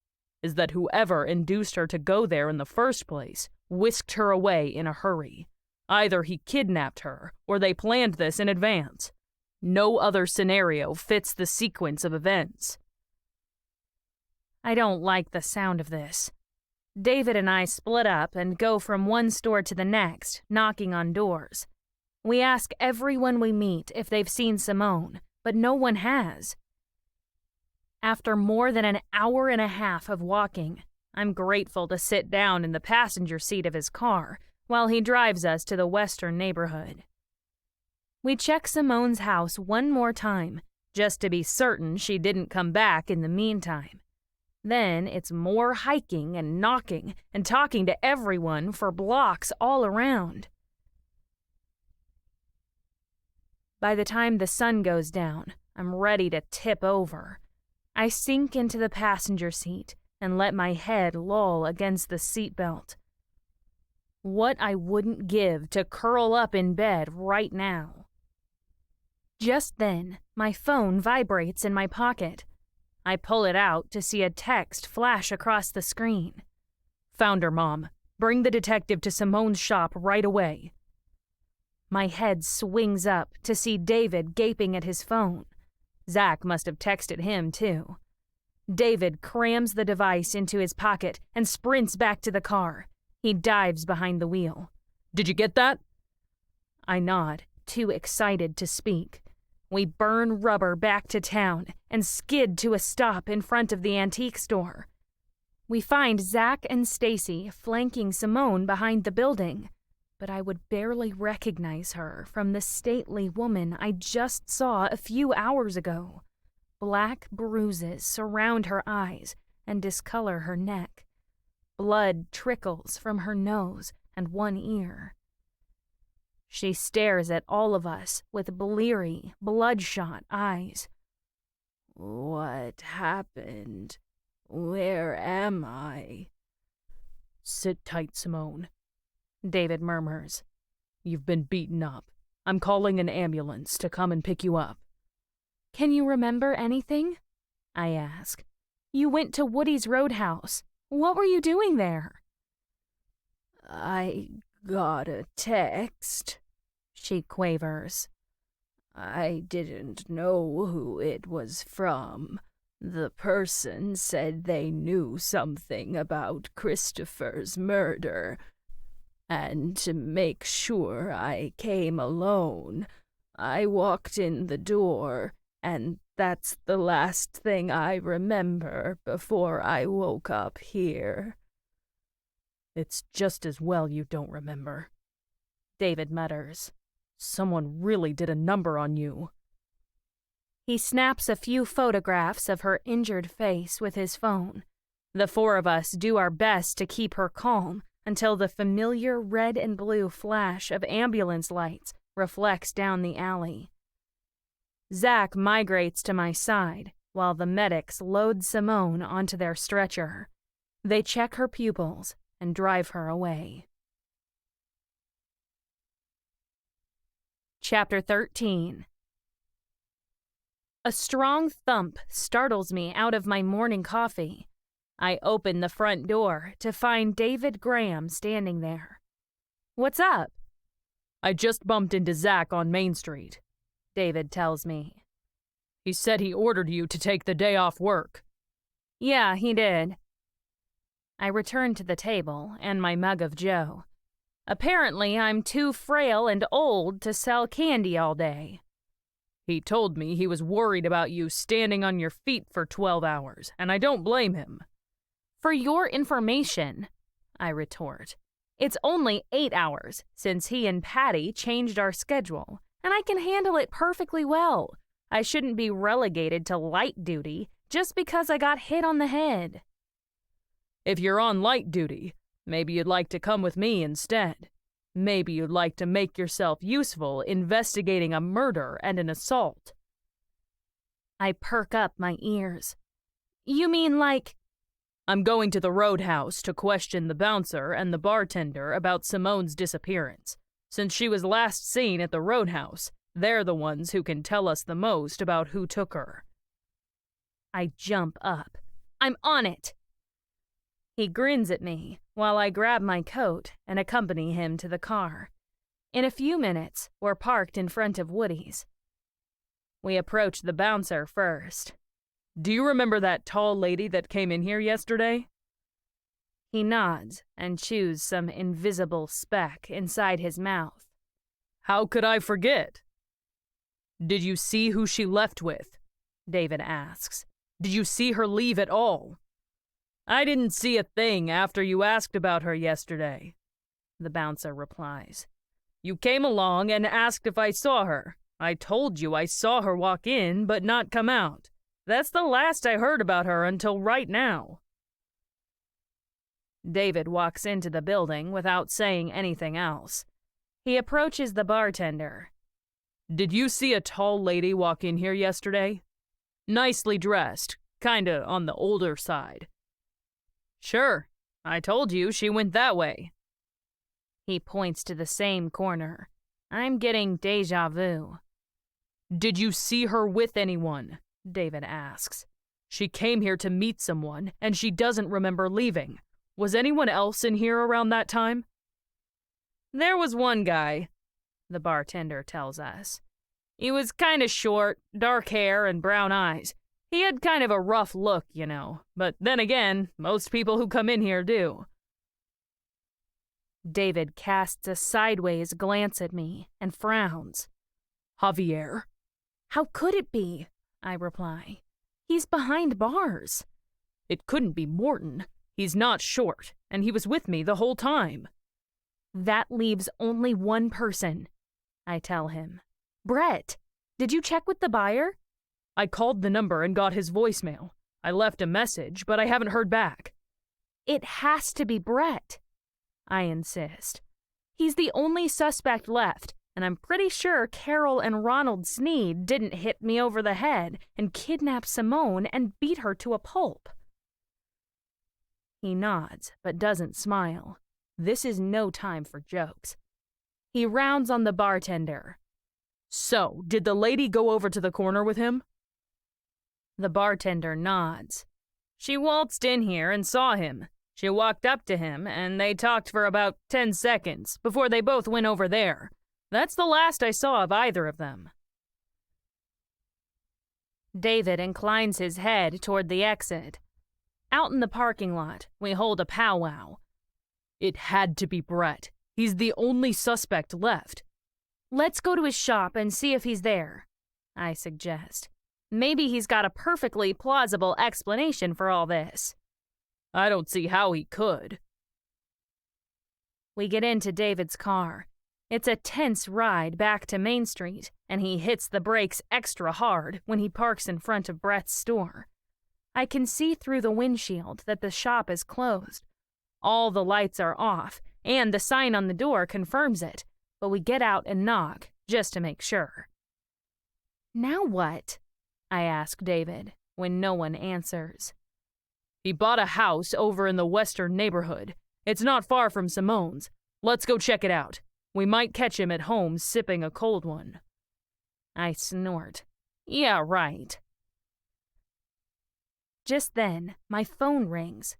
is that whoever induced her to go there in the first place whisked her away in a hurry. Either he kidnapped her, or they planned this in advance. No other scenario fits the sequence of events. I don't like the sound of this. David and I split up and go from one store to the next, knocking on doors. We ask everyone we meet if they've seen Simone, but no one has. After more than an hour and a half of walking, I'm grateful to sit down in the passenger seat of his car while he drives us to the western neighborhood. We check Simone's house one more time, just to be certain she didn't come back in the meantime. Then it's more hiking and knocking and talking to everyone for blocks all around. By the time the sun goes down, I'm ready to tip over. I sink into the passenger seat and let my head loll against the seatbelt. What I wouldn't give to curl up in bed right now. Just then, my phone vibrates in my pocket. I pull it out to see a text flash across the screen. "Found her, Mom. Bring the detective to Simone's shop right away." My head swings up to see David gaping at his phone. Zach must have texted him, too. David crams the device into his pocket and sprints back to the car. He dives behind the wheel. "Did you get that?" I nod, too excited to speak. We burn rubber back to town and skid to a stop in front of the antique store. We find Zach and Stacy flanking Simone behind the building, but I would barely recognize her from the stately woman I just saw a few hours ago. Black bruises surround her eyes and discolor her neck. Blood trickles from her nose and one ear. She stares at all of us with bleary, bloodshot eyes. "What happened? Where am I?" "Sit tight, Simone," David murmurs. "You've been beaten up. I'm calling an ambulance to come and pick you up." "Can you remember anything?" I ask. "You went to Woody's Roadhouse. What were you doing there?" "I got a text," she quavers. "I didn't know who it was from. The person said they knew something about Christopher's murder. And to make sure I came alone, I walked in the door, and that's the last thing I remember before I woke up here." "It's just as well you don't remember," David mutters. "Someone really did a number on you." He snaps a few photographs of her injured face with his phone. The four of us do our best to keep her calm until the familiar red and blue flash of ambulance lights reflects down the alley. Zach migrates to my side while the medics load Simone onto their stretcher. They check her pupils and drive her away. Chapter 13. A strong thump startles me out of my morning coffee. I open the front door to find David Graham standing there. "What's up?" "I just bumped into Zach on Main Street," David tells me. "He said he ordered you to take the day off work." "Yeah, he did." I return to the table and my mug of joe. Apparently, I'm too frail and old to sell candy all day. "He told me he was worried about you standing on your feet for 12 hours, and I don't blame him." "For your information," I retort, "it's only 8 hours since he and Patty changed our schedule, and I can handle it perfectly well. I shouldn't be relegated to light duty just because I got hit on the head." "If you're on light duty, maybe you'd like to come with me instead. Maybe you'd like to make yourself useful investigating a murder and an assault." I perk up my ears. "You mean like—" "I'm going to the Roadhouse to question the bouncer and the bartender about Simone's disappearance. Since she was last seen at the Roadhouse, they're the ones who can tell us the most about who took her." I jump up. "I'm on it." He grins at me while I grab my coat and accompany him to the car. In a few minutes, we're parked in front of Woody's. We approach the bouncer first. Do you remember that tall lady that came in here yesterday? He nods and chews some invisible speck inside his mouth. How could I forget? Did you see who she left with? David asks. Did you see her leave at all? I didn't see a thing after you asked about her yesterday, the bouncer replies. You came along and asked if I saw her. I told you I saw her walk in but not come out. That's the last I heard about her until right now. David walks into the building without saying anything else. He approaches the bartender. Did you see a tall lady walk in here yesterday? Nicely dressed, kinda on the older side. Sure, I told you she went that way. He points to the same corner. I'm getting déjà vu. Did you see her with anyone? David asks. She came here to meet someone, and she doesn't remember leaving. Was anyone else in here around that time? There was one guy, the bartender tells us. He was kinda short, dark hair and brown eyes. He had kind of a rough look, you know, but then again, most people who come in here do. David casts a sideways glance at me and frowns. Javier? How could it be? I reply. He's behind bars. It couldn't be Morton. He's not short, and he was with me the whole time. That leaves only one person, I tell him. Brett, did you check with the buyer? I called the number and got his voicemail. I left a message, but I haven't heard back. It has to be Brett, I insist. He's the only suspect left, and I'm pretty sure Carol and Ronald Sneed didn't hit me over the head and kidnap Simone and beat her to a pulp. He nods, but doesn't smile. This is no time for jokes. He rounds on the bartender. So, did the lady go over to the corner with him? The bartender nods. She waltzed in here and saw him. She walked up to him, and they talked for about 10 seconds before they both went over there. That's the last I saw of either of them. David inclines his head toward the exit. Out in the parking lot, we hold a powwow. It had to be Brett. He's the only suspect left. Let's go to his shop and see if he's there, I suggest. Maybe he's got a perfectly plausible explanation for all this. I don't see how he could. We get into David's car. It's a tense ride back to Main Street, and he hits the brakes extra hard when he parks in front of Brett's store. I can see through the windshield that the shop is closed. All the lights are off, and the sign on the door confirms it, but we get out and knock, just to make sure. Now what? I ask David, when no one answers. He bought a house over in the western neighborhood. It's not far from Simone's. Let's go check it out. We might catch him at home sipping a cold one. I snort. Yeah, right. Just then, my phone rings.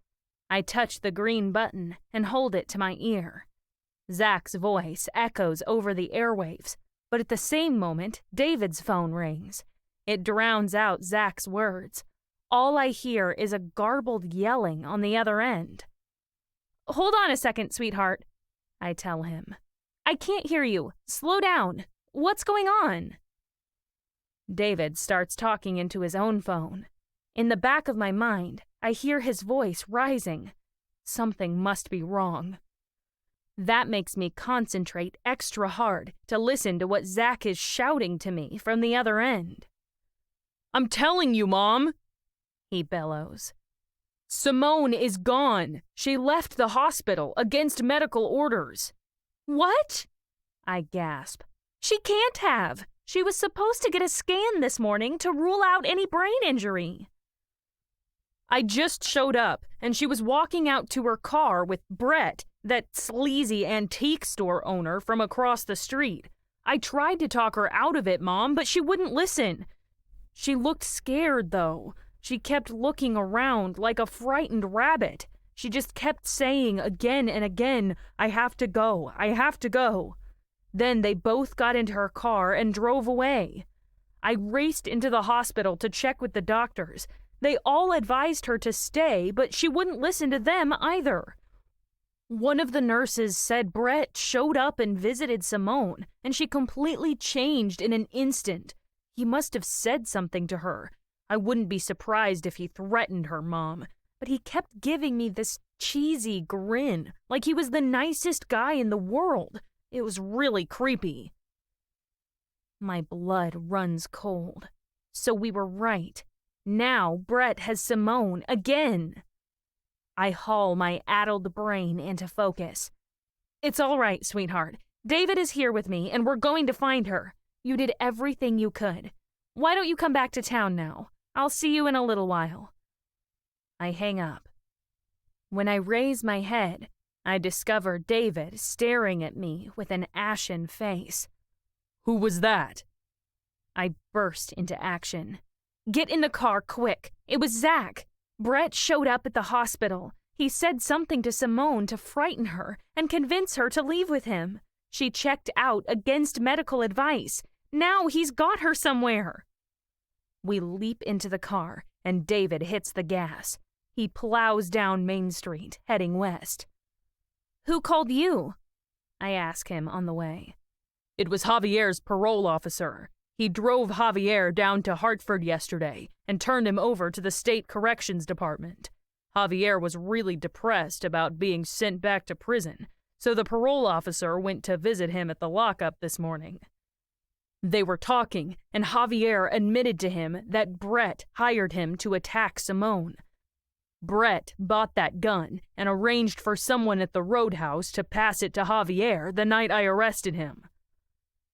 I touch the green button and hold it to my ear. Zach's voice echoes over the airwaves, but at the same moment, David's phone rings. It drowns out Zach's words. All I hear is a garbled yelling on the other end. Hold on a second, sweetheart, I tell him. I can't hear you. Slow down. What's going on? David starts talking into his own phone. In the back of my mind, I hear his voice rising. Something must be wrong. That makes me concentrate extra hard to listen to what Zach is shouting to me from the other end. I'm telling you, Mom, he bellows. Simone is gone. She left the hospital against medical orders. What? I gasp. She can't have. She was supposed to get a scan this morning to rule out any brain injury. I just showed up, and she was walking out to her car with Brett, that sleazy antique store owner from across the street. I tried to talk her out of it, Mom, but she wouldn't listen. She looked scared, though. She kept looking around like a frightened rabbit. She just kept saying again and again, "I have to go, I have to go." Then they both got into her car and drove away. I raced into the hospital to check with the doctors. They all advised her to stay, but she wouldn't listen to them either. One of the nurses said Brett showed up and visited Simone, and she completely changed in an instant. He must have said something to her. I wouldn't be surprised if he threatened her mom, but he kept giving me this cheesy grin, like he was the nicest guy in the world. It was really creepy. My blood runs cold. So we were right. Now Brett has Simone again. I haul my addled brain into focus. "It's all right, sweetheart. David is here with me, and we're going to find her. You did everything you could. Why don't you come back to town now? I'll see you in a little while." I hang up. When I raise my head, I discover David staring at me with an ashen face. "Who was that?" I burst into action. "Get in the car, quick. It was Zach. Brett showed up at the hospital. He said something to Simone to frighten her and convince her to leave with him. She checked out against medical advice. Now he's got her somewhere." We leap into the car, and David hits the gas. He plows down Main Street, heading west. "Who called you?" I ask him on the way. "It was Javier's parole officer. He drove Javier down to Hartford yesterday and turned him over to the State Corrections Department. Javier was really depressed about being sent back to prison, so the parole officer went to visit him at the lockup this morning. They were talking, and Javier admitted to him that Brett hired him to attack Simone. Brett bought that gun and arranged for someone at the roadhouse to pass it to Javier the night I arrested him."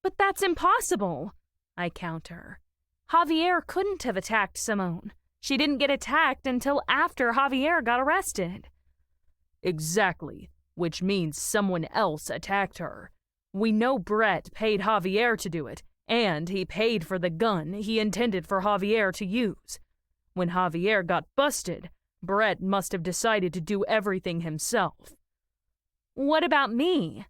"But that's impossible," I counter. "Javier couldn't have attacked Simone. She didn't get attacked until after Javier got arrested." "Exactly, which means someone else attacked her. We know Brett paid Javier to do it, and he paid for the gun he intended for Javier to use. When Javier got busted, Brett must have decided to do everything himself." "What about me?"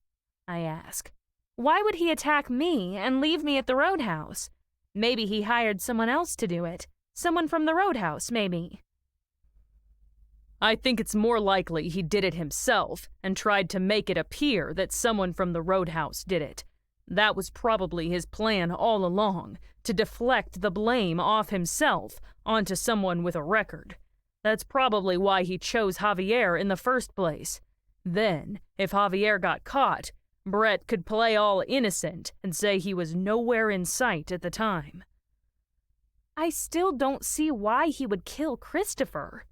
I ask. "Why would he attack me and leave me at the roadhouse? Maybe he hired someone else to do it. Someone from the roadhouse, maybe." "I think it's more likely he did it himself and tried to make it appear that someone from the roadhouse did it. That was probably his plan all along, to deflect the blame off himself onto someone with a record. That's probably why he chose Javier in the first place. Then, if Javier got caught, Brett could play all innocent and say he was nowhere in sight at the time." "I still don't see why he would kill Christopher,"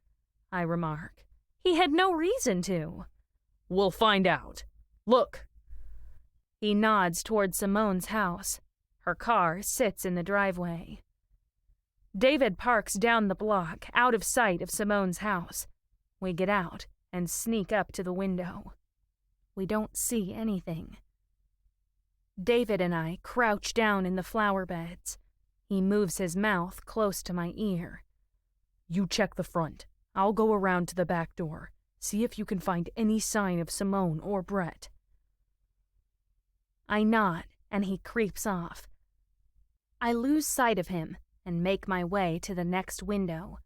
I remark. "He had no reason to." "We'll find out. Look." He nods toward Simone's house. Her car sits in the driveway. David parks down the block, out of sight of Simone's house. We get out and sneak up to the window. We don't see anything. David and I crouch down in the flower beds. He moves his mouth close to my ear. "You check the front. I'll go around to the back door. See if you can find any sign of Simone or Brett." I nod, and he creeps off. I lose sight of him and make my way to the next window.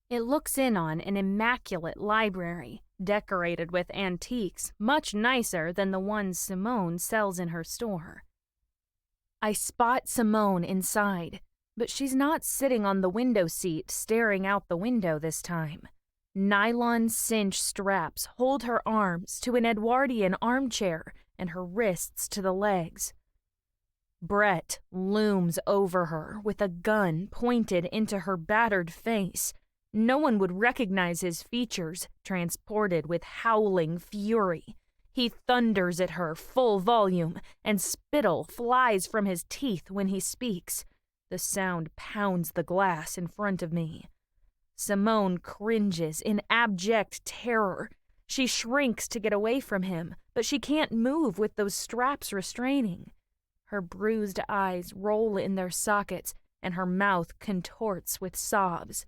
It looks in on an immaculate library, decorated with antiques much nicer than the ones Simone sells in her store. I spot Simone inside, but she's not sitting on the window seat staring out the window this time. Nylon cinch straps hold her arms to an Edwardian armchair and her wrists to the legs. Brett looms over her with a gun pointed into her battered face. No one would recognize his features, transported with howling fury. He thunders at her full volume, and spittle flies from his teeth when he speaks. The sound pounds the glass in front of me. Simone cringes in abject terror. She shrinks to get away from him, but she can't move with those straps restraining. Her bruised eyes roll in their sockets, and her mouth contorts with sobs.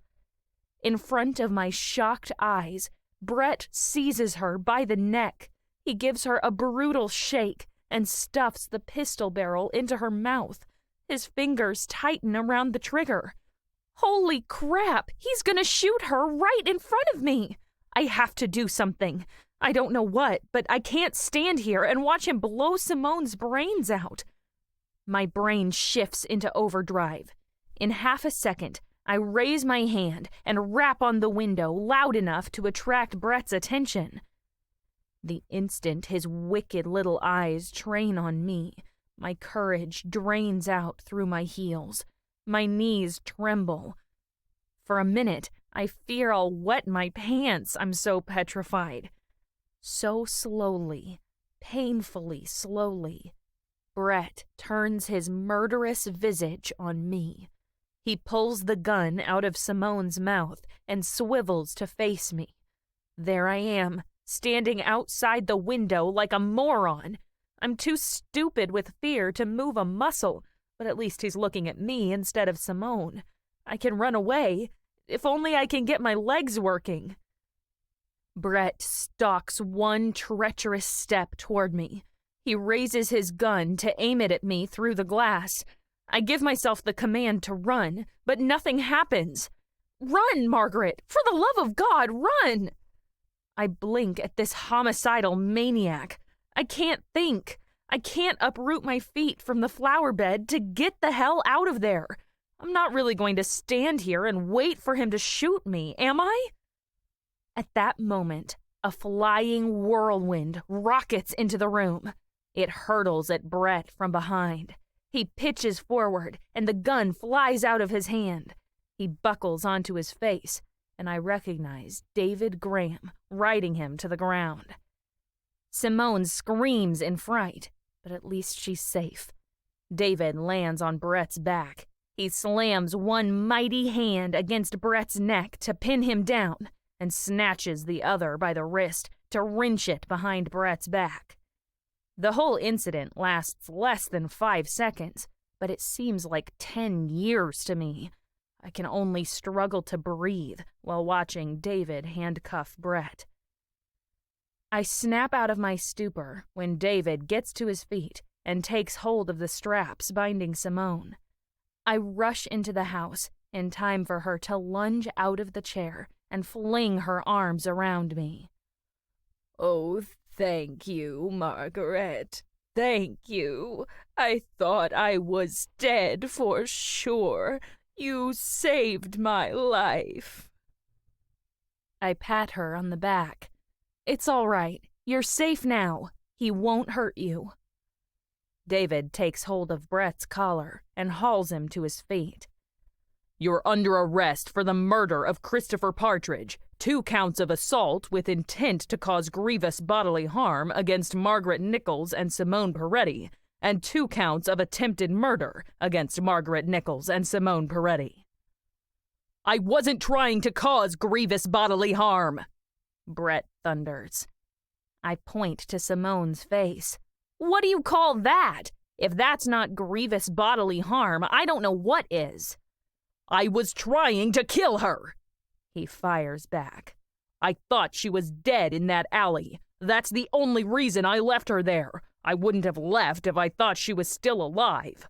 In front of my shocked eyes, Brett seizes her by the neck. He gives her a brutal shake and stuffs the pistol barrel into her mouth. His fingers tighten around the trigger. Holy crap! He's gonna shoot her right in front of me! I have to do something. I don't know what, but I can't stand here and watch him blow Simone's brains out. My brain shifts into overdrive. In half a second, I raise my hand and rap on the window loud enough to attract Brett's attention. The instant his wicked little eyes train on me, my courage drains out through my heels. My knees tremble. For a minute, I fear I'll wet my pants. I'm so petrified. So slowly, painfully slowly, Brett turns his murderous visage on me. He pulls the gun out of Simone's mouth and swivels to face me. There I am, standing outside the window like a moron. I'm too stupid with fear to move a muscle, but at least he's looking at me instead of Simone. I can run away, if only I can get my legs working. Brett stalks one treacherous step toward me. He raises his gun to aim it at me through the glass. I give myself the command to run, but nothing happens. Run, Margaret! For the love of God, run! I blink at this homicidal maniac. I can't think. I can't uproot my feet from the flower bed to get the hell out of there. I'm not really going to stand here and wait for him to shoot me, am I? At that moment, a flying whirlwind rockets into the room. It hurtles at Brett from behind. He pitches forward, and the gun flies out of his hand. He buckles onto his face, and I recognize David Graham riding him to the ground. Simone screams in fright, but at least she's safe. David lands on Brett's back. He slams one mighty hand against Brett's neck to pin him down, and snatches the other by the wrist to wrench it behind Brett's back. The whole incident lasts less than 5 seconds, but it seems like 10 years to me. I can only struggle to breathe while watching David handcuff Brett. I snap out of my stupor when David gets to his feet and takes hold of the straps binding Simone. I rush into the house in time for her to lunge out of the chair and fling her arms around me. "Oh, thank you, Margaret. Thank you. I thought I was dead for sure. You saved my life." I pat her on the back. "It's all right. You're safe now. He won't hurt you." David takes hold of Brett's collar and hauls him to his feet. "You're under arrest for the murder of Christopher Partridge, 2 counts of assault with intent to cause grievous bodily harm against Margret Nichols and Simone Peretti, and 2 counts of attempted murder against Margret Nichols and Simone Peretti." "I wasn't trying to cause grievous bodily harm," Brett thunders. I point to Simone's face. "What do you call that? If that's not grievous bodily harm, I don't know what is." "I was trying to kill her," he fires back. "I thought she was dead in that alley. That's the only reason I left her there. I wouldn't have left if I thought she was still alive."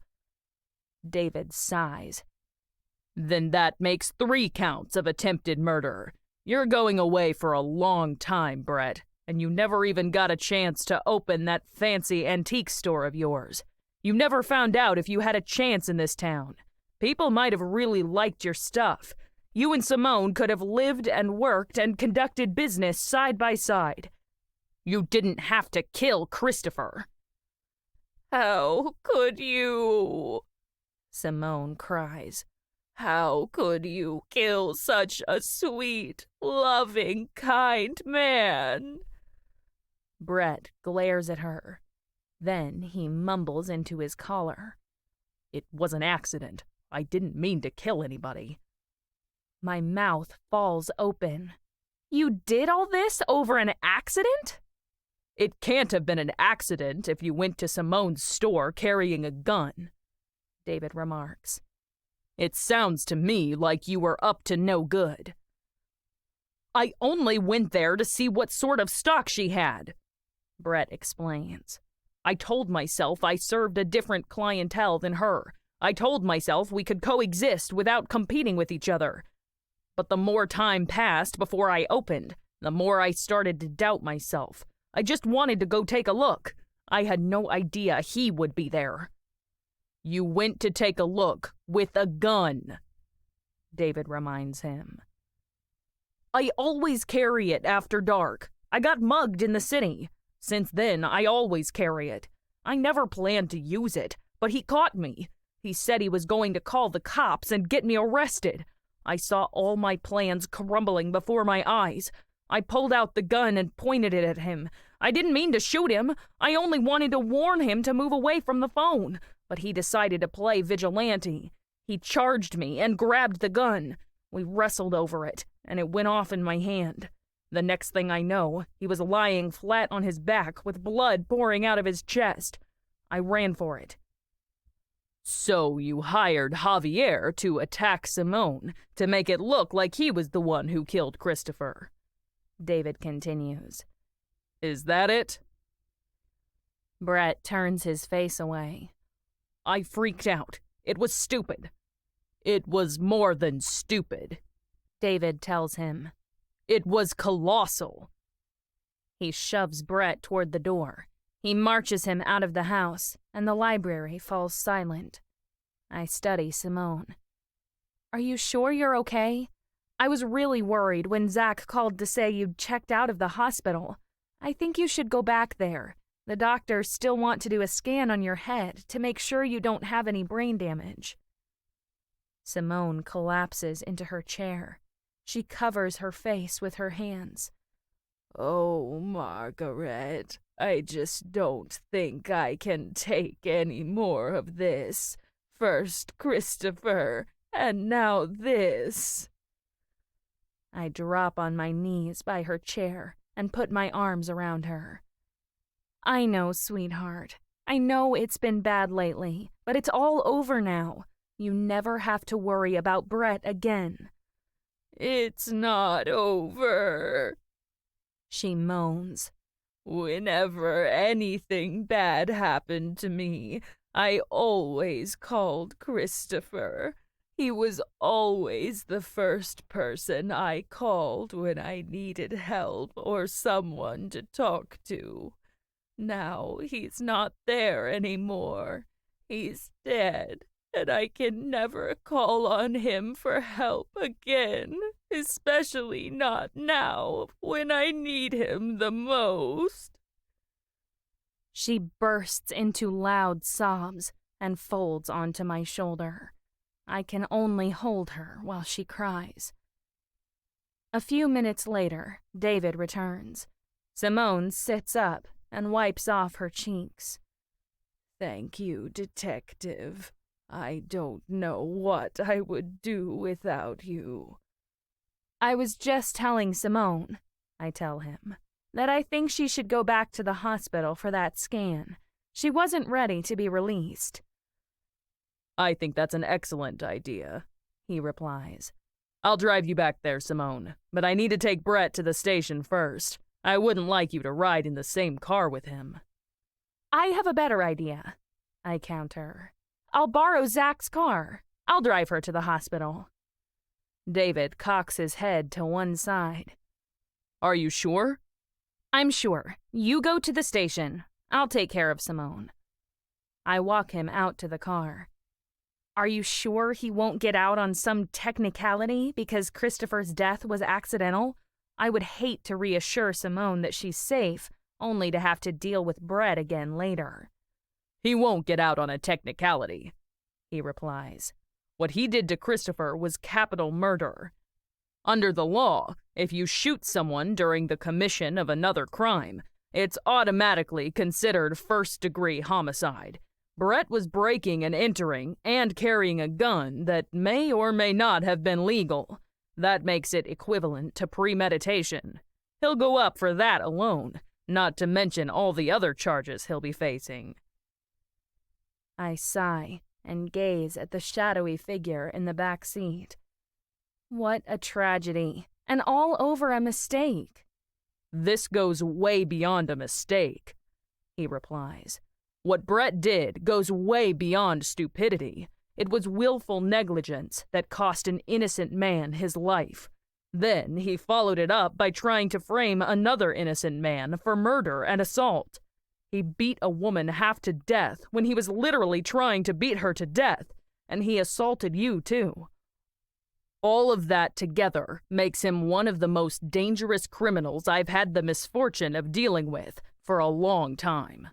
David sighs. "Then that makes 3 counts of attempted murder. You're going away for a long time, Brett, and you never even got a chance to open that fancy antique store of yours. You never found out if you had a chance in this town. People might have really liked your stuff. You and Simone could have lived and worked and conducted business side by side. You didn't have to kill Christopher." "How could you?" Simone cries. "How could you kill such a sweet, loving, kind man?" Brett glares at her. Then he mumbles into his collar. "It was an accident. I didn't mean to kill anybody." My mouth falls open. "You did all this over an accident?" "It can't have been an accident if you went to Simone's store carrying a gun," David remarks. "It sounds to me like you were up to no good." I only went there to see what sort of stock she had, Brett explains. I told myself I served a different clientele than her. I told myself we could coexist without competing with each other. But the more time passed before I opened, the more I started to doubt myself. I just wanted to go take a look. I had no idea he would be there. You went to take a look with a gun, David reminds him. I always carry it after dark. I got mugged in the city. Since then, I always carry it. I never planned to use it, but he caught me. He said he was going to call the cops and get me arrested. I saw all my plans crumbling before my eyes. I pulled out the gun and pointed it at him. I didn't mean to shoot him. I only wanted to warn him to move away from the phone. But he decided to play vigilante. He charged me and grabbed the gun. We wrestled over it, and it went off in my hand. The next thing I know, he was lying flat on his back with blood pouring out of his chest. I ran for it. So you hired Javier to attack Simone, to make it look like he was the one who killed Christopher, David continues. Is that it? Brett turns his face away. I freaked out. It was stupid. It was more than stupid, David tells him. It was colossal. He shoves Brett toward the door. He marches him out of the house, and the library falls silent. I study Simone. Are you sure you're okay? I was really worried when Zach called to say you'd checked out of the hospital. I think you should go back there. The doctors still want to do a scan on your head to make sure you don't have any brain damage. Simone collapses into her chair. She covers her face with her hands. Oh, Margaret, I just don't think I can take any more of this. First Christopher, and now this. I drop on my knees by her chair and put my arms around her. I know, sweetheart. I know it's been bad lately, but it's all over now. You never have to worry about Brett again. It's not over, she moans. Whenever anything bad happened to me, I always called Christopher. He was always the first person I called when I needed help or someone to talk to. Now he's not there anymore. He's dead, and I can never call on him for help again, especially not now when I need him the most. She bursts into loud sobs and folds onto my shoulder. I can only hold her while she cries. A few minutes later, David returns. Simone sits up and wipes off her cheeks. Thank you, Detective. I don't know what I would do without you. I was just telling Simone, I tell him, that I think she should go back to the hospital for that scan. She wasn't ready to be released. I think that's an excellent idea, he replies. I'll drive you back there, Simone, but I need to take Brett to the station first. I wouldn't like you to ride in the same car with him. I have a better idea, I counter. I'll borrow Zach's car. I'll drive her to the hospital. David cocks his head to one side. Are you sure? I'm sure. You go to the station. I'll take care of Simone. I walk him out to the car. Are you sure he won't get out on some technicality because Christopher's death was accidental? I would hate to reassure Simone that she's safe, only to have to deal with Brett again later. He won't get out on a technicality, he replies. What he did to Christopher was capital murder. Under the law, if you shoot someone during the commission of another crime, it's automatically considered first-degree homicide. Brett was breaking and entering and carrying a gun that may or may not have been legal. That makes it equivalent to premeditation. He'll go up for that alone, not to mention all the other charges he'll be facing. I sigh and gaze at the shadowy figure in the back seat. What a tragedy, and all over a mistake. "This goes way beyond a mistake," he replies. "What Brett did goes way beyond stupidity. It was willful negligence that cost an innocent man his life. Then he followed it up by trying to frame another innocent man for murder and assault. He beat a woman half to death when he was literally trying to beat her to death, and he assaulted you too. All of that together makes him one of the most dangerous criminals I've had the misfortune of dealing with for a long time."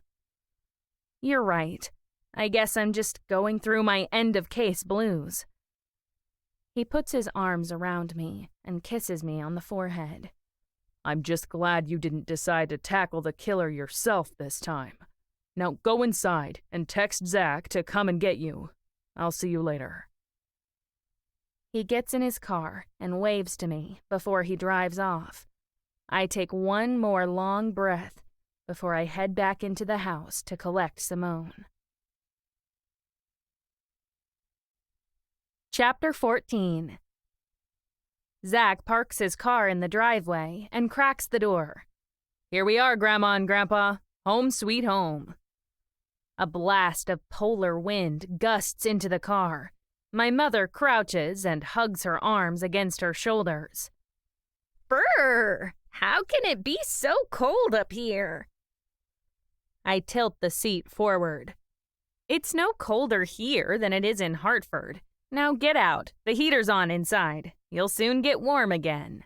You're right. I guess I'm just going through my end-of-case blues. He puts his arms around me and kisses me on the forehead. "I'm just glad you didn't decide to tackle the killer yourself this time. Now go inside and text Zach to come and get you. I'll see you later." He gets in his car and waves to me before he drives off. I take one more long breath before I head back into the house to collect Simone. Chapter 14. Zach parks his car in the driveway and cracks the door. "Here we are, Grandma and Grandpa. Home sweet home." A blast of polar wind gusts into the car. My mother crouches and hugs her arms against her shoulders. Brr! How can it be so cold up here? I tilt the seat forward. It's no colder here than it is in Hartford. Now get out. The heater's on inside. You'll soon get warm again.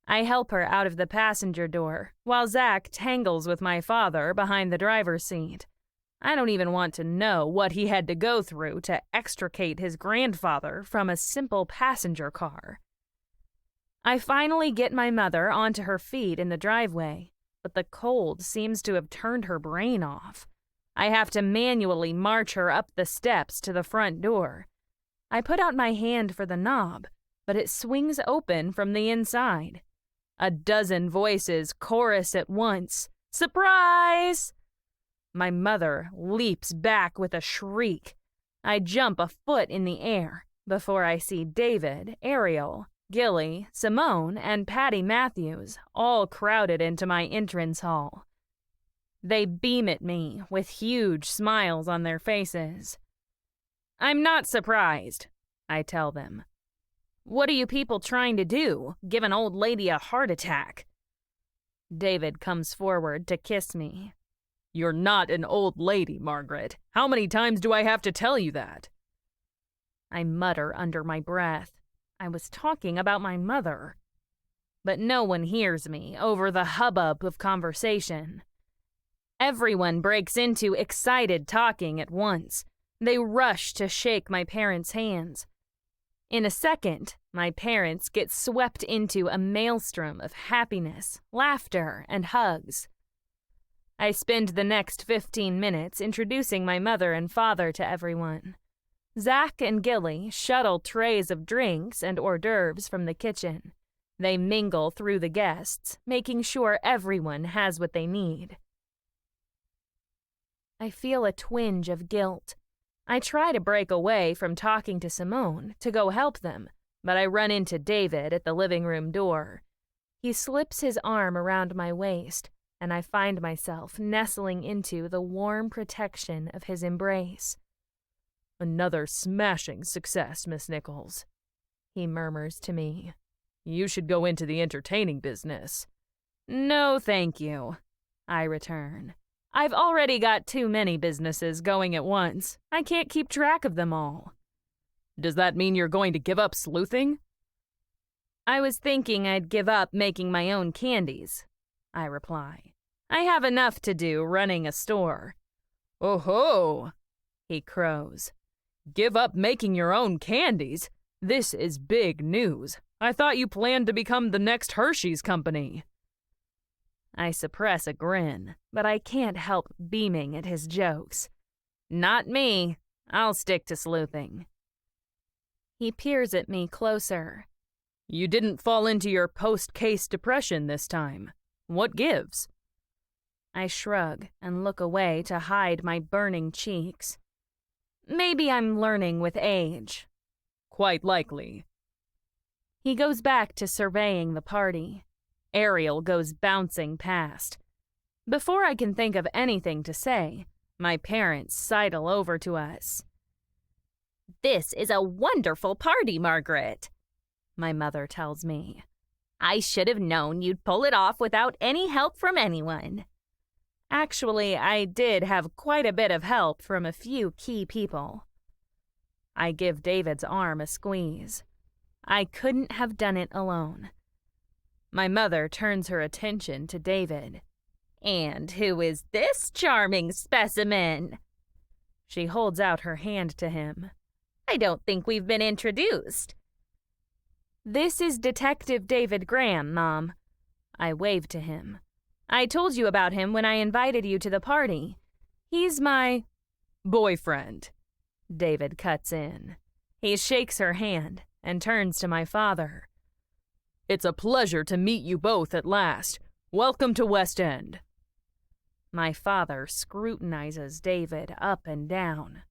I help her out of the passenger door, while Zach tangles with my father behind the driver's seat. I don't even want to know what he had to go through to extricate his grandfather from a simple passenger car. I finally get my mother onto her feet in the driveway, but the cold seems to have turned her brain off. I have to manually march her up the steps to the front door. I put out my hand for the knob, but it swings open from the inside. A dozen voices chorus at once. "Surprise!" My mother leaps back with a shriek. I jump a foot in the air before I see David, Ariel, Gilly, Simone, and Patty Matthews all crowded into my entrance hall. They beam at me with huge smiles on their faces. "I'm not surprised," I tell them. "What are you people trying to do? Give an old lady a heart attack?" David comes forward to kiss me. "You're not an old lady, Margaret. How many times do I have to tell you that?" I mutter under my breath. I was talking about my mother. But no one hears me over the hubbub of conversation. Everyone breaks into excited talking at once. They rush to shake my parents' hands. In a second, my parents get swept into a maelstrom of happiness, laughter, and hugs. I spend the next 15 minutes introducing my mother and father to everyone. Zach and Gilly shuttle trays of drinks and hors d'oeuvres from the kitchen. They mingle through the guests, making sure everyone has what they need. I feel a twinge of guilt. I try to break away from talking to Simone to go help them, but I run into David at the living room door. He slips his arm around my waist, and I find myself nestling into the warm protection of his embrace. "Another smashing success, Miss Nichols," he murmurs to me. "You should go into the entertaining business." "No, thank you," I return. "I've already got too many businesses going at once. I can't keep track of them all." "Does that mean you're going to give up sleuthing?" "I was thinking I'd give up making my own candies," I reply. "I have enough to do running a store." "Oh ho!" he crows. "Give up making your own candies? This is big news. I thought you planned to become the next Hershey's company." I suppress a grin, but I can't help beaming at his jokes. "Not me. I'll stick to sleuthing." He peers at me closer. "You didn't fall into your post-case depression this time. What gives?" I shrug and look away to hide my burning cheeks. "Maybe I'm learning with age." "Quite likely." He goes back to surveying the party. Ariel goes bouncing past. Before I can think of anything to say, my parents sidle over to us. "This is a wonderful party, Margaret," my mother tells me. "I should have known you'd pull it off without any help from anyone." Actually, I did have quite a bit of help from a few key people. I give David's arm a squeeze. I couldn't have done it alone. My mother turns her attention to David. "And who is this charming specimen?" She holds out her hand to him. "I don't think we've been introduced." "This is Detective David Graham, Mom." I wave to him. "I told you about him when I invited you to the party. He's my boyfriend," David cuts in. He shakes her hand and turns to my father. "It's a pleasure to meet you both at last. Welcome to West End." My father scrutinizes David up and down.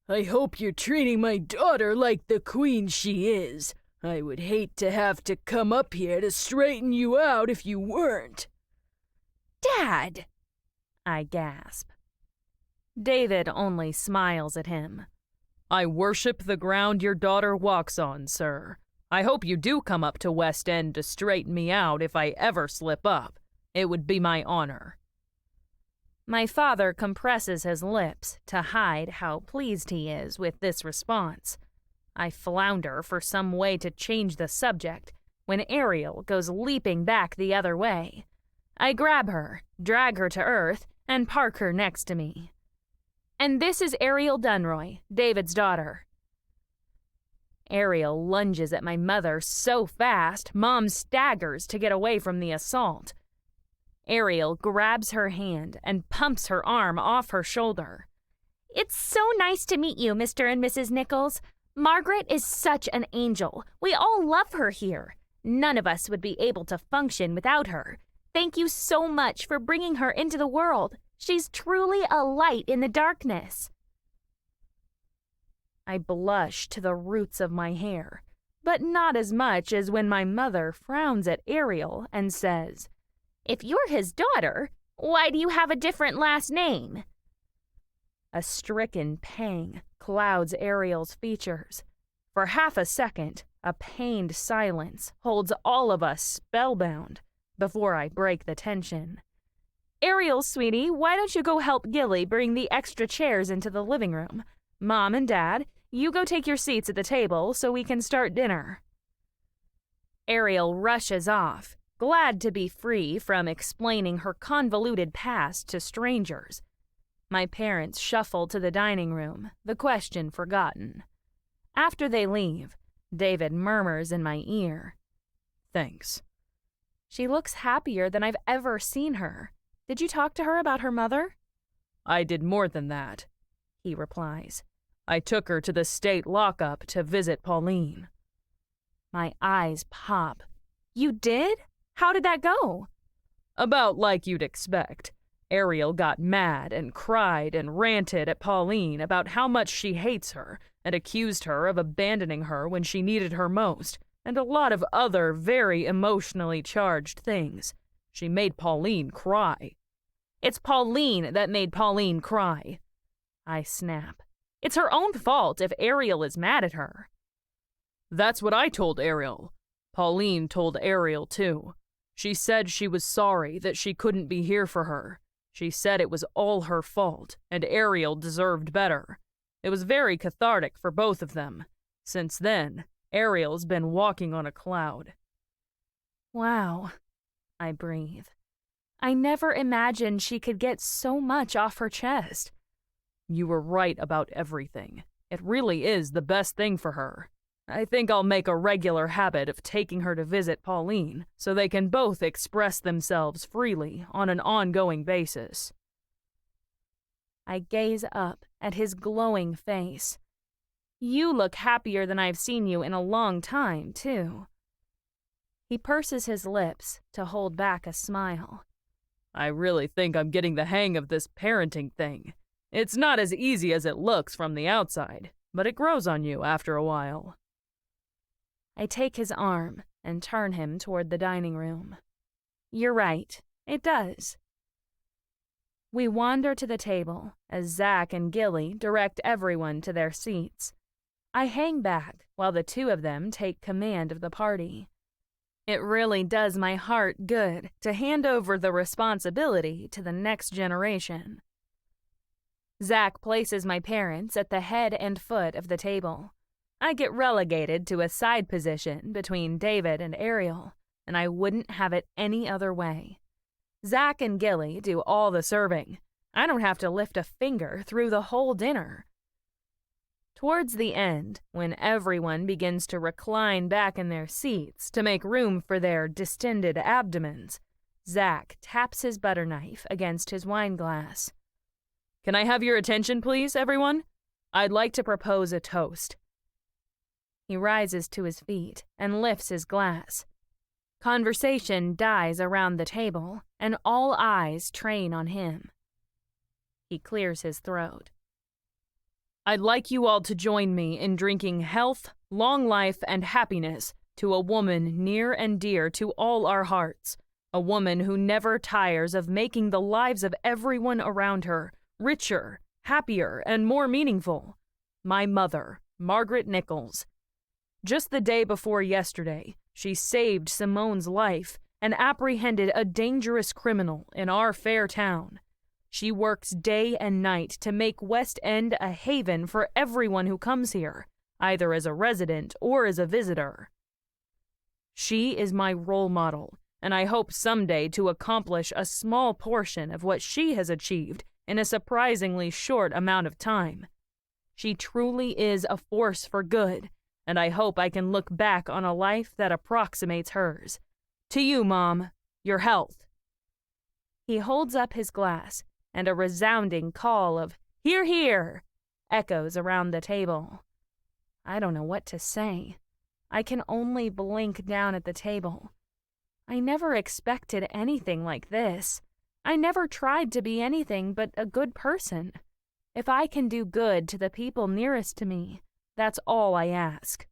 "I hope you're treating my daughter like the queen she is. I would hate to have to come up here to straighten you out if you weren't." "Dad!" I gasp. David only smiles at him. "I worship the ground your daughter walks on, sir. I hope you do come up to West End to straighten me out if I ever slip up. It would be my honor." My father compresses his lips to hide how pleased he is with this response. I flounder for some way to change the subject when Ariel goes leaping back the other way. I grab her, drag her to earth, and park her next to me. "And this is Ariel Dunroy, David's daughter." Ariel lunges at my mother so fast, Mom staggers to get away from the assault. Ariel grabs her hand and pumps her arm off her shoulder. "It's so nice to meet you, Mr. and Mrs. Nichols. Margaret is such an angel. We all love her here. None of us would be able to function without her. Thank you so much for bringing her into the world. She's truly a light in the darkness." I blush to the roots of my hair, but not as much as when my mother frowns at Ariel and says, "If you're his daughter, why do you have a different last name?" A stricken pang clouds Ariel's features. For half a second, a pained silence holds all of us spellbound before I break the tension. "Ariel, sweetie, why don't you go help Gilly bring the extra chairs into the living room? Mom and Dad, you go take your seats at the table so we can start dinner." Ariel rushes off, glad to be free from explaining her convoluted past to strangers. My parents shuffle to the dining room, the question forgotten. After they leave, David murmurs in my ear, "Thanks." "She looks happier than I've ever seen her. Did you talk to her about her mother?" "I did more than that," he replies. "I took her to the state lockup to visit Pauline." My eyes pop. "You did? How did that go?" "About like you'd expect. Ariel got mad and cried and ranted at Pauline about how much she hates her and accused her of abandoning her when she needed her most, and a lot of other very emotionally charged things. She made Pauline cry." "It's Pauline that made Pauline cry," I snap. "It's her own fault if Ariel is mad at her." "That's what I told Ariel. Pauline told Ariel too. She said she was sorry that she couldn't be here for her. She said it was all her fault, and Ariel deserved better. It was very cathartic for both of them. Since then, Ariel's been walking on a cloud." "Wow," I breathe. I never imagined she could get so much off her chest. "You were right about everything. It really is the best thing for her. I think I'll make a regular habit of taking her to visit Pauline so they can both express themselves freely on an ongoing basis." I gaze up at his glowing face. "You look happier than I've seen you in a long time, too." He purses his lips to hold back a smile. "I really think I'm getting the hang of this parenting thing. It's not as easy as it looks from the outside, but it grows on you after a while." I take his arm and turn him toward the dining room. You're right, it does. We wander to the table as Zach and Gilly direct everyone to their seats. I hang back while the two of them take command of the party. It really does my heart good to hand over the responsibility to the next generation. Zach places my parents at the head and foot of the table. I get relegated to a side position between David and Ariel, and I wouldn't have it any other way. Zach and Gilly do all the serving. I don't have to lift a finger through the whole dinner. Towards the end, when everyone begins to recline back in their seats to make room for their distended abdomens, Zach taps his butter knife against his wine glass. Can I have your attention, please, everyone? I'd like to propose a toast. He rises to his feet and lifts his glass. Conversation dies around the table, and all eyes train on him. He clears his throat. I'd like you all to join me in drinking health, long life, and happiness to a woman near and dear to all our hearts, a woman who never tires of making the lives of everyone around her richer, happier, and more meaningful. My mother, Margret Nichols. Just the day before yesterday, she saved Simone's life and apprehended a dangerous criminal in our fair town. She works day and night to make West End a haven for everyone who comes here, either as a resident or as a visitor. She is my role model, and I hope someday to accomplish a small portion of what she has achieved in a surprisingly short amount of time. She truly is a force for good, and I hope I can look back on a life that approximates hers. To you, Mom, your health. He holds up his glass, and a resounding call of "Hear, hear!" echoes around the table. I don't know what to say. I can only blink down at the table. I never expected anything like this. I never tried to be anything but a good person. If I can do good to the people nearest to me, that's all I ask.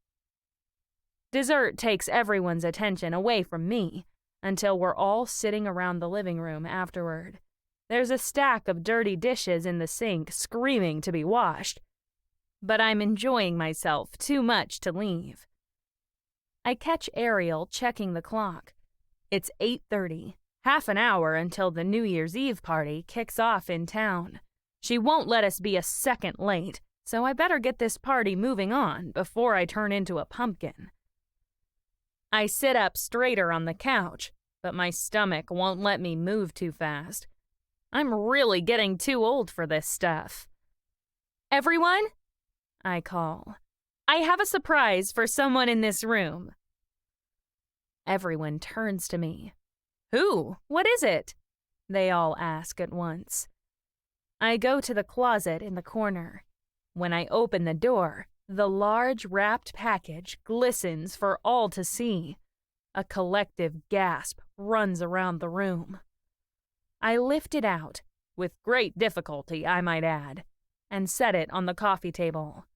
Dessert takes everyone's attention away from me until we're all sitting around the living room afterward. There's a stack of dirty dishes in the sink screaming to be washed, but I'm enjoying myself too much to leave. I catch Ariel checking the clock. It's 8:30, half an hour until the New Year's Eve party kicks off in town. She won't let us be a second late, so I better get this party moving on before I turn into a pumpkin. I sit up straighter on the couch, but my stomach won't let me move too fast. I'm really getting too old for this stuff. Everyone, I call. I have a surprise for someone in this room. Everyone turns to me. Who? What is it? They all ask at once. I go to the closet in the corner. When I open the door, the large wrapped package glistens for all to see. A collective gasp runs around the room. I lift it out, with great difficulty, I might add, and set it on the coffee table.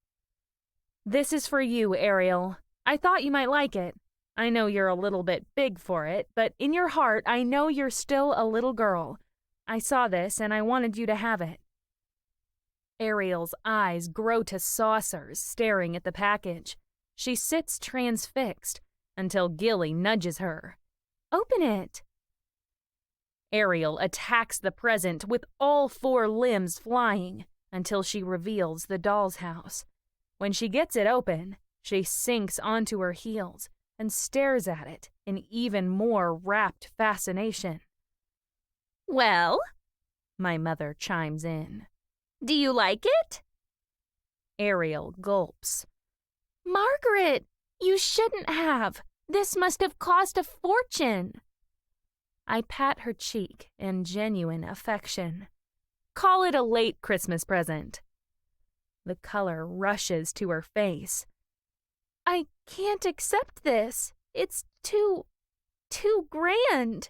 This is for you, Ariel. I thought you might like it. I know you're a little bit big for it, but in your heart, I know you're still a little girl. I saw this and I wanted you to have it. Ariel's eyes grow to saucers staring at the package. She sits transfixed until Gilly nudges her. Open it. Ariel attacks the present with all 4 limbs flying until she reveals the doll's house. When she gets it open, she sinks onto her heels and stares at it in even more rapt fascination. Well, my mother chimes in. Do you like it? Ariel gulps. Margaret, you shouldn't have. This must have cost a fortune. I pat her cheek in genuine affection. Call it a late Christmas present. The color rushes to her face. I can't accept this. It's too grand.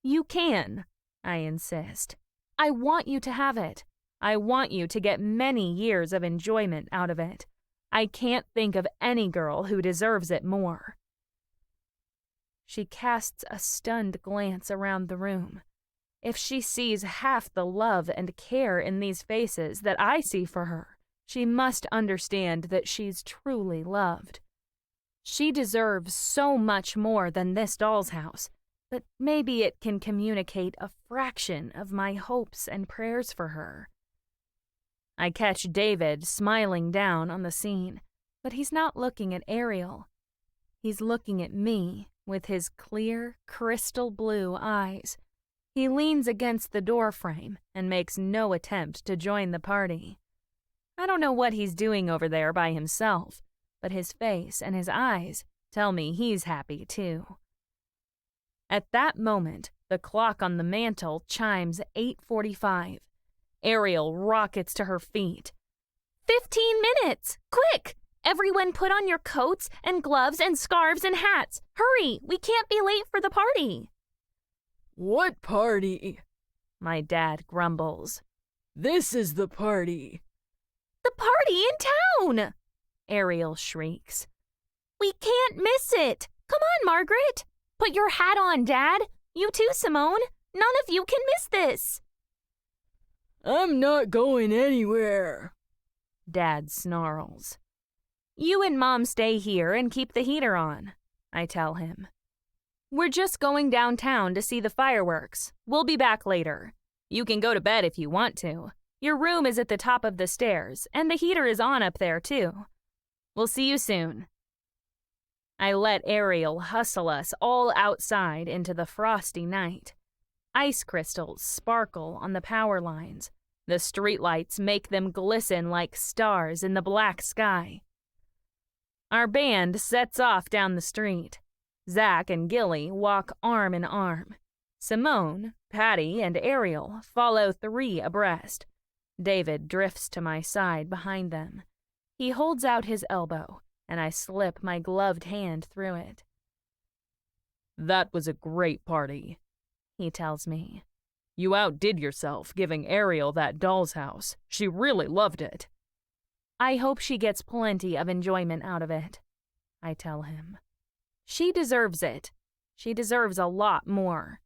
You can, I insist. I want you to have it. I want you to get many years of enjoyment out of it. I can't think of any girl who deserves it more." She casts a stunned glance around the room. If she sees half the love and care in these faces that I see for her, she must understand that she's truly loved. She deserves so much more than this doll's house, but maybe it can communicate a fraction of my hopes and prayers for her. I catch David smiling down on the scene, but he's not looking at Ariel. He's looking at me with his clear, crystal blue eyes. He leans against the door frame and makes no attempt to join the party. I don't know what he's doing over there by himself, but his face and his eyes tell me he's happy too. At that moment, the clock on the mantel chimes 8:45. Ariel rockets to her feet. 15 minutes! Quick! Everyone put on your coats and gloves and scarves and hats. Hurry! We can't be late for the party. "What party?" my dad grumbles. "This is the party." The party in town! Ariel shrieks. We can't miss it. Come on, Margaret. Put your hat on, Dad. You too, Simone. None of you can miss this. "I'm not going anywhere," Dad snarls. "You and Mom stay here and keep the heater on," I tell him. "We're just going downtown to see the fireworks. We'll be back later. You can go to bed if you want to. Your room is at the top of the stairs, and the heater is on up there, too. We'll see you soon." I let Ariel hustle us all outside into the frosty night. Ice crystals sparkle on the power lines. The streetlights make them glisten like stars in the black sky. Our band sets off down the street. Zach and Gilly walk arm in arm. Simone, Patty, and Ariel follow 3 abreast. David drifts to my side behind them. He holds out his elbow, and I slip my gloved hand through it. "That was a great party," he tells me. "You outdid yourself giving Ariel that doll's house. She really loved it." "I hope she gets plenty of enjoyment out of it," I tell him. "She deserves it. She deserves a lot more."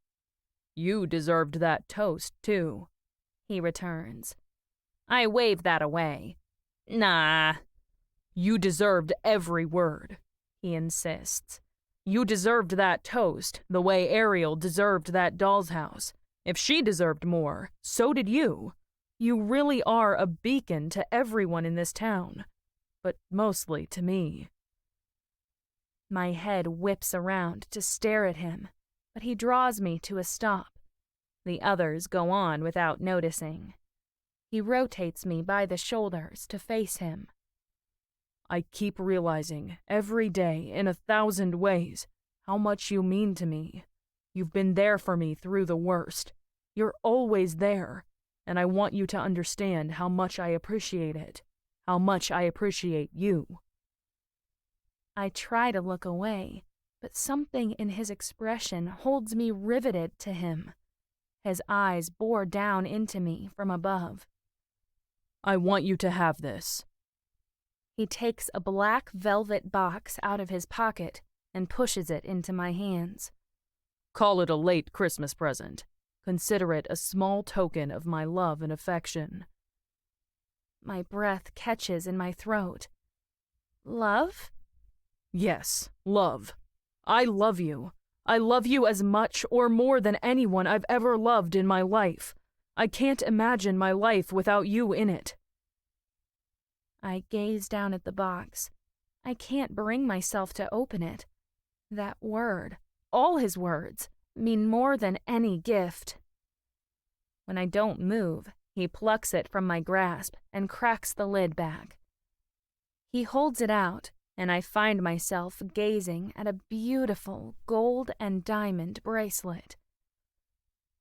"You deserved that toast, too," he returns. I wave that away. "Nah." "You deserved every word," he insists. "You deserved that toast the way Ariel deserved that doll's house. If she deserved more, so did you. You really are a beacon to everyone in this town, but mostly to me." My head whips around to stare at him, but he draws me to a stop. The others go on without noticing. He rotates me by the shoulders to face him. "I keep realizing every day in 1,000 ways how much you mean to me. You've been there for me through the worst. You're always there, and I want you to understand how much I appreciate it, how much I appreciate you." I try to look away, but something in his expression holds me riveted to him. His eyes bore down into me from above. "I want you to have this." He takes a black velvet box out of his pocket and pushes it into my hands. "Call it a late Christmas present. Consider it a small token of my love and affection." My breath catches in my throat. "Love?" "Yes, love. I love you. I love you as much or more than anyone I've ever loved in my life. I can't imagine my life without you in it." I gaze down at the box. I can't bring myself to open it. That word, all his words, mean more than any gift. When I don't move, he plucks it from my grasp and cracks the lid back. He holds it out, and I find myself gazing at a beautiful gold and diamond bracelet.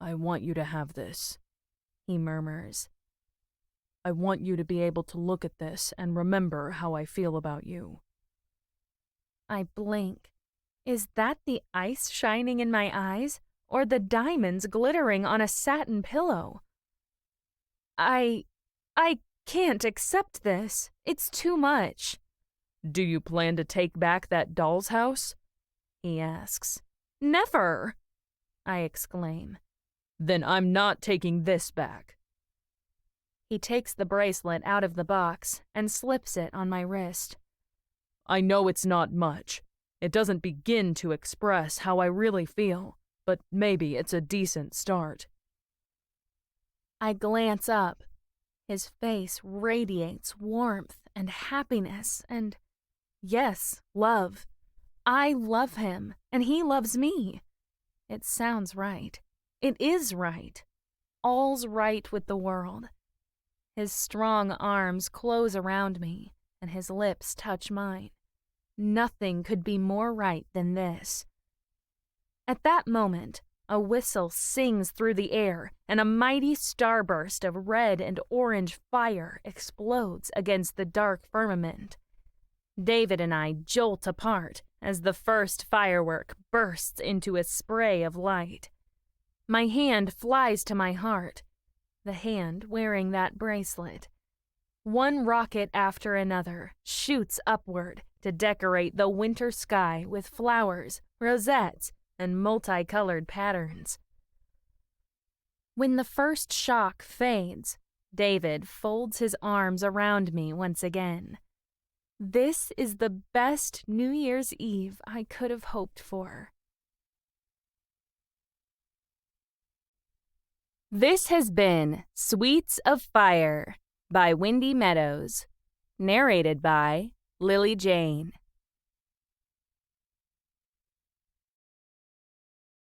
"I want you to have this," he murmurs. "I want you to be able to look at this and remember how I feel about you." I blink. Is that the ice shining in my eyes, or the diamonds glittering on a satin pillow? I can't accept this. It's too much. Do you plan to take back that doll's house? He asks. Never! I exclaim. Then I'm not taking this back. He takes the bracelet out of the box and slips it on my wrist. I know it's not much. It doesn't begin to express how I really feel, but maybe it's a decent start. I glance up. His face radiates warmth and happiness and, yes, love. I love him, and he loves me. It sounds right. It is right. All's right with the world. His strong arms close around me, and his lips touch mine. Nothing could be more right than this. At that moment, a whistle sings through the air, and a mighty starburst of red and orange fire explodes against the dark firmament. David and I jolt apart as the first firework bursts into a spray of light. My hand flies to my heart, the hand wearing that bracelet. One rocket after another shoots upward to decorate the winter sky with flowers, rosettes, and multicolored patterns. When the first shock fades, David folds his arms around me once again. This is the best New Year's Eve I could have hoped for. This has been Sweets of Fire by Wendy Meadows, narrated by Lily Jane.